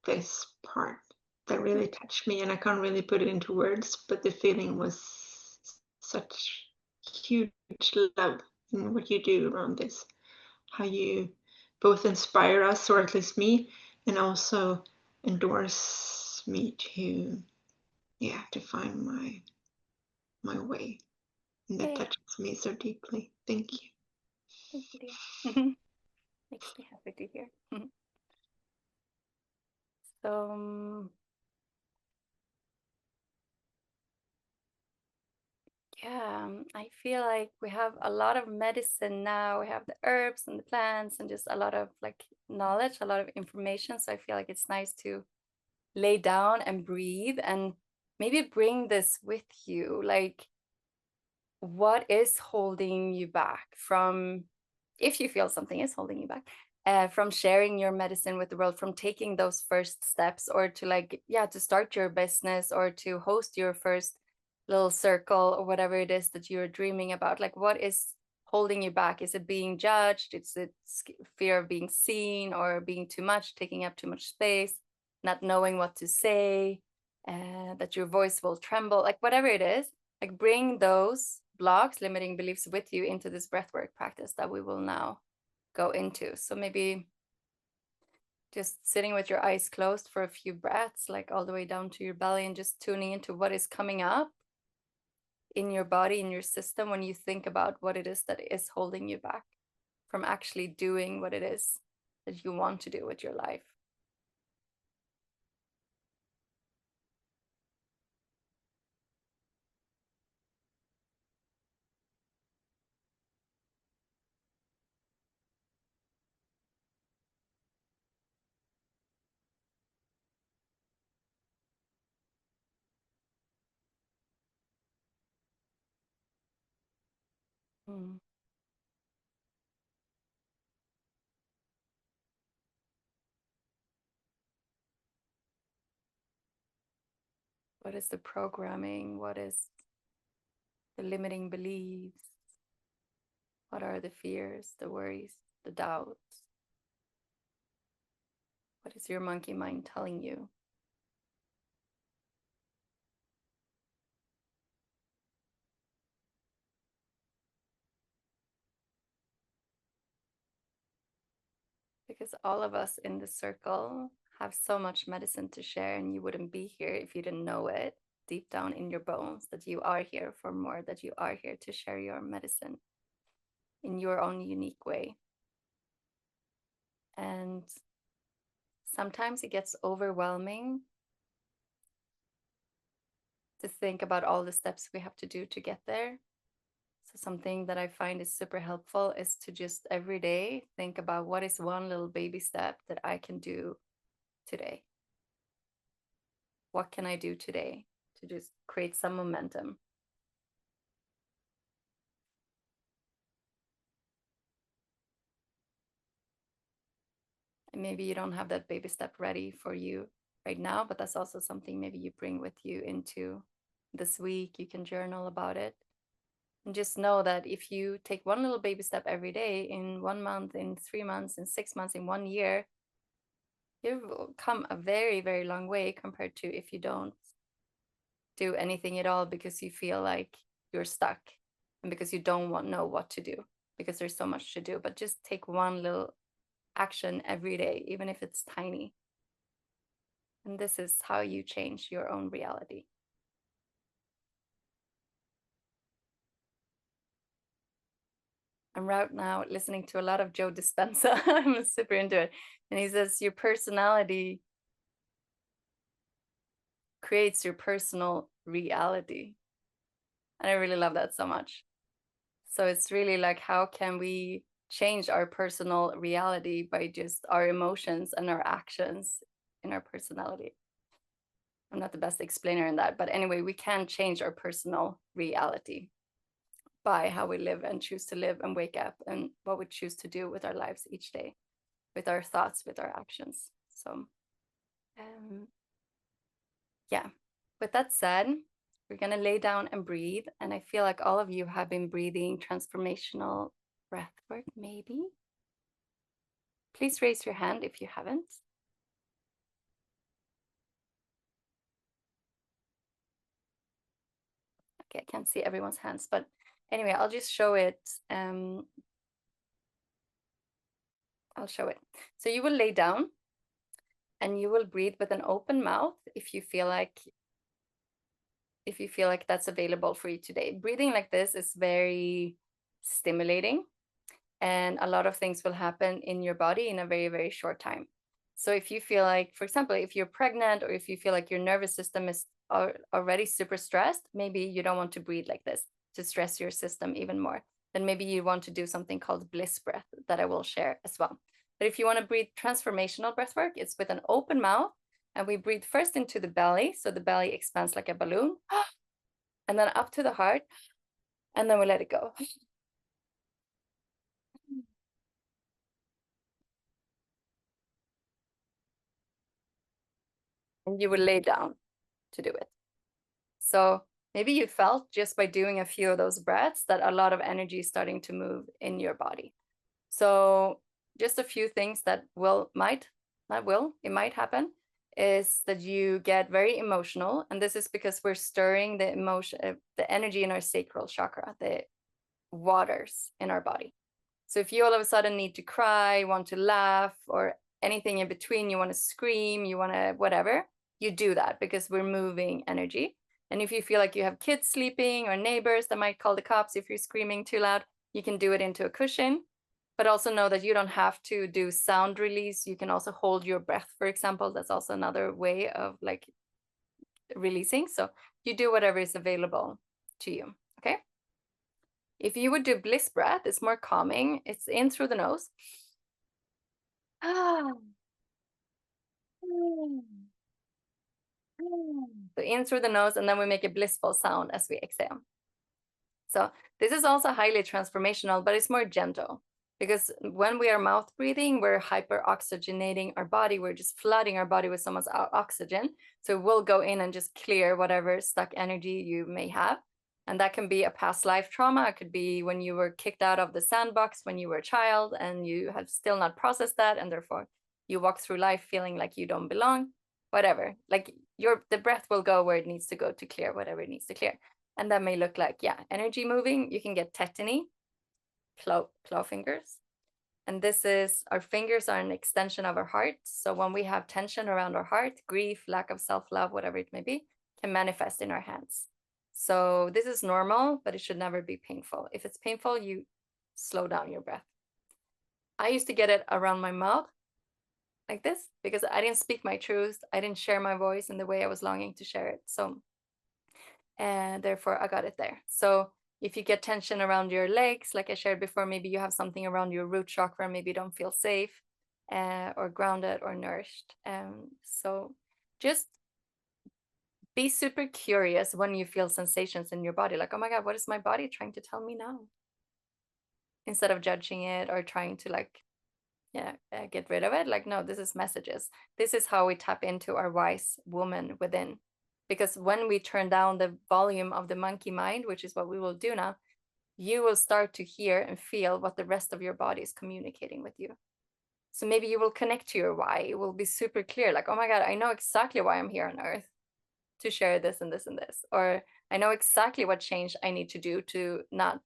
this part that really touched me, and I can't really put it into words, but the feeling was such huge love in what you do around this, how you both inspire us, or at least me, and also endorse me to find my way. And that touches me so deeply. Thank you. Thank you, dear. Makes me happy to hear. So yeah, I feel like we have a lot of medicine now. We have the herbs and the plants and just a lot of like knowledge, a lot of information. So I feel like it's nice to lay down and breathe and maybe bring this with you. Like, what is holding you back from, if you feel something is holding you back, from sharing your medicine with the world, from taking those first steps, or to like, yeah, to start your business or to host your first little circle or whatever it is that you're dreaming about? Like, what is holding you back? Is it being judged? It's fear of being seen, or being too much, taking up too much space, not knowing what to say, that your voice will tremble, like whatever it is. Like, bring those blocks, limiting beliefs with you into this breathwork practice that we will now go into. So maybe just sitting with your eyes closed for a few breaths, like all the way down to your belly, and just tuning into what is coming up in your body, in your system, when you think about what it is that is holding you back from actually doing what it is that you want to do with your life. What is the programming? What is the limiting beliefs? What are the fears, the worries, the doubts? What is your monkey mind telling you? Because all of us in the circle have so much medicine to share, and you wouldn't be here if you didn't know it deep down in your bones, that you are here for more, that you are here to share your medicine in your own unique way. And sometimes it gets overwhelming to think about all the steps we have to do to get there. So something that I find is super helpful is to just every day think about what is one little baby step that I can do today. What can I do today to just create some momentum? And maybe you don't have that baby step ready for you right now, but that's also something maybe you bring with you into this week. You can journal about it. And just know that if you take one little baby step every day, in 1 month, in 3 months, in 6 months, in 1 year, you've come a very, very long way compared to if you don't do anything at all because you feel like you're stuck and because you don't know what to do because there's so much to do. But just take one little action every day, even if it's tiny. And this is how you change your own reality. I'm right now listening to a lot of Joe Dispenza. I'm super into it. And he says, your personality creates your personal reality. And I really love that so much. So it's really like, how can we change our personal reality by just our emotions and our actions in our personality? I'm not the best explainer in that, but anyway, we can change our personal reality by how we live and choose to live and wake up and what we choose to do with our lives each day, with our thoughts, with our actions. So yeah, with that said, we're going to lay down and breathe. And I feel like all of you have been breathing transformational breath work, maybe. Please raise your hand if you haven't. Okay, I can't see everyone's hands, but anyway, I'll just show it. I'll show it. So you will lay down and you will breathe with an open mouth if you feel like that's available for you today. Breathing like this is very stimulating and a lot of things will happen in your body in a very, very short time. So if you feel like, for example, if you're pregnant or if you feel like your nervous system is already super stressed, maybe you don't want to breathe like this to stress your system even more. Then maybe you want to do something called bliss breath that I will share as well. But if you want to breathe transformational breath work, it's with an open mouth and we breathe first into the belly. So the belly expands like a balloon and then up to the heart and then we let it go. And you will lay down to do it. So maybe you felt just by doing a few of those breaths that a lot of energy is starting to move in your body. So just a few things that it might happen is that you get very emotional. And this is because we're stirring the emotion, the energy in our sacral chakra, the waters in our body. So if you all of a sudden need to cry, want to laugh, or anything in between, you want to scream, you want to whatever, you do that because we're moving energy. And if you feel like you have kids sleeping or neighbors that might call the cops if you're screaming too loud, you can do it into a cushion. But also know that you don't have to do sound release. You can also hold your breath, for example. That's also another way of like releasing. So you do whatever is available to you, okay? If you would do bliss breath, it's more calming. It's in through the nose. So in through the nose, and then we make a blissful sound as we exhale. So this is also highly transformational, but it's more gentle because when we are mouth breathing, we're hyper oxygenating our body. We're just flooding our body with so much oxygen. So we'll go in and just clear whatever stuck energy you may have. And that can be a past life trauma. It could be when you were kicked out of the sandbox when you were a child and you have still not processed that. And therefore you walk through life feeling like you don't belong, whatever. Like the breath will go where it needs to go to clear whatever it needs to clear. And that may look like, energy moving. You can get tetany, claw fingers. And this is, our fingers are an extension of our heart. So when we have tension around our heart, grief, lack of self-love, whatever it may be, can manifest in our hands. So this is normal, but it should never be painful. If it's painful, you slow down your breath. I used to get it around my mouth like this because I didn't speak my truth. I didn't share my voice in the way I was longing to share it. So and therefore I got it there. So if you get tension around your legs, like I shared before, maybe you have something around your root chakra, maybe you don't feel safe or grounded or nourished. So just be super curious when you feel sensations in your body, like, oh my God, what is my body trying to tell me now? Instead of judging it or trying to like, get rid of it. Like, no, this is messages. This is how we tap into our wise woman within. Because when we turn down the volume of the monkey mind, which is what we will do now, you will start to hear and feel what the rest of your body is communicating with you. So maybe you will connect to your why. It will be super clear, like, oh my God, I know exactly why I'm here on earth, to share this and this and this. Or I know exactly what change I need to do to not,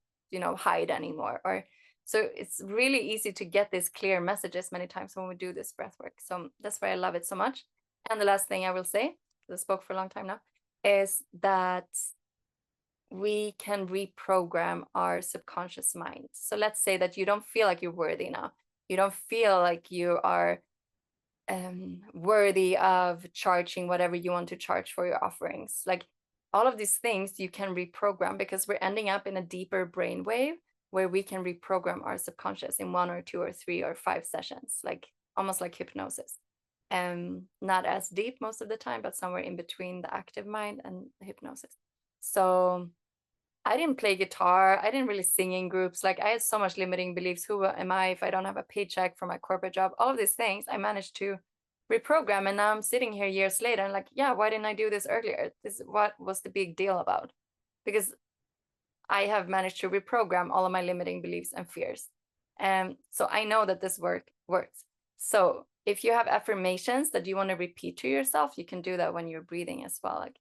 hide anymore. Or so it's really easy to get these clear messages many times when we do this breath work. So that's why I love it so much. And the last thing I will say, because I spoke for a long time now, is that we can reprogram our subconscious mind. So let's say that you don't feel like you're worthy now. You don't feel like you are worthy of charging whatever you want to charge for your offerings. Like all of these things you can reprogram, because we're ending up in a deeper brainwave where we can reprogram our subconscious in 1 or 2 or 3 or 5 sessions, like almost like hypnosis. Not as deep most of the time, but somewhere in between the active mind and the hypnosis. So I didn't play guitar. I didn't really sing in groups. Like I had so much limiting beliefs. Who am I if I don't have a paycheck from my corporate job? All of these things I managed to reprogram. And now I'm sitting here years later and like, yeah, why didn't I do this earlier? What was the big deal about? Because I have managed to reprogram all of my limiting beliefs and fears. So I know that this works. So if you have affirmations that you want to repeat to yourself, you can do that when you're breathing as well. Like,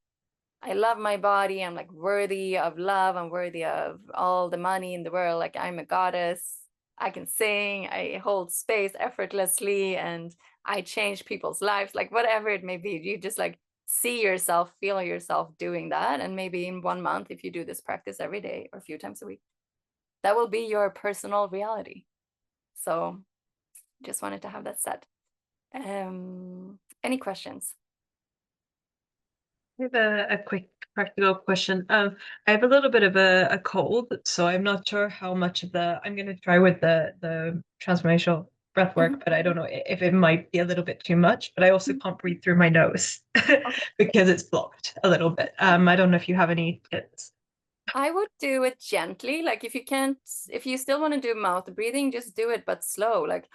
I love my body. I'm like worthy of love. I'm worthy of all the money in the world. Like I'm a goddess. I can sing. I hold space effortlessly and I change people's lives. Like whatever it may be, you just like see yourself, feel yourself doing that. And maybe in 1 month, if you do this practice every day or a few times a week, that will be your personal reality. So just wanted to have that said. Any questions? I have a quick practical question. I have a little bit of a cold, so I'm not sure how much of I'm going to try with the transformational breath work, but I don't know if it might be a little bit too much. But I also can't breathe through my nose because it's blocked a little bit. I don't know if you have any tips. I would do it gently. Like if you still want to do mouth breathing, just do it, but slow. Like,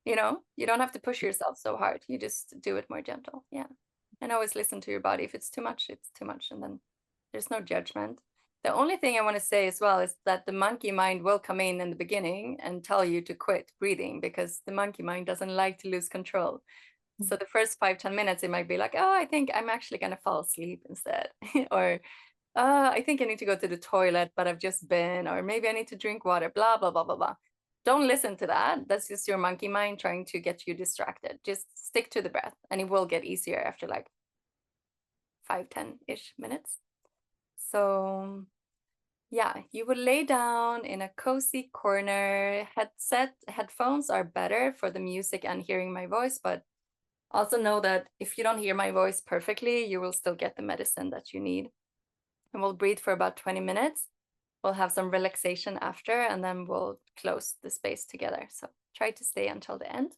you don't have to push yourself so hard. You just do it more gentle. Yeah. And always listen to your body. If it's too much, it's too much. And then there's no judgment. The only thing I want to say as well is that the monkey mind will come in the beginning and tell you to quit breathing, because the monkey mind doesn't like to lose control. So the first 5-10 minutes, it might be like, oh, I think I'm actually going to fall asleep instead. Or I think I need to go to the toilet, but I've just been, or maybe I need to drink water, blah, blah, blah, blah, blah. Don't listen to that. That's just your monkey mind trying to get you distracted. Just stick to the breath and it will get easier after like 5-10-ish minutes. So yeah, you would lay down in a cozy corner. Headphones are better for the music and hearing my voice, but also know that if you don't hear my voice perfectly, you will still get the medicine that you need. And we'll breathe for about 20 minutes. We'll have some relaxation after, and then we'll close the space together. So try to stay until the end.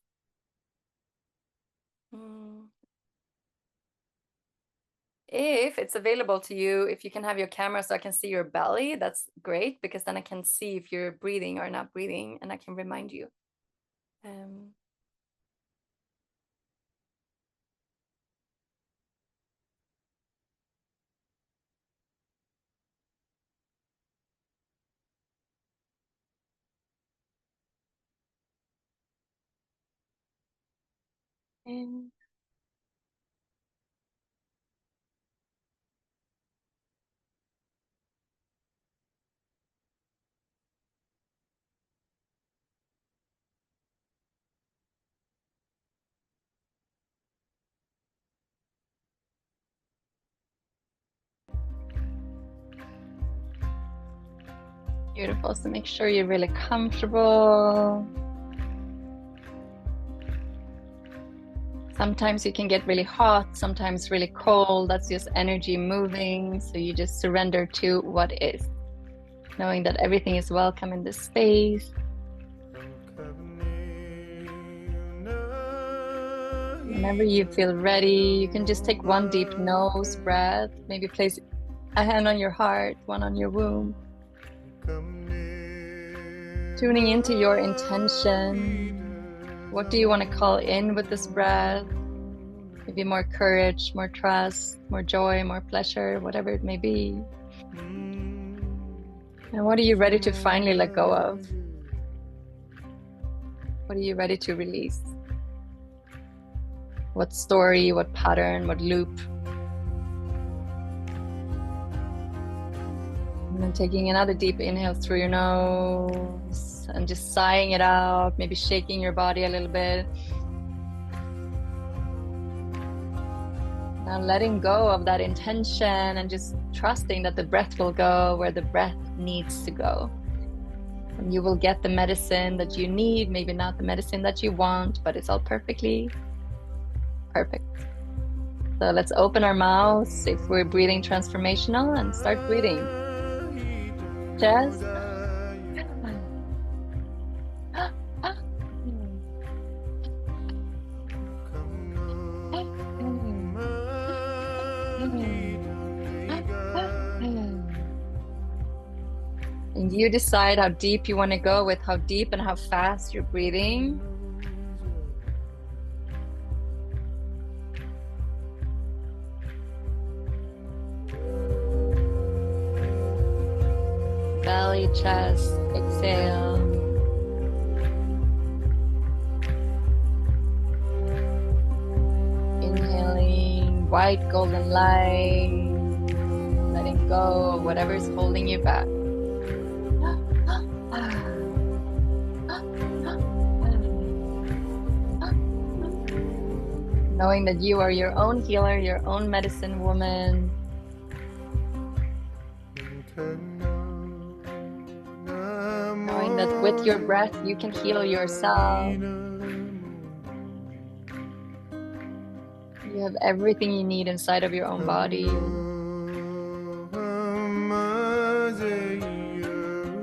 If it's available to you, if you can have your camera so I can see your belly, that's great, because then I can see if you're breathing or not breathing, and I can remind you. Beautiful. So make sure you're really comfortable. Sometimes you can get really hot, sometimes really cold. That's just energy moving. So you just surrender to what is, knowing that everything is welcome in this space. Whenever you feel ready, you can just take one deep nose breath, maybe place a hand on your heart, one on your womb. Tuning into your intention. What do you want to call in with this breath? Maybe more courage, more trust, more joy, more pleasure, whatever it may be. And what are you ready to finally let go of? What are you ready to release? What story, what pattern, what loop? And then taking another deep inhale through your nose and just sighing it out, maybe shaking your body a little bit. Now letting go of that intention and just trusting that the breath will go where the breath needs to go. And you will get the medicine that you need, maybe not the medicine that you want, but it's all perfectly perfect. So let's open our mouths if we're breathing transformational and start breathing. Chest. And you decide how deep you want to go with how deep and how fast you're breathing. Belly, chest, exhale. Inhaling white golden light, letting go of whatever's holding you back. Knowing that you are your own healer, your own medicine woman. Knowing that with your breath you can heal yourself. You have everything you need inside of your own body.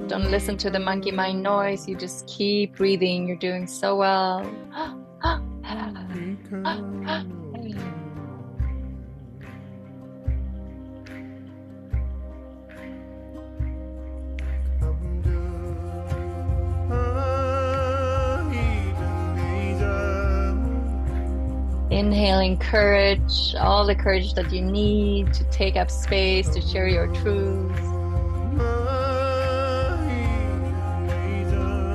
Don't listen to the monkey mind noise. You just keep breathing. You're doing so well. Inhaling courage, all the courage that you need to take up space, to share your truth.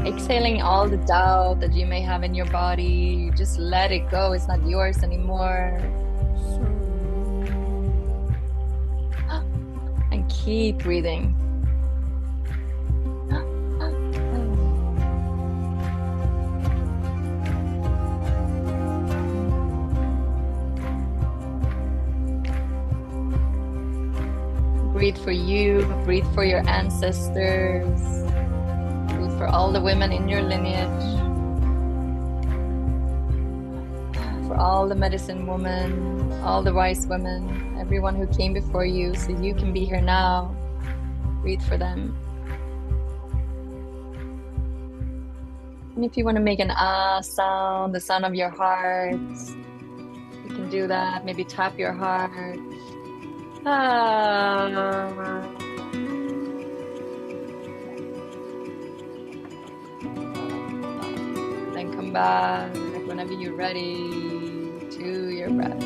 Exhaling all the doubt that you may have in your body. You just let it go. It's not yours anymore. And keep breathing. Breathe for you, breathe for your ancestors, breathe for all the women in your lineage, for all the medicine women, all the wise women, everyone who came before you so you can be here now. Breathe for them. And if you want to make an ah sound, the sound of your heart, you can do that. Maybe tap your heart. Ah. Then come back whenever you're ready to your breath.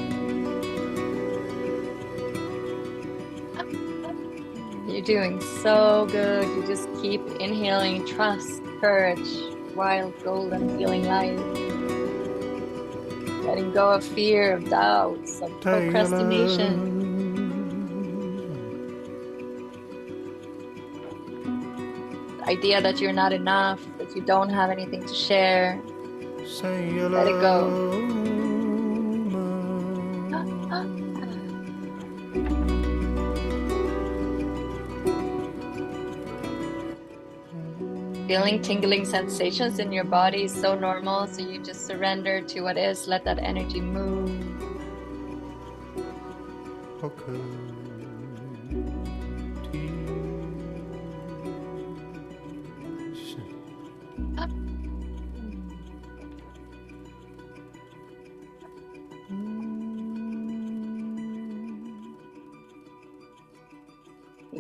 You're doing so good. You just keep inhaling trust, courage, wild, golden, healing light. Letting go of fear, of doubts, of procrastination. Idea that you're not enough, that you don't have anything to share. Let it go. Feeling tingling sensations in your body is so normal, so you just surrender to what is, let that energy move.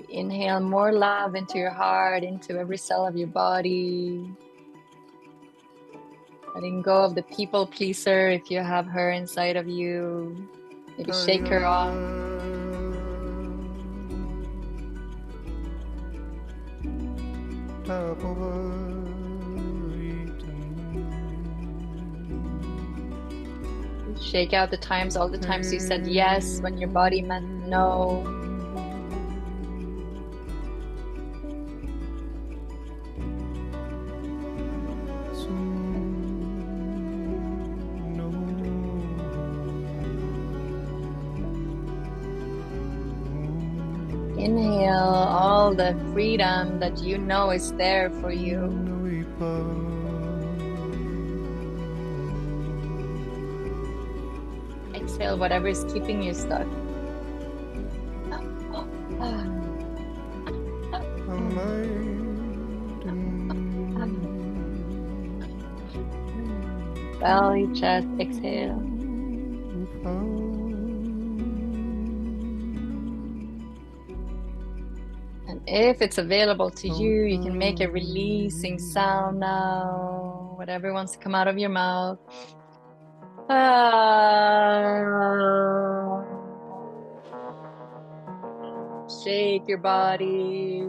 Inhale more love into your heart, into every cell of your body. Letting go of the people pleaser if you have her inside of you. Maybe shake her off. Shake out the times, all the times you said yes when your body meant no. Inhale all the freedom that you know is there for you. Exhale whatever is keeping you stuck. Belly, chest, exhale. And if it's available to you, you can make a releasing sound now. Whatever wants to come out of your mouth. Shake your body.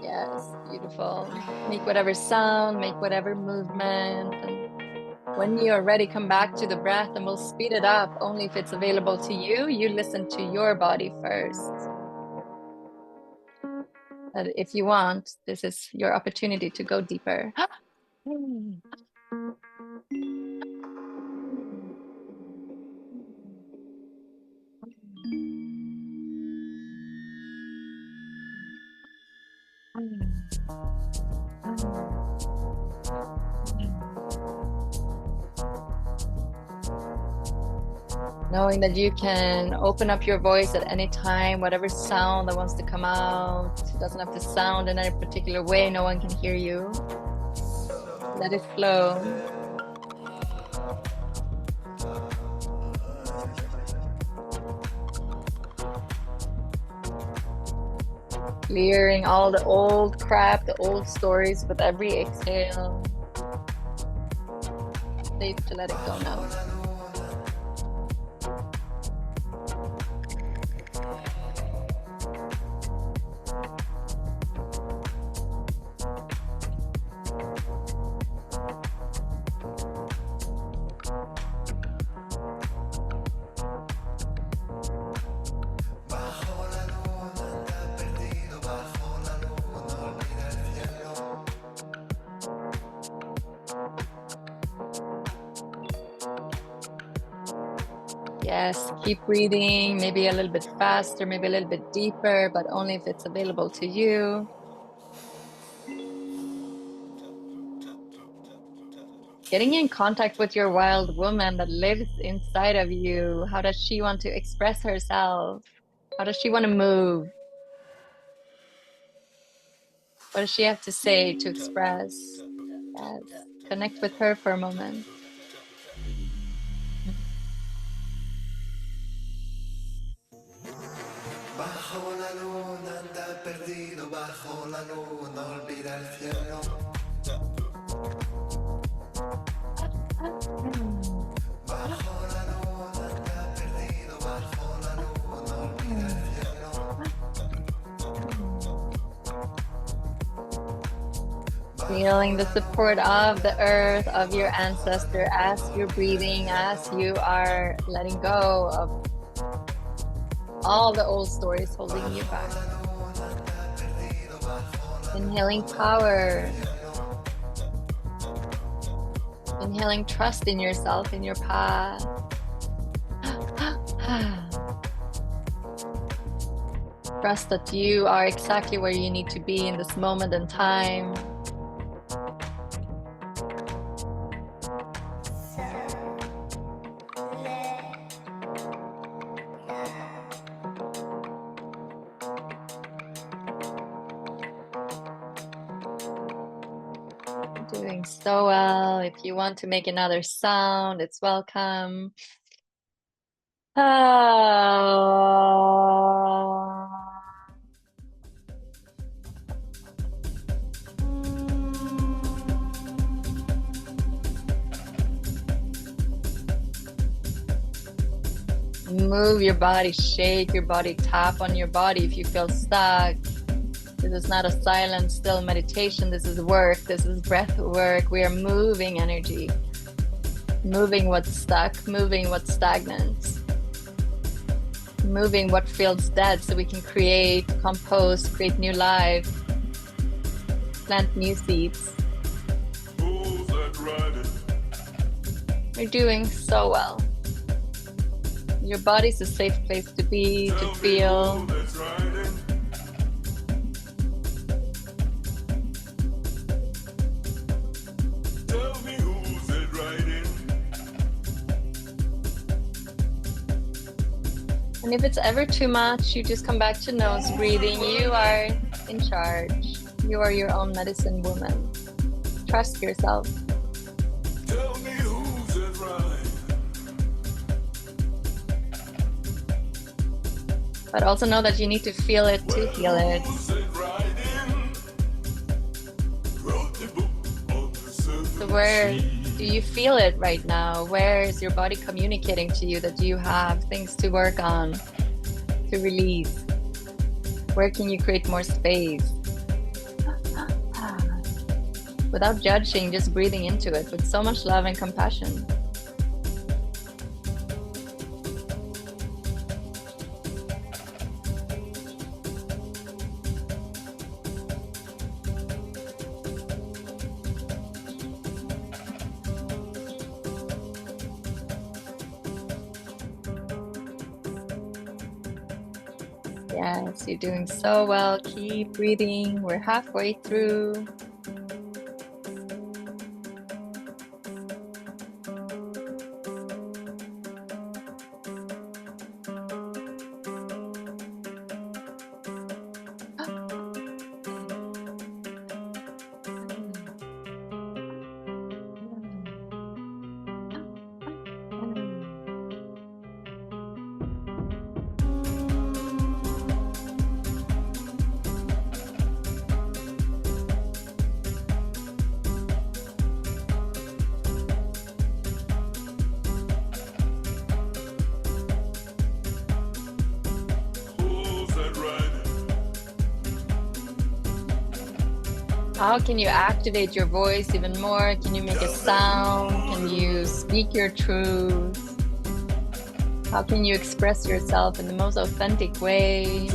Yes, beautiful. Make whatever sound, make whatever movement. And when you are ready, come back to the breath and we'll speed it up. Only if it's available to you. You listen to your body first. But if you want, this is your opportunity to go deeper. Knowing that you can open up your voice at any time, whatever sound that wants to come out. It doesn't have to sound in any particular way. No one can hear you. Let it flow. Clearing all the old crap, the old stories with every exhale. Safe to let it go now. Yes, keep breathing, maybe a little bit faster, maybe a little bit deeper, but only if it's available to you. Getting in contact with your wild woman that lives inside of you. How does she want to express herself? How does she want to move? What does she have to say to express? Yes. Connect with her for a moment. Bajo la luna anda perdido, bajo la luna olvida el cielo. Bajo la luna anda perdido, bajo la luna olvida el cielo. Feeling the support of the earth, of your ancestor as you're breathing, as you are letting go of all the old stories holding you back. Inhaling power. Inhaling trust in yourself, in your path. Trust that you are exactly where you need to be in this moment in time. Doing so well. If you want to make another sound, it's welcome. Move your body, shake your body, tap on your body if you feel stuck. This is not a silent, still meditation. This is work. This is breath work. We are moving energy, moving what's stuck, moving what's stagnant, moving what feels dead so we can create, compost, create new life, plant new seeds. You're doing so well. Your body's a safe place to be, to feel. And if it's ever too much, you just come back to nose breathing. You are in charge. You are your own medicine woman. Trust yourself. Tell me who's it right. But also know that you need to feel it to heal it. So where do you feel it right now? Where is your body communicating to you that you have things to work on, to release? Where can you create more space? Without judging, just breathing into it with so much love and compassion. Yes, you're doing so well. Keep breathing. We're halfway through. How can you activate your voice even more? Can you make a sound? Can you speak your truth? How can you express yourself in the most authentic way?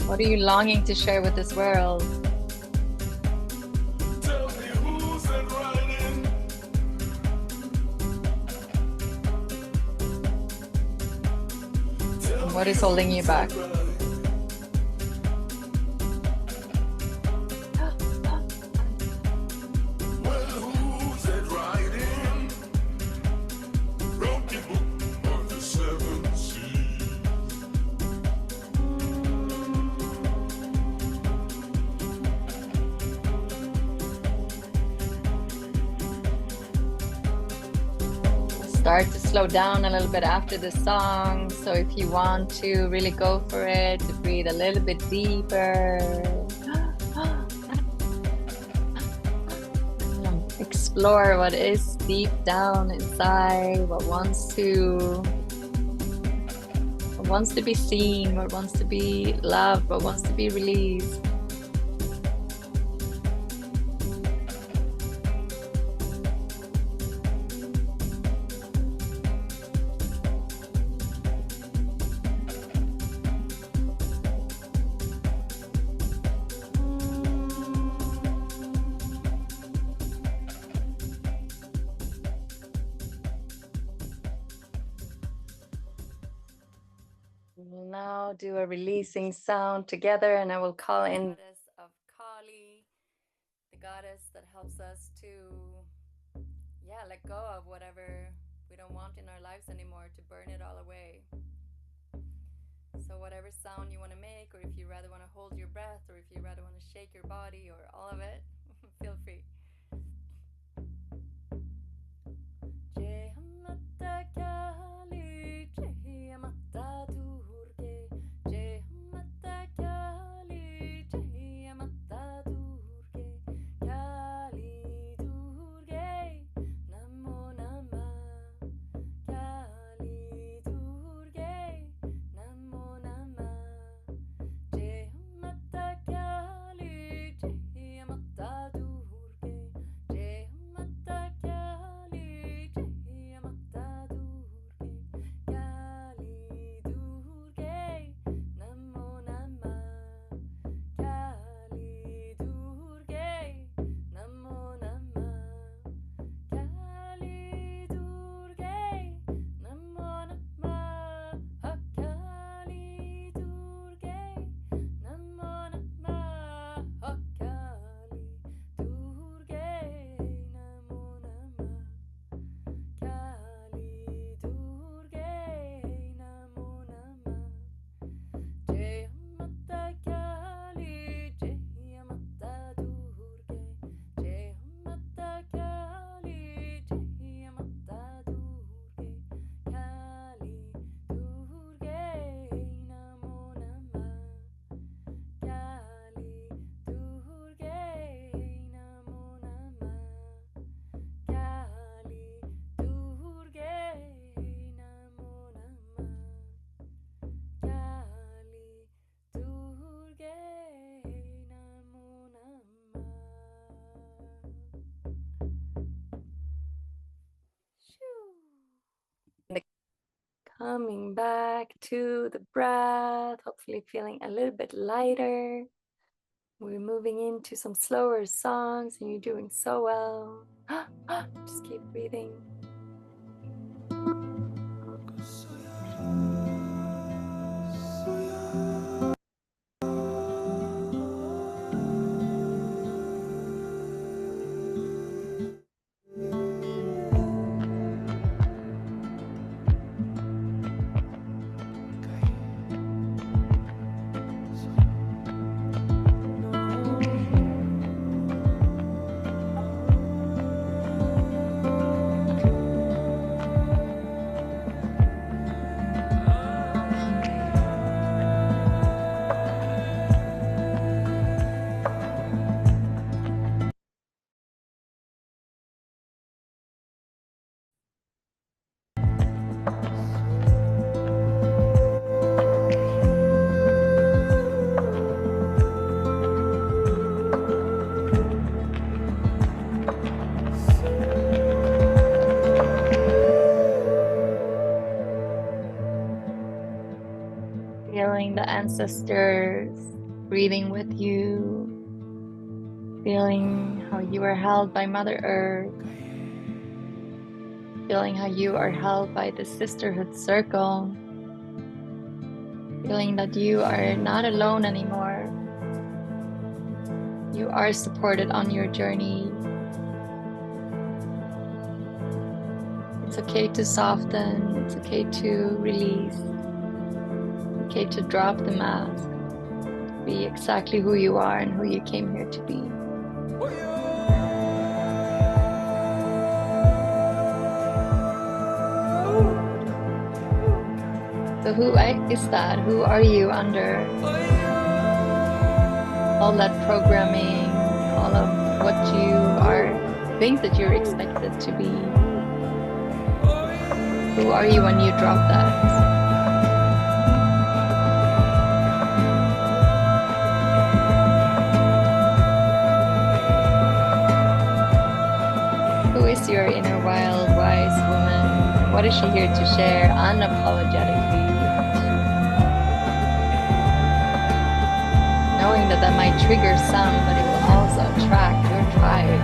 What are you longing to share with this world? And what is holding you back? Start to slow down a little bit after the song. So if you want to really go for it, to breathe a little bit deeper. Explore what is deep down inside, what wants to be seen, what wants to be loved, what wants to be released. now do a releasing sound together, and I will call in the goddess of Kali, the goddess that helps us to, let go of whatever we don't want in our lives anymore, to burn it all away. So whatever sound you want to make, or if you rather want to hold your breath, or if you rather want to shake your body, or all of it, feel free. Jai Mata Kali, Jai Mata Durge, Jai Mata Kali, Jai Mata Durge, Kali Durge, Namo Namah, Kali Durge, Namo Namah, Jai Mata Kali, Jai Mata Durge, Jai Mata Kali, Jai Mata Durge, Kali Durge, Namo Namah, Kali Durge, Namo Namah, Kali Durge, Namo Namah, Kali Durge, Namo Namah, Kali Durge, Namo Namah, Kali Durge, Namo Namah, Jai Mata Kali, Jai Mata Durge, Jai Mata Kali, Jai Mata Durge, Kali Durge, Namo Namah, Kali Durge, Namo Namah, Kali Durge, Namo Namah, Kali Durge, Namo Namah. Shoo. Coming back to the breath, hopefully feeling a little bit lighter. We're moving into some slower songs, and you're doing so well. Just keep breathing. Feeling the ancestors breathing with you, feeling how you are held by Mother Earth, feeling how you are held by the sisterhood circle, feeling that you are not alone anymore. You are supported on your journey. It's okay to soften, it's okay to release, it's okay to drop the mask, to be exactly who you are and who you came here to be. So who is that? Who are you under all that programming, all of what you think that you're expected to be? Who are you when you drop that? Who is your inner wild, wise woman? What is she here to share unapologetically? Knowing that might trigger some, but it will also attract your tribe.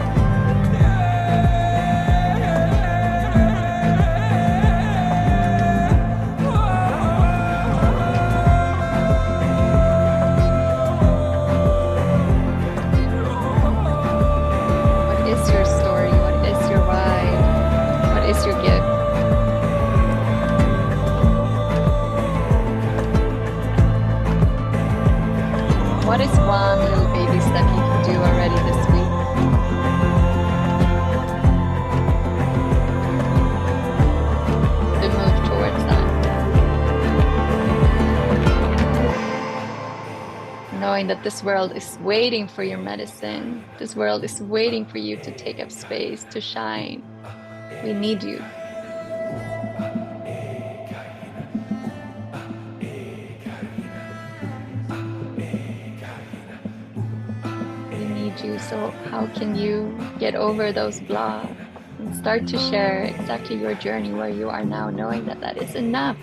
little baby step you can do already this week. To move towards that. Knowing that this world is waiting for your medicine. This world is waiting for you to take up space, to shine. We need you. We need you. So how can you get over those blocks and start to share exactly your journey where you are now, knowing that that is enough?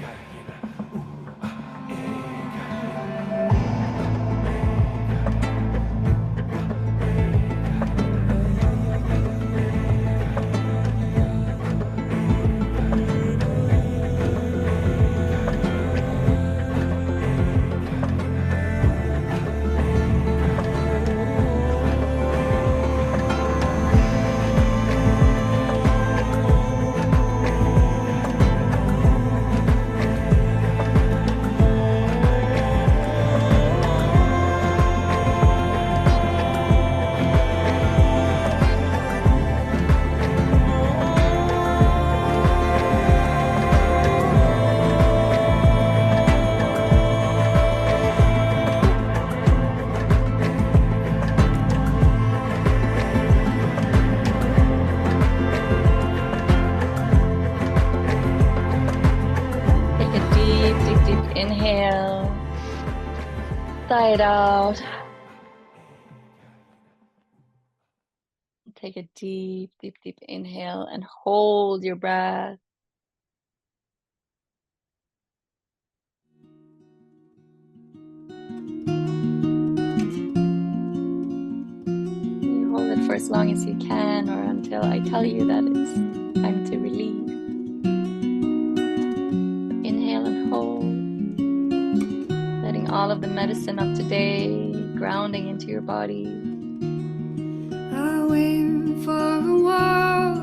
Inhale, sigh it out. Take a deep, deep, deep inhale and hold your breath. You hold it for as long as you can, or until I tell you that it's time to release. Inhale and hold. Letting all of the medicine of today grounding into your body. I went for a walk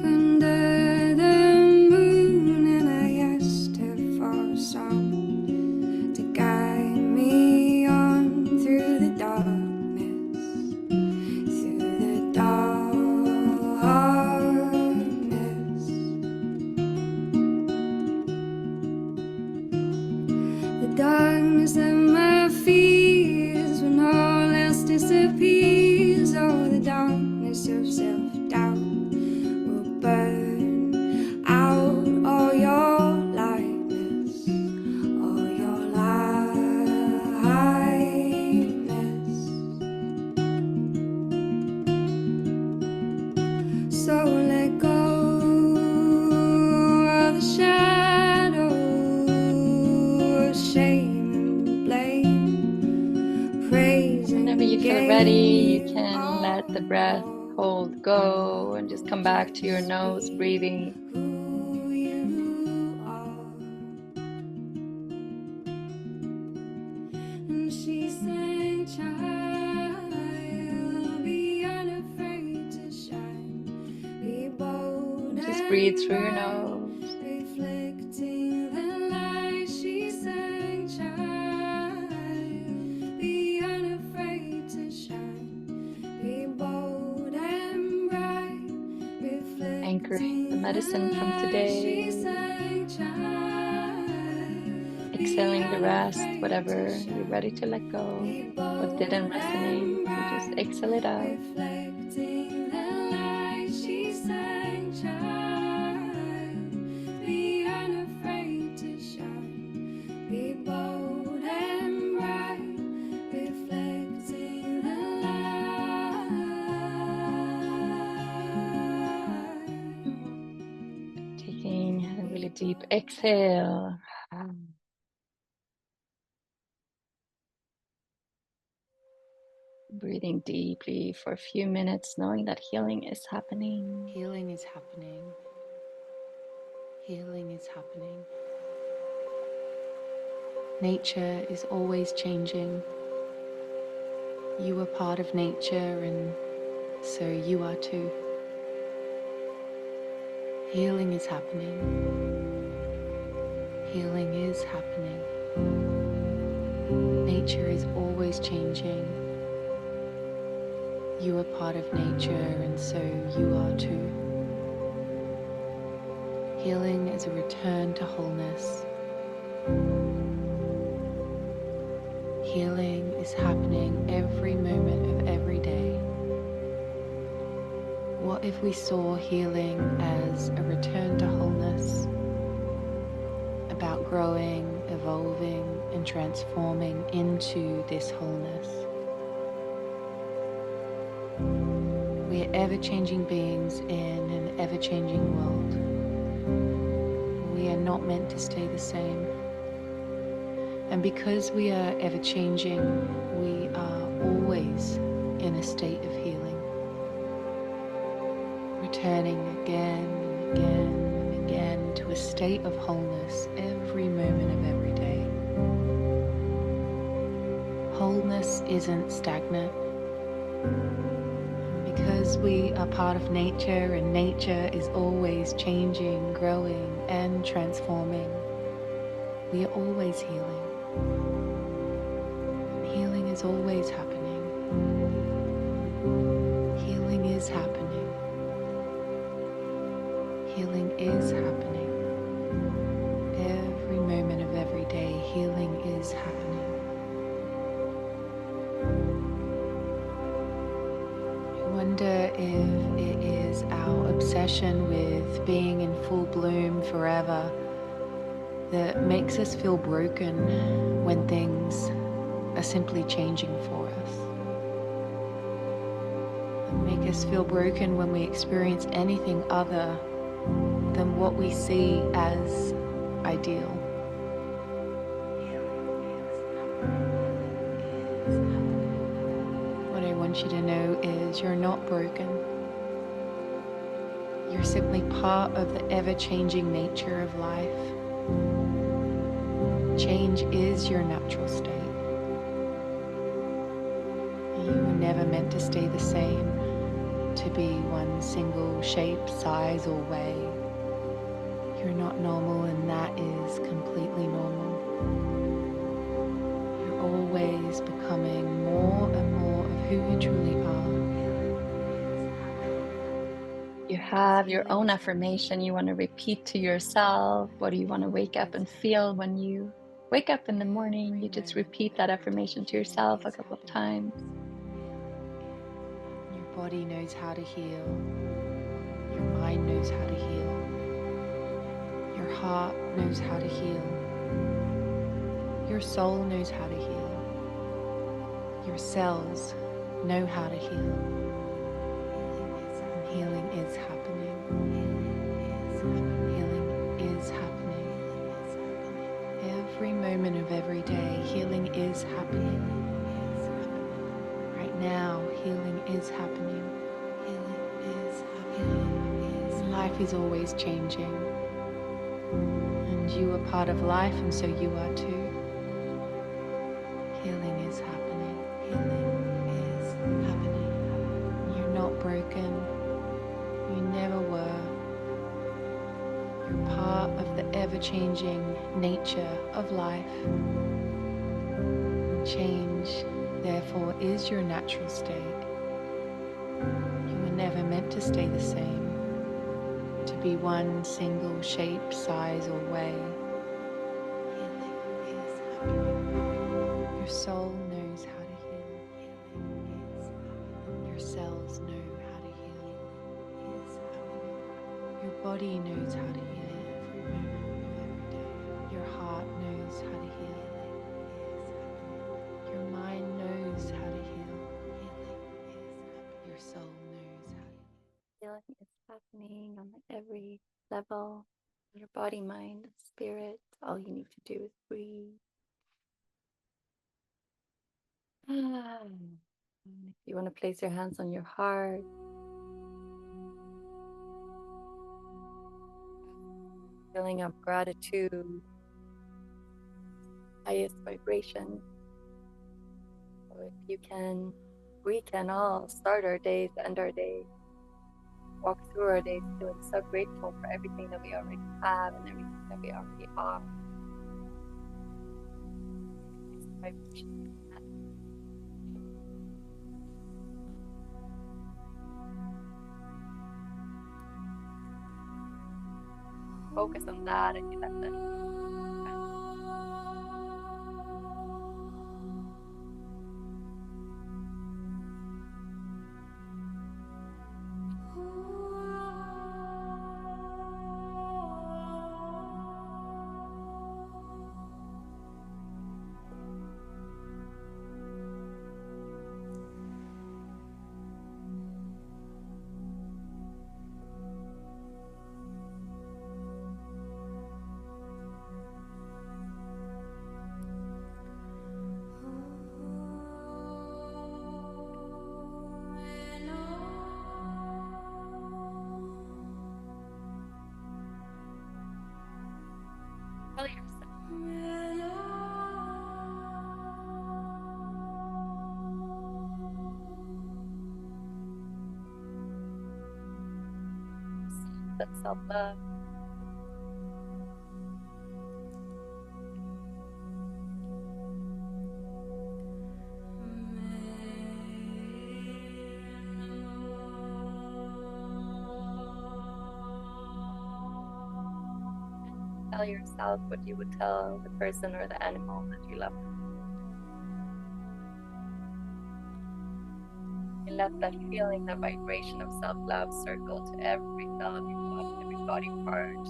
under the moon, and I asked her for a song to guide me on through the darkness, through the darkness. The darkness of my fears when all else disappears. Oh, the darkness of self-doubt will burn out all your lightness, all your lightness. So let go of the shadow of shame and blame. Praise Whenever you feel ready, you can let the breath hold go and just come back to your nose, breathing. who you are. And she sang, child, be unafraid to shine, be bold Just breathe and through your bright, nose. reflecting the light. She sang, child, be unafraid to shine, be bold and bright, Anchoring the medicine from she today. sang, child, Exhaling the rest, whatever you're ready to let go. What didn't resonate, you just exhale it out. reflecting the light. She sang, child, be unafraid to shine, be bold and bright, reflecting the light. Taking a really deep exhale. Breathing deeply for a few minutes, knowing that healing is happening. Healing is happening. Healing is happening. Nature is always changing. You are part of nature, and so you are too. Healing is happening. Healing is happening. Nature is always changing. You are part of nature, and so you are too. Healing is a return to wholeness. Healing is happening every moment of every day. What if we saw healing as a return to wholeness, about growing, evolving, and transforming into this wholeness? We are ever-changing beings in an ever-changing world. We are not meant to stay the same. And because we are ever-changing, we are always in a state of healing, returning again and again and again to a state of wholeness every moment of every day. Wholeness isn't stagnant. Because we are part of nature, and nature is always changing, growing, and transforming, we are always healing. And healing is always happening. Healing is happening. Healing is happening. Every moment of every day, healing is happening. I wonder if it is our obsession with being in full bloom forever that makes us feel broken when things are simply changing for us. And make us feel broken when we experience anything other than what we see as ideal. What I want you to know is you're not broken. You're simply part of the ever-changing nature of life. Change is your natural state. You were never meant to stay the same, to be one single shape, size, or way. You're not normal, and that is completely normal. You're always becoming more and more of who you truly are. You have your own affirmation you want to repeat to yourself. What do you want to wake up and feel when you wake up in the morning? You just repeat that affirmation to yourself a couple of times. Your body knows how to heal. Your mind knows how to heal. Your heart knows how to heal. Your soul knows how to heal. Your cells know how to heal. And healing is happening. Healing is happening. Every moment of every day, healing is happening. Right now, healing is happening. Healing is happening. Life is always changing. And you are part of life, and so you are too. Healing is happening. Healing is happening. You're not broken. You never were. You're part of the ever-changing nature of life. And change, therefore, is your natural state. You were never meant to stay the same, to be one single shape, size, or way. Healing is happening. Your soul knows how to heal. Healing is happening. Your cells know how to heal. Healing is happening. Your body knows how to heal. Every moment of every day. Your heart knows how to heal. Healing is happening. Your mind knows how to heal. Healing is happening. Your soul knows how to heal. Healing is happening on every level. Your body, mind, spirit. All you need to do is breathe. And if you want to place your hands on your heart, feeling of gratitude, highest vibration. So if you can, we can all start our days, end our days, walk through our days feeling so grateful for everything that we already have and everything that we already are. focus on that and you let that. Tell yourself. That self-love. Tell yourself what you would tell the person or the animal that you love. You let that feeling, that vibration of self-love circle to every cell of your body, every body part,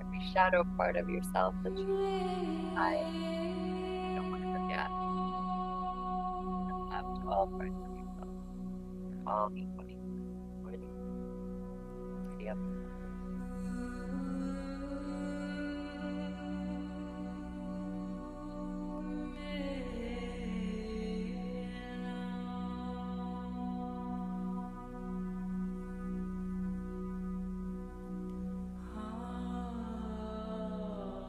every shadow part of yourself that you don't want to forget. And love to all parts of yourself. We're all equally worthy of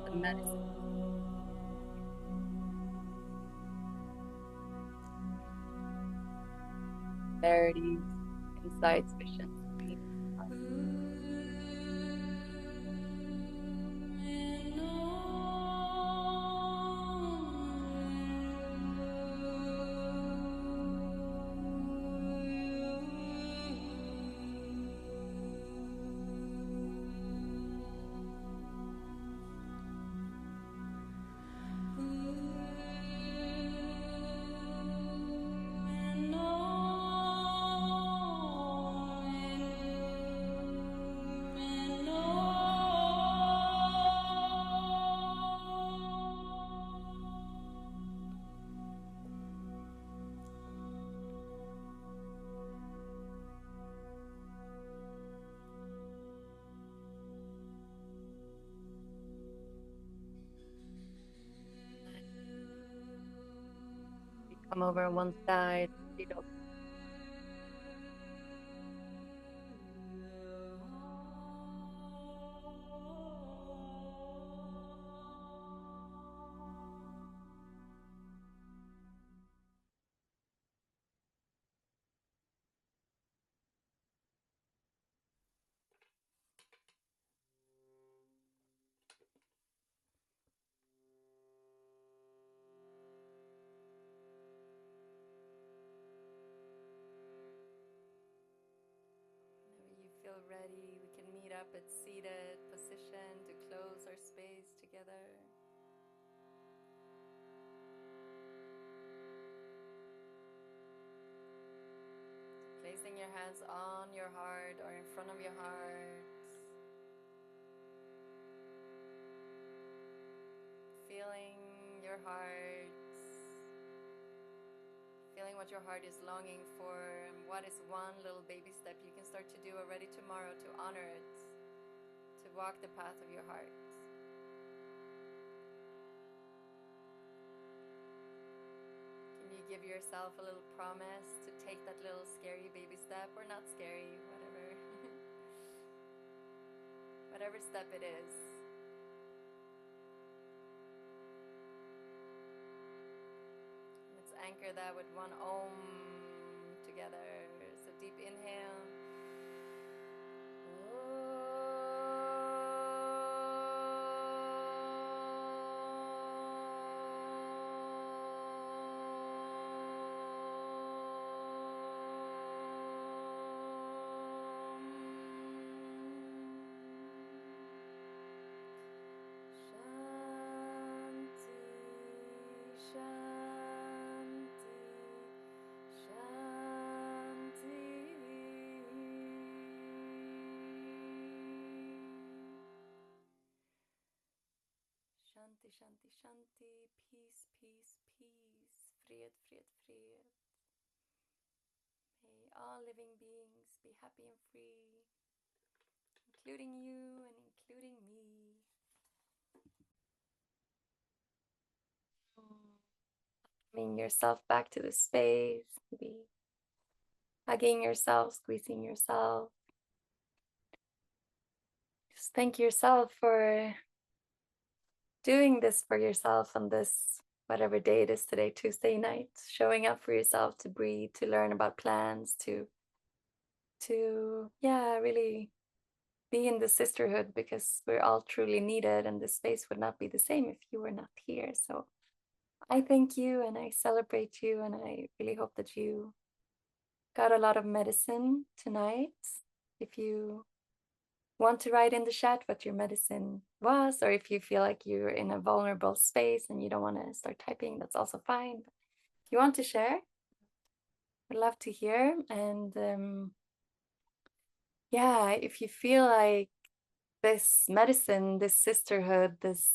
the medicine. Clarities, insights, visions, dreams. Come over on one side, feet open. Whenever you feel ready, we can meet up at seated position to close our space together. Placing your hands on your heart or in front of your heart. Feeling your heart. Feeling what your heart is longing for and what is one little baby step you can start to do already tomorrow to honor it, to walk the path of your heart. Can you give yourself a little promise to take that little scary baby step, or not scary, whatever. Whatever step it is. Let's anchor that with one Om together. So deep inhale. Shanti, Shanti. Peace, peace, peace. Fred, Fred, Fred. May all living beings be happy and free, including you and including me. Bring yourself back to the space, maybe hugging yourself, squeezing yourself. Just thank yourself for doing this for yourself on this, whatever day it is today, Tuesday night, showing up for yourself to breathe, to learn about plants, to yeah, really be in the sisterhood, because we're all truly needed, and this space would not be the same if you were not here. So I thank you and I celebrate you, and I really hope that you got a lot of medicine tonight. If you want to write in the chat what your medicine was, or if you feel like you're in a vulnerable space and you don't want to start typing, that's also fine. But if you want to share, I'd love to hear. And yeah, if you feel like this medicine, this sisterhood, this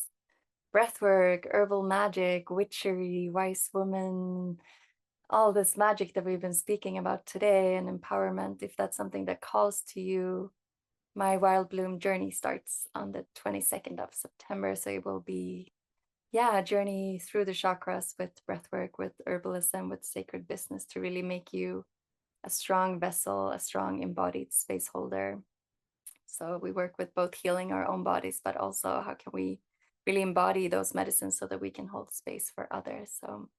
breathwork, herbal magic, witchery, wise woman, all this magic that we've been speaking about today, and empowerment, if that's something that calls to you, my Wild Bloom journey starts on the 22nd of September. So it will be, yeah, a journey through the chakras with breathwork, with herbalism, with sacred business, to really make you a strong vessel, a strong embodied space holder. So we work with both healing our own bodies, but also how can we really embody those medicines so that we can hold space for others. So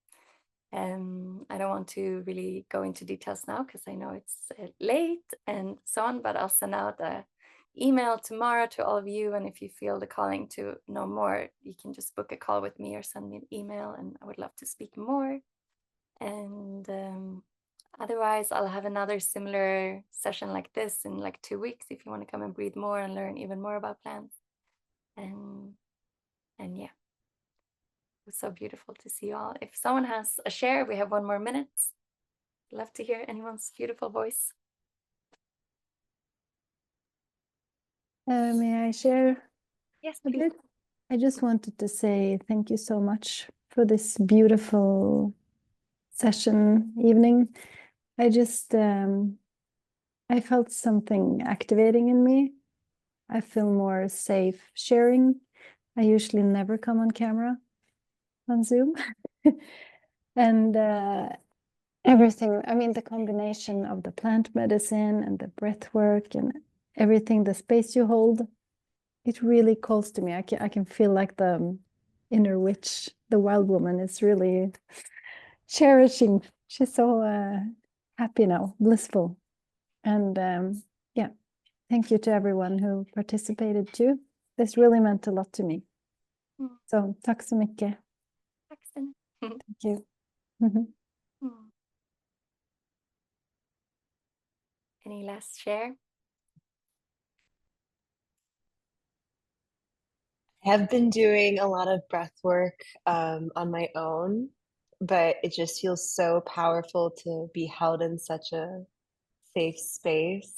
I don't want to really go into details now because I know it's late and so on, but I'll send out an email tomorrow to all of you. And if you feel the calling to know more, you can just book a call with me or send me an email, and I would love to speak more. And otherwise, I'll have another similar session like this in like 2 weeks if you want to come and breathe more and learn even more about plants. And yeah. It was so beautiful to see you all. If someone has a share, we have 1 more minute. Love to hear anyone's beautiful voice. May I share? Yes, a please. bit? I just wanted to say thank you so much for this beautiful session evening. I just I felt something activating in me. I feel more safe sharing. I usually never come on camera on Zoom. And everything, I mean, the combination of the plant medicine and the breath work and everything, the space you hold, it really calls to me. I can feel like the inner witch, the wild woman, is really cherishing. She's so happy now, blissful. And yeah, thank you to everyone who participated too. This really meant a lot to me. So tack så mycket. Thank you. Any last share? I have been doing a lot of breath work on my own, but it just feels so powerful to be held in such a safe space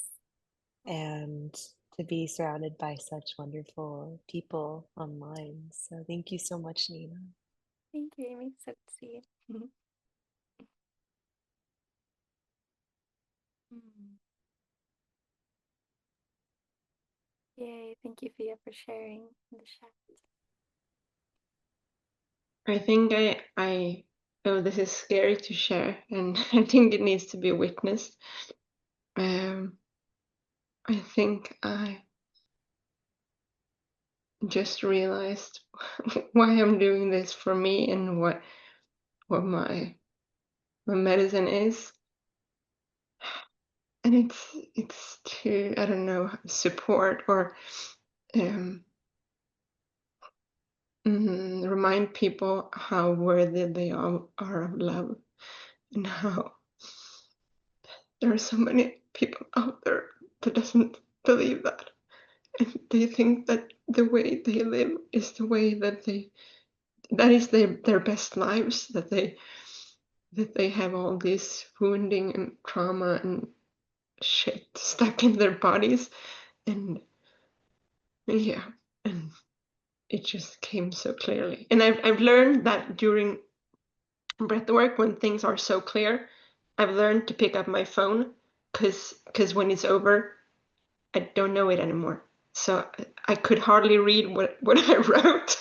and to be surrounded by such wonderful people online. So thank you so much, Nina. Thank you, Amy. So good to see you. Yay, thank you, Fia, for sharing in the chat. I think I oh, this is scary to share, and I think it needs to be witnessed. I think I just realized why I'm doing this for me and what my medicine is. And it's to, I don't know, support or remind people how worthy they are of love, and how there are so many people out there that doesn't believe that, and they think that the way they live is the way that is their best lives, that they have all this wounding and trauma and shit stuck in their bodies. And yeah, and it just came so clearly. And I've learned that during breathwork, when things are so clear, I've learned to pick up my phone, because when it's over, I don't know it anymore. So I could hardly read what I wrote,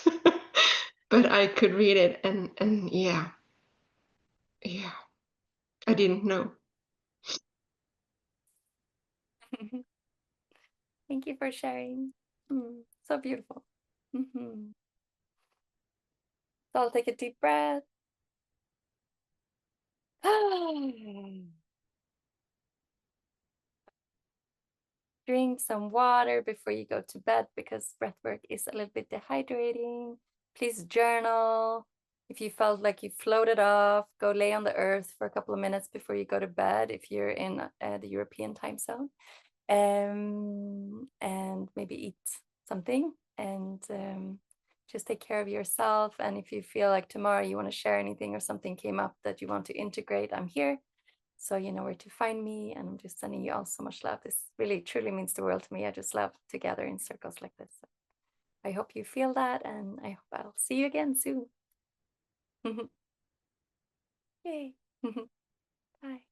but I could read it, and yeah, I didn't know. Thank you for sharing. So beautiful. So I'll take a deep breath. Drink some water before you go to bed, because breathwork is a little bit dehydrating. Please journal. If you felt like you floated off, go lay on the earth for a couple of minutes before you go to bed if you're in the European time zone. And maybe eat something, and just take care of yourself. And if you feel like tomorrow you want to share anything or something came up that you want to integrate, I'm here. So you know where to find me, and I'm just sending you all so much love. This really, truly means the world to me. I just love to gather in circles like this. So I hope you feel that, and I hope I'll see you again soon. Yay. Bye.